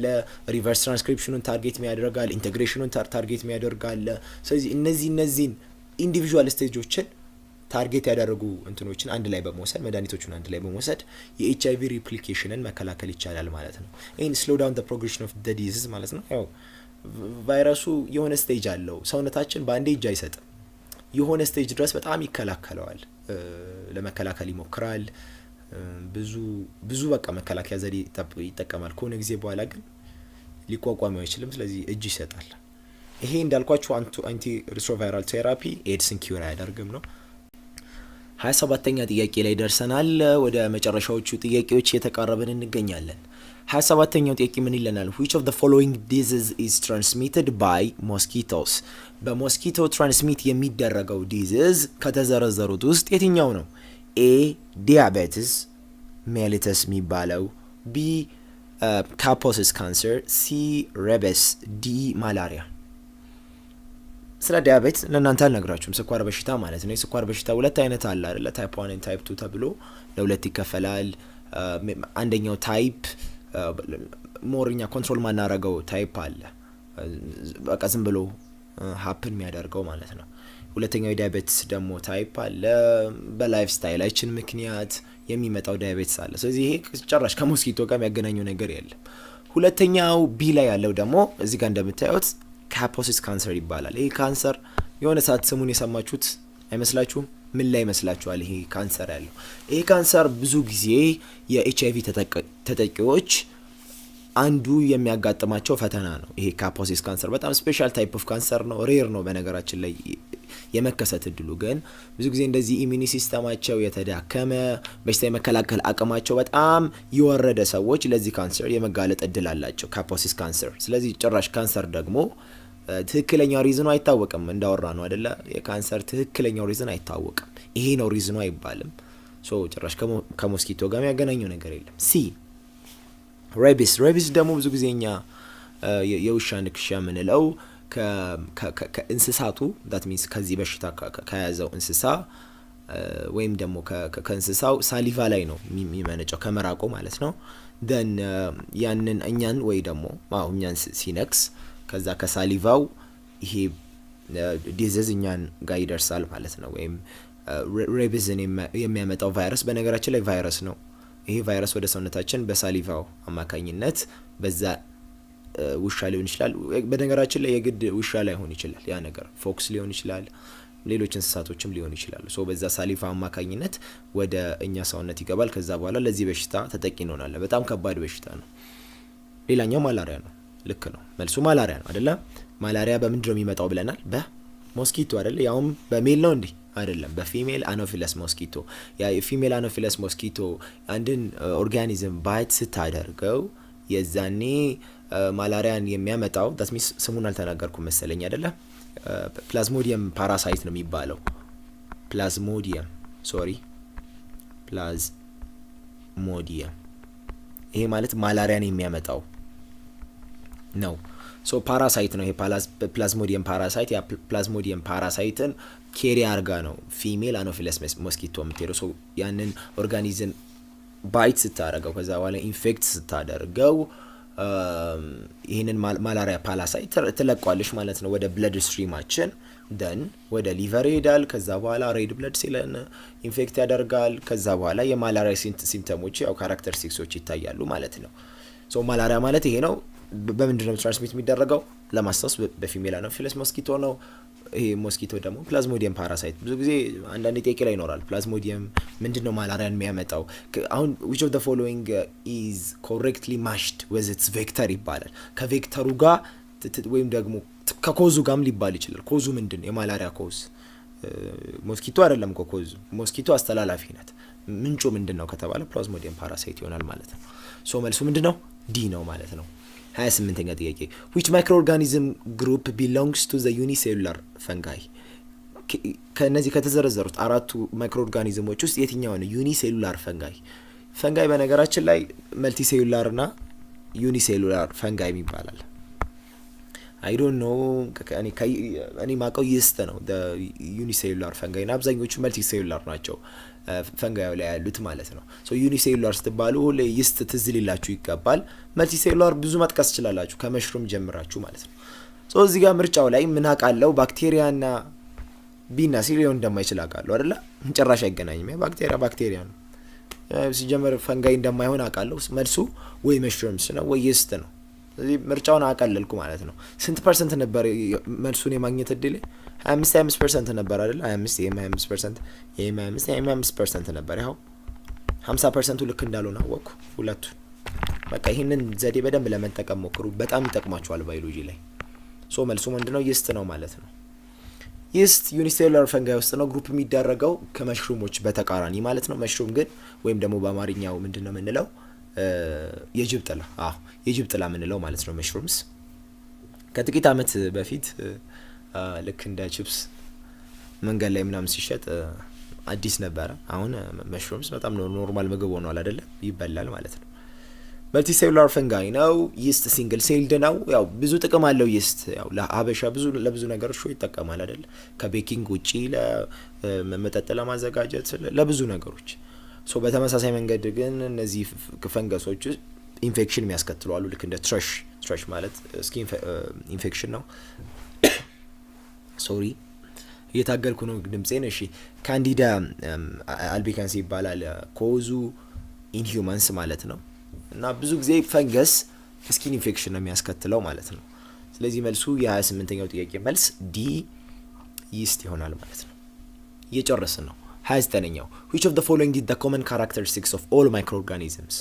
ሪቨርስ ትራንስክሪፕሽኑን ታርጌት የሚያደርጋል ኢንተግሬሽኑን ታርጌት የሚያደርጋል ስለዚህ እነዚህን ኢንዲቪጁዋል ስቴጆችን ታርጌት ያደረጉ እንትኖችን አንድ ላይ በመውሰድ መድኃኒቶቹን አንድ ላይ በመውሰድ የኤችአይቪ ሪፕሊኬሽንን መከላከል ይቻላል ማለት ነው ይሄን ስሎ ዳውን ዘ ፕሮግሬሽን ኦፍ ዘ ዲዚዝ ማለት ነው ያው ቫይረሱ የሆነ ስቴጅ አለው ሰውነታችን በአንዴ እጅ አይሰጥም የሆነ ስቴጅ ድረስ በጣም ይከላከለዋል፣ ለመከላከል ይሞክራል፣ ብዙ በቃ መከላከያ ዘዴ ይጠቀማል። ከሆነ ጊዜ በኋላ ግን ሊቋቋመው አይችልም፣ ስለዚህ እጅ ይሰጣል። ይሄ እንዳልኳችሁ አንቲ ሪትሮቫይራል ቴራፒ ኤድስን ኪውር አያደርግም ነው። 27ኛ ጥያቄ ላይ ደርሰናል። ወደ መጨረሻዎቹ ጥያቄዎች እየተቃረብን እንገኛለን። 27ኛው ጥያቄ ምን ይለናል? which of the following disease is transmitted by mosquitoes? በሞስኪቶ ትራንስሚት የሚደረገው ዲዚዝ ከተዘረዘሩት ውስጥ የትኛው ነው? ኤ ዲያቤትስ ሜሊተስ የሚባለው፣ ቢ ካፖሲስ ካንሰር፣ ሲ ሬበስ፣ ዲ ማላሪያ። ስለ ዲያቤት ለእናንተ አልነግራችሁም። ስኳር በሽታ ማለት ነው። የስኳር በሽታ ሁለት አይነት አለ አይደለ? ታይፕ 1 እና ታይፕ 2 ተብሎ ለሁለት ይከፈላል። አንደኛው ታይፕ ሞርኛ ኮንትሮል ማናረገው ታይፕ አለ፣ በቃ ዝም ብሎ ሀፕን የሚያደርገው ማለት ነው። ሁለተኛው የዲያቤትስ ደግሞ ታይፕ አለ፣ በላይፍ ስታይላችን ምክንያት የሚመጣው ዲያቤትስ አለ። ስለዚህ ይሄ ጭራሽ ከሞስኪቶ ጋር የሚያገናኘው ነገር የለም። ሁለተኛው ቢ ላይ ያለው ደግሞ እዚህ ጋር እንደምታዩት ካፖሲስ ካንሰር ይባላል። ይሄ ካንሰር የሆነ ሰዓት ስሙን የሰማችሁት አይመስላችሁም? ምን ላይ ይመስላችኋል ይሄ ካንሰር ያለው? ይሄ ካንሰር ብዙ ጊዜ የኤችአይቪ ተጠቂዎች አንዱ የሚያጋጥማቸው ፈተና ነው። ይሄ ካፖሲስ ካንሰር በጣም ስፔሻል ታይፕ ኦፍ ካንሰር ነው። ሬር ነው በነገራችን ላይ የመከሰት እድሉ፣ ግን ብዙ ጊዜ እንደዚህ ኢሚኒ ሲስተማቸው የተዳከመ በሽታ የመከላከል አቅማቸው በጣም የወረደ ሰዎች ለዚህ ካንሰር የመጋለጥ እድል አላቸው፣ ካፖሲስ ካንሰር። ስለዚህ ጭራሽ ካንሰር ደግሞ ትክክለኛው ሪዝኑ አይታወቅም። እንዳወራ ነው አይደለ? የካንሰር ትክክለኛው ሪዝን አይታወቅም። ይሄ ነው ሪዝኑ አይባልም። ጭራሽ ከሞስኪቶ ጋር የሚያገናኘው ነገር የለም። ሲ ሬቢስ ደግሞ ብዙ ጊዜ እኛ የውሻ ንክሻ የምንለው ከእንስሳቱ ዳት ሚንስ ከዚህ በሽታ ከያዘው እንስሳ ወይም ደግሞ ከእንስሳው ሳሊቫ ላይ ነው የሚመነጨው፣ ከመራቆ ማለት ነው። ደን ያንን እኛን ወይ ደግሞ እኛን ሲነክስ ከዛ ከሳሊቫው ይሄ ዲዚዝ እኛን ጋር ይደርሳል ማለት ነው። ወይም ሬቢዝን የሚያመጣው ቫይረስ በነገራችን ላይ ቫይረስ ነው። ይሄ ቫይረስ ወደ ሰውነታችን በሳሊቫው አማካኝነት በዛ ውሻ ሊሆን ይችላል። በነገራችን ላይ የግድ ውሻ ላይሆን ይችላል ያ ነገር፣ ፎክስ ሊሆን ይችላል፣ ሌሎች እንስሳቶችም ሊሆን ይችላሉ። በዛ ሳሊቫ አማካኝነት ወደ እኛ ሰውነት ይገባል። ከዛ በኋላ ለዚህ በሽታ ተጠቂ እንሆናለን። በጣም ከባድ በሽታ ነው። ሌላኛው ማላሪያ ነው። ልክ ነው፣ መልሱ ማላሪያ ነው አይደለ? ማላሪያ በምንድን ነው የሚመጣው ብለናል? በሞስኪቶ አይደለ? ያውም በሜል ነው እንዲህ አይደለም፣ በፊሜል አኖፊለስ ሞስኪቶ። ያ የፊሜል አኖፊለስ ሞስኪቶ አንድን ኦርጋኒዝም ባይት ስታደርገው የዛኔ ማላሪያን የሚያመጣው ዳስሚስ ስሙን አልተናገርኩም መሰለኝ አይደለ? ፕላዝሞዲየም ፓራሳይት ነው የሚባለው። ፕላዝሞዲየም ይሄ ማለት ማላሪያን የሚያመጣው ነው። ፓራሳይት ነው ይሄ ፕላዝሞዲየም ፓራሳይት። ያ ፕላዝሞዲየም ፓራሳይትን ኬሪ አርጋ ነው ፊሜል አኖፊለስ ሞስኪቶ የምትሄደው። ያንን ኦርጋኒዝም ባይት ስታደርገው ከዛ በኋላ ኢንፌክት ስታደርገው ይህንን ማላሪያ ፓራሳይት ትለቋለች ማለት ነው ወደ ብለድ ስትሪማችን። ደን ወደ ሊቨር ይሄዳል። ከዛ በኋላ ሬድ ብለድ ሴልን ኢንፌክት ያደርጋል። ከዛ በኋላ የማላሪያ ሲምፕተሞች ያው ካራክተሪስቲክሶች ይታያሉ ማለት ነው። ማላሪያ ማለት ይሄ ነው። በምንድን ነው ትራንስሚት የሚደረገው? ለማስታወስ በፊሜል አኖፊለስ ሞስኪቶ ነው። ይሄ ሞስኪቶ ደግሞ ፕላዝሞዲየም ፓራሳይት። ብዙ ጊዜ አንዳንድ ጥያቄ ላይ ይኖራል። ፕላዝሞዲየም ምንድን ነው ማላሪያን የሚያመጣው? አሁን which of the following is correctly matched with its vector ይባላል። ከቬክተሩ ጋር ወይም ደግሞ ከኮዙ ጋርም ሊባል ይችላል። ኮዙ ምንድን ነው? የማላሪያ ኮዝ ሞስኪቶ አይደለም እኮ ኮዙ። ሞስኪቶ አስተላላፊ ናት። ምንጩ ምንድን ነው ከተባለ ፕላዝሞዲየም ፓራሳይት ይሆናል ማለት ነው። መልሱ ምንድን ነው? ዲ ነው ማለት ነው። 28ኛ ጥያቄ which microorganism group belongs to the unicellular fungi? ከነዚህ ከተዘረዘሩት አራቱ ማይክሮኦርጋኒዝሞች ውስጥ የትኛው ነው ዩኒሴሉላር ፈንጋይ? ፈንጋይ በነገራችን ላይ መልቲሴሉላር እና ዩኒሴሉላር ፈንጋይ ይባላል። አይ ዶንት ኖ እኔ ማቀው ይስት ነው ዩኒሴሉላር ፈንጋይ እና አብዛኞቹ መልቲሴሉላር ናቸው ፈንጋዩ ላይ ያሉት ማለት ነው። ዩኒሴሉላር ስትባሉ ሁሌ ይስት ትዝ ሊላችሁ ይገባል። መልቲሴሉላር ብዙ መጥቀስ ትችላላችሁ ከመሽሩም ጀምራችሁ ማለት ነው። እዚህ ጋር ምርጫው ላይ ምን አውቃለሁ ባክቴሪያና ቢና ሲ ሊሆን እንደማይችል አውቃለሁ አይደለ? ጭራሽ አይገናኝም። ባክቴሪያ ነው ሲጀመር፣ ፈንጋይ እንደማይሆን አውቃለሁ። መልሱ ወይ መሽሩምስ ነው ወይ ይስት ነው። ስለዚህ ምርጫውን አቀለልኩ ማለት ነው። ስንት ፐርሰንት ነበር መልሱን የማግኘት እድል? 25% ነበር አይደል? 25 ይሄም 25% ይሄም 25% ነበር። ያው 50% ልክ እንዳልሆነ አወቅኩ ሁለቱ። በቃ ይሄንን ዘዴ በደንብ ለመጠቀም ሞክሩ፣ በጣም ይጠቅማችኋል ባዮሎጂ ላይ። ሶ መልሱ ምንድነው? ይስት ነው ማለት ነው። ይስት ዩኒሴሉላር ፈንጋይ ውስጥ ነው ግሩፕ የሚደረገው ከመሽሩሞች በተቃራኒ ማለት ነው። መሽሩም ግን ወይም ደግሞ በአማርኛው ምንድነው የምንለው? የጅብ ጥላ። የጅብ ጥላ የምንለው ማለት ነው መሽሩምስ። ከጥቂት አመት በፊት ልክ እንደ ቺፕስ መንገድ ላይ ምናምን ሲሸጥ አዲስ ነበረ። አሁን መሽሩምስ በጣም ኖርማል ምግብ ሆኗል አይደለ? ይበላል ማለት ነው። መልቲ ሴሉላር ፈንጋይ ነው። ይስት ሲንግል ሴልድ ነው። ያው ብዙ ጥቅም አለው ይስት። ያው ለሀበሻ ለብዙ ነገሮች ይጠቀማል አይደለ? ከቤኪንግ ውጪ ለመጠጥ ለማዘጋጀት ለብዙ ነገሮች። ሶ በተመሳሳይ መንገድ ግን እነዚህ ፈንገሶች ኢንፌክሽን የሚያስከትሉ አሉ። ልክ እንደ ትረሽ ማለት ስኪን ኢንፌክሽን ነው። ሶሪ እየታገልኩ ነው ድምጼን። እሺ ካንዲዳ አልቢካንስ ይባላል ኮዙ ኢንሂውማንስ ማለት ነው። እና ብዙ ጊዜ ፈንገስ ስኪን ኢንፌክሽን ነው የሚያስከትለው ማለት ነው። ስለዚህ መልሱ የ28ኛው ጥያቄ መልስ ዲ ይስት ይሆናል ማለት ነው። እየጨረስን ነው። 29ኛው which of the following did the common characteristics of all microorganisms?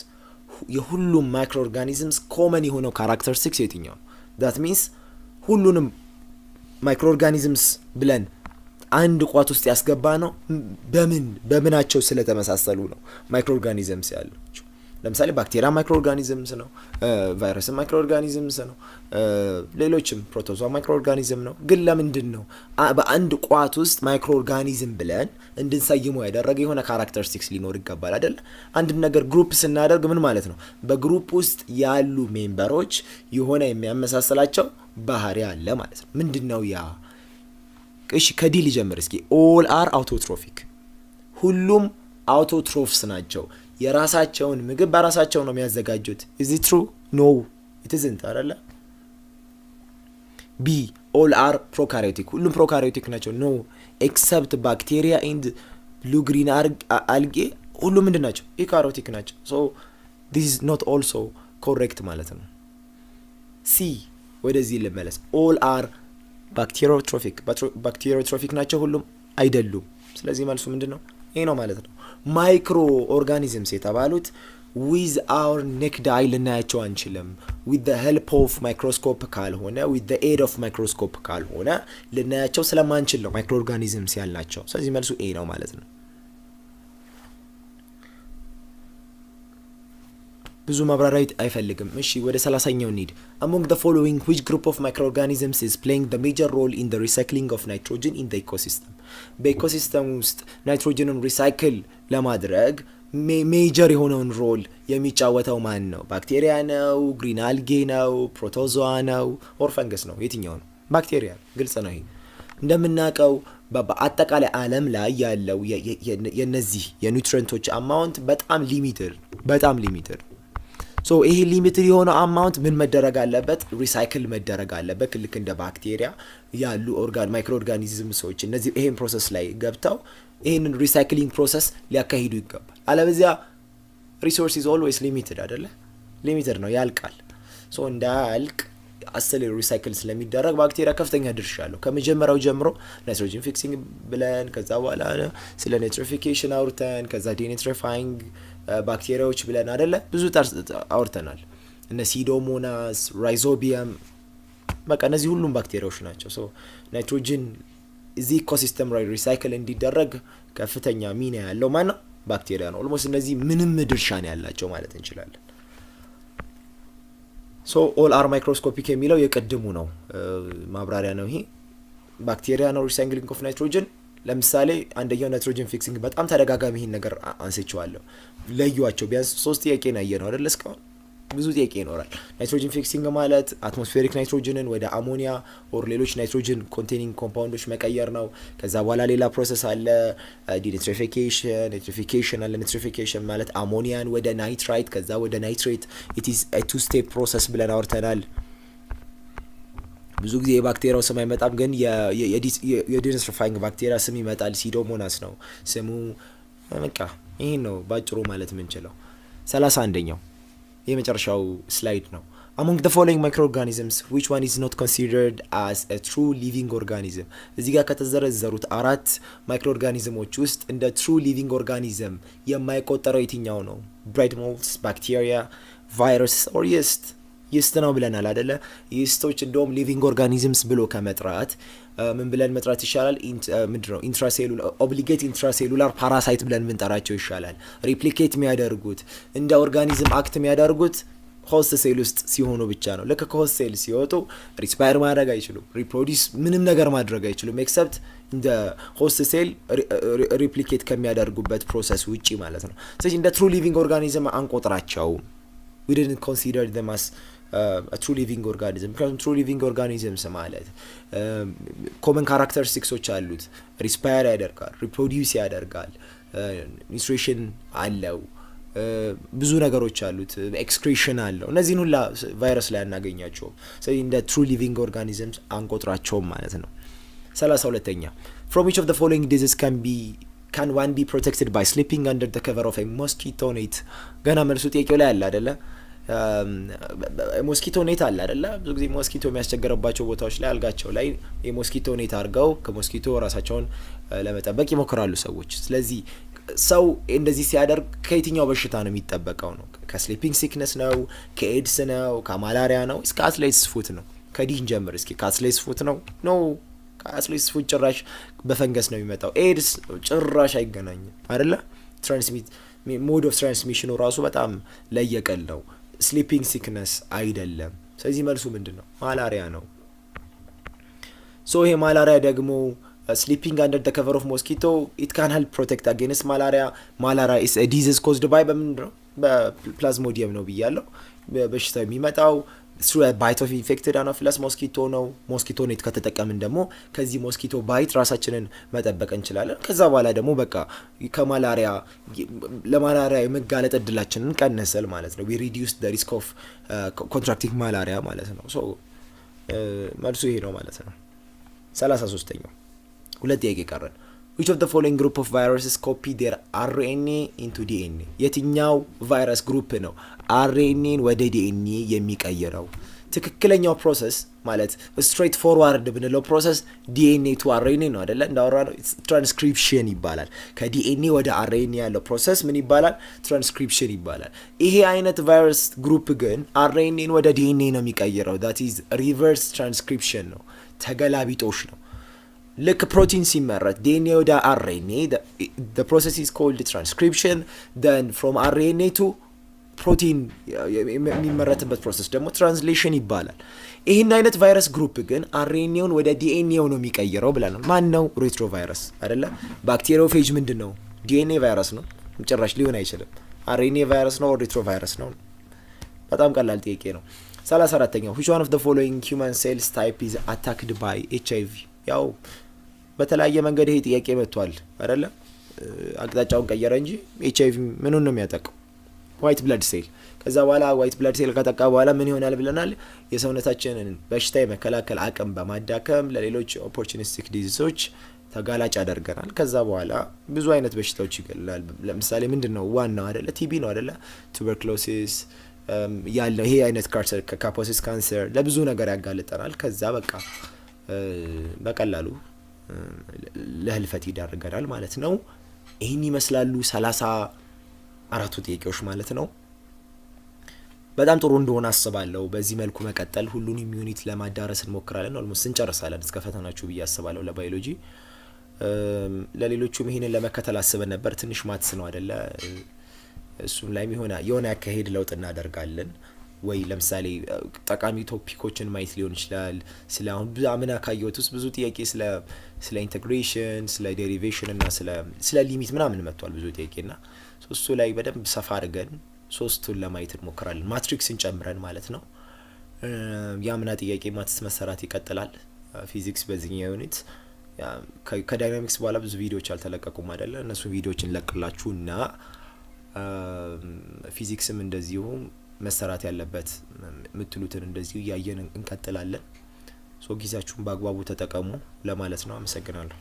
የሁሉም ማይክሮኦርጋኒዝምስ ኮመን የሆነው ካራክተሪስቲክስ የትኛው ነው? that means ሁሉንም ማይክሮኦርጋኒዝምስ ብለን አንድ ቋት ውስጥ ያስገባ ነው በምናቸው ስለተመሳሰሉ ነው ማይክሮኦርጋኒዝምስ ያለው። ለምሳሌ ባክቴሪያ ማይክሮኦርጋኒዝምስ ነው፣ ቫይረስ ማይክሮኦርጋኒዝምስ ነው፣ ሌሎችም ፕሮቶዞዋ ማይክሮኦርጋኒዝም ነው። ግን ለምንድን ነው በአንድ ቋት ውስጥ ማይክሮኦርጋኒዝም ብለን እንድንሰይመው ያደረገ? የሆነ ካራክተሪስቲክስ ሊኖር ይገባል አይደል? አንድ ነገር ግሩፕ ስናደርግ ምን ማለት ነው? በግሩፕ ውስጥ ያሉ ሜምበሮች የሆነ የሚያመሳስላቸው ባህሪ አለ ማለት ነው። ምንድነው ያ? እሺ ከዲ ሊጀምር እስኪ። ኦል አር አውቶትሮፊክ፣ ሁሉም አውቶትሮፍስ ናቸው። የራሳቸውን ምግብ በራሳቸው ነው የሚያዘጋጁት። is it true? no it isn't አይደለ? ቢ all are prokaryotic፣ ሁሉም ፕሮካሪዮቲክ ናቸው። no except bacteria and blue green algae፣ ሁሉም ምንድን ናቸው? ኢካሪዮቲክ ናቸው። so this is not also correct ማለት ነው። ሲ ወደዚህ ልመለስ። all are bacteriotrophic ናቸው፣ ሁሉም አይደሉም። ስለዚህ መልሱ ምንድነው? ይሄ ነው ማለት ነው። ማይክሮ ኦርጋኒዝምስ የተባሉት ዊዝ አወር ኔክድ አይ ልናያቸው አንችልም። ዊዝ ዘ ሄልፕ ኦፍ ማይክሮስኮፕ ካልሆነ ዊዝ ዘ ኤድ ኦፍ ማይክሮስኮፕ ካልሆነ ልናያቸው ስለማንችል ነው ማይክሮ ኦርጋኒዝምስ ያልናቸው። ስለዚህ መልሱ ኤ ነው ማለት ነው። ብዙ ማብራሪያ አይፈልግም። እሺ ወደ 30ኛው እንሂድ። among the following which group of microorganisms is playing the major role in the recycling of nitrogen in the ecosystem? በኢኮሲስተም ውስጥ ናይትሮጅንን ሪሳይክል ለማድረግ ሜጀር የሆነውን ሮል የሚጫወተው ማን ነው? ባክቴሪያ ነው? ግሪን አልጌ ነው? ፕሮቶዞዋ ነው? ኦር ፈንገስ ነው? የትኛው ነው? ባክቴሪያ። ግልጽ ነው። ይሄ እንደምናውቀው በአጠቃላይ ዓለም ላይ ያለው የነዚህ የኒውትሪየንቶች አማውንት በጣም ሊሚትድ ሶ ይሄ ሊሚትድ የሆነው አማውንት ምን መደረግ አለበት? ሪሳይክል መደረግ አለበት። ልክ እንደ ባክቴሪያ ያሉ ማይክሮ ኦርጋኒዝምሶች እነዚህ ይሄን ፕሮሰስ ላይ ገብተው ይሄንን ሪሳይክሊንግ ፕሮሰስ ሊያካሂዱ ይገባል። አለበዚያ ሪሶርስ ኢዝ ኦልዌይስ ሊሚትድ አይደለ? ሊሚትድ ነው፣ ያልቃል። ሶ እንዳያልቅ አሰለ ሪሳይክል ስለሚደረግ ባክቴሪያ ከፍተኛ ድርሻ አለው። ከመጀመሪያው ጀምሮ ናይትሮጅን ፊክሲንግ ብለን ከዛ በኋላ ስለ ኔትሪፊኬሽን አውርተን ከዛ ዲኔትሪፋይንግ ባክቴሪያዎች ብለን አይደለ ብዙ አውርተናል። እነ ሲዶሞናስ፣ ራይዞቢየም በቃ እነዚህ ሁሉም ባክቴሪያዎች ናቸው። ሶ ናይትሮጅን እዚህ ኢኮሲስተም ላይ ሪሳይክል እንዲደረግ ከፍተኛ ሚና ያለው ማን ነው? ባክቴሪያ ነው። ኦልሞስት እነዚህ ምንም ድርሻ ነው ያላቸው ማለት እንችላለን። ሶ ኦል አር ማይክሮስኮፒክ የሚለው የቀድሙ ነው ማብራሪያ ነው። ይሄ ባክቴሪያ ነው ሪሳይክሊንግ ኦፍ ናይትሮጅን። ለምሳሌ አንደኛው ናይትሮጅን ፊክሲንግ በጣም ተደጋጋሚ ይሄን ነገር አንስቼዋለሁ። ለዩዋቸው ቢያንስ 3 ጥያቄ ነው ያየነው አይደል? እስካሁን ብዙ ጥያቄ ይኖራል። ናይትሮጅን ፊክሲንግ ማለት አትሞስፌሪክ ናይትሮጅንን ወደ አሞኒያ ኦር ሌሎች ናይትሮጅን ኮንቴኒንግ ኮምፓውንዶች መቀየር ነው። ከዛ በኋላ ሌላ ፕሮሰስ አለ፣ ዲኒትሪፊኬሽን፣ ኒትሪፊኬሽን አለ። ኒትሪፊኬሽን ማለት አሞኒያን ወደ ናይትራይት ከዛ ወደ ናይትሬት ኢት ኢዝ አ 2 ስቴፕ ፕሮሰስ ብለን አውርተናል። ብዙ ጊዜ የባክቴሪያው ስም አይመጣም፣ ግን የዲኒትሪፋይንግ ባክቴሪያ ስም ይመጣል። ሲዶሞናስ ነው ስሙ። በቃ ይሄን ነው ባጭሩ ማለት የምንችለው። 31ኛው የመጨረሻው ስላይድ ነው። among the following microorganisms which one is not considered as a true living organism? እዚህ ጋር ከተዘረዘሩት 4 ማይክሮኦርጋኒዝሞች ውስጥ እንደ true living organism የማይቆጠረው የትኛው ነው? bread molds, bacteria, virus or yeast? yeast ነው ብለናል አይደለ? yeastዎች እንደውም living organisms ብሎ ከመጥራት ምን ብለን መጥራት ይሻላል? ምንድነው ኢንትራሴሉላር ኦብሊጌት ኢንትራሴሉላር ፓራሳይት ብለን ብንጠራቸው ይሻላል። ሪፕሊኬት የሚያደርጉት እንደ ኦርጋኒዝም አክት የሚያደርጉት ሆስት ሴል ውስጥ ሲሆኑ ብቻ ነው። ልክ ከሆስት ሴል ሲወጡ ሪስፓየር ማድረግ አይችሉም፣ ሪፕሮዲስ ምንም ነገር ማድረግ አይችሉም ኤክሰፕት እንደ ሆስት ሴል ሪፕሊኬት ከሚያደርጉበት ፕሮሰስ ውጪ ማለት ነው። ስለዚህ እንደ ትሩ ሊቪንግ ኦርጋኒዝም አንቆጥራቸውም። we didn't consider them as a true living organism because true living organisms ማለት common characteristics አሉት። ሪስፓየር ያደርጋል፣ ሪፕሮዲውስ ያደርጋል፣ ኒትሪሽን አለው፣ ብዙ ነገሮች አሉት፣ ኤክስክሪሽን አለው። እነዚህን ሁላ ቫይረስ ላይ አናገኛቸውም። ስለዚህ እንደ ትሩ ሊቪንግ ኦርጋኒዝምስ አንቆጥራቸውም ማለት ነው። 32ኛ from which of the following diseases can one be protected by sleeping under the cover of a mosquito net? ገና መልሱ ጥያቄው ላይ አለ አይደለ? ሞስኪቶ ኔት አለ አይደለ? ብዙ ጊዜ ሞስኪቶ የሚያስቸግረባቸው ቦታዎች ላይ አልጋቸው ላይ የሞስኪቶ ኔት አድርገው ከሞስኪቶ ራሳቸውን ለመጠበቅ ይሞክራሉ ሰዎች። ስለዚህ ሰው እንደዚህ ሲያደርግ ከየትኛው በሽታ ነው የሚጠበቀው ነው? ከስሊፒንግ ሲክነስ ነው? ከኤድስ ነው? ከማላሪያ ነው? እስከ አትሌትስ ፉት ነው? ከዲን ጀምር እስኪ። ከአትሌትስ ፉት ነው? ኖ ከአትሌትስ ፉት ጭራሽ በፈንገስ ነው የሚመጣው። ኤድስ ጭራሽ አይገናኝም አይደለ? ትራንስሚት ሞድ ኦፍ ትራንስሚሽኑ ራሱ በጣም ለየቀል ነው። ስሊፒንግ ሲክነስ አይደለም። ስለዚህ መልሱ ምንድን ነው? ማላሪያ ነው። ሶ ይሄ ማላሪያ ደግሞ sleeping under the cover of mosquito it can help protect against malaria. Malaria is a disease caused by በፕላዝሞዲየም ነው ብያለሁ። በሽታው የሚመጣው through a bite of infected anopheles mosquito ነው። ሞስኪቶ ኔት ከተጠቀምን ደግሞ ከዚህ ሞስኪቶ ባይት ራሳችንን መጠበቅ እንችላለን። ከዛ በኋላ ደግሞ በቃ ከማላሪያ ለማላሪያ የመጋለጥ እድላችንን ቀነሰል ማለት ነው። we reduce the risk of contracting malaria ማለት ነው። ሶ መልሱ ይሄ ነው ማለት ነው። 33ኛው ሁለት ጥያቄ ቀረን። which of the following group of viruses copy their RNA into DNA? የትኛው ቫይረስ ግሩፕ ነው RNAን ወደ DNA የሚቀይረው? ትክክለኛው ፕሮሰስ ማለት ስትሬት ፎርዋርድ ብንለው ፕሮሰስ DNA to RNA ነው አይደለ? እንዳወራነው ትራንስክሪፕሽን ይባላል። ከDNA ወደ RNA ያለው ፕሮሰስ ምን ይባላል? ትራንስክሪፕሽን ይባላል። ይሄ አይነት ቫይረስ ግሩፕ ግን RNAን ወደ DNA ነው የሚቀይረው። that is reverse transcription ነው፣ ተገላቢጦሽ ነው። ልክ ፕሮቲን ሲመረት DNA ወደ RNA the process is called transcription, then from RNA to ፕሮቲን የሚመረትበት ፕሮሰስ ደግሞ ትራንስሌሽን ይባላል። ይህን አይነት ቫይረስ ግሩፕ ግን RNAውን ወደ DNA ነው የሚቀይረው ብለናል። ማን ነው? ሬትሮ ቫይረስ አይደለ? ባክቴሪዮፌጅ ምንድን ነው? DNA ቫይረስ ነው? ጭራሽ ሊሆን አይችልም። RNA ቫይረስ ነው? ሬትሮ ቫይረስ ነው? በጣም ቀላል ጥያቄ ነው። 34ኛው which one of the following human cells type is attacked by HIV? ያው በተለያየ መንገድ ይሄ ጥያቄ መጥቷል አይደለ? አቅጣጫውን ቀየረ እንጂ HIV ምኑን ነው የሚያጠቃው? ዋይት ብለድ ሴል። ከዛ በኋላ ዋይት ብለድ ሴል ከተጠቃ በኋላ ምን ይሆናል ብለናል? የሰውነታችንን በሽታ የመከላከል አቅም በማዳከም ለሌሎች ኦፖርቹኒስቲክ ዲዚዞች ተጋላጭ ያደርገናል። ከዛ በኋላ ብዙ አይነት በሽታዎች ይገላል። ለምሳሌ ምንድነው ዋናው አይደለ? ቲቢ ነው አይደለ? ቱበርክሎሲስ ያለው ይሄ አይነት ካንሰር፣ ካፖሲስ ካንሰር ለብዙ ነገር ያጋልጠናል። ከዛ በቃ በቀላሉ ለህልፈት ይዳርገናል ማለት ነው። ይህን ይመስላሉ 34ቱ ጥያቄዎች ማለት ነው። በጣም ጥሩ እንደሆነ አስባለሁ። በዚህ መልኩ መቀጠል ሁሉንም ዩኒት ለማዳረስ እንሞክራለን። ኦልሞስት እንጨርሳለን እስከ ፈተናችሁ ብዬ አስባለሁ። ለባዮሎጂ ለሌሎቹም ይሄንን ለመከተል አስበን ነበር። ትንሽ ማትስ ነው አይደለ? እሱም ላይ የሆነ ያካሄድ ለውጥ እናደርጋለን። ወይ ለምሳሌ ጠቃሚ ቶፒኮችን ማየት ሊሆን ይችላል። ስለ አሁን አምና ካየሁት ውስጥ ብዙ ጥያቄ ስለ ኢንተግሬሽን፣ ስለ ዴሪቬሽን እና ስለ ሊሚት ምናምን መጥቷል ብዙ ጥያቄና እሱ ላይ በደንብ ሰፋ አድርገን ሶስቱን ለማየት እንሞክራለን። ማትሪክስን ጨምረን ማለት ነው። የአምና ጥያቄ ማትስ መሰራት ይቀጥላል። ፊዚክስ በዚህኛው ዩኒት ከዳይናሚክስ በኋላ ብዙ ቪዲዮዎች አልተለቀቁም አይደለ? እነሱ ቪዲዮዎችን እንለቅላችሁና ፊዚክስም እንደዚሁ መሰራት ያለበት ምትሉትን እንደዚሁ እያየን እንቀጥላለን። ጊዜያችሁን በአግባቡ ተጠቀሙ ለማለት ነው። አመሰግናለሁ።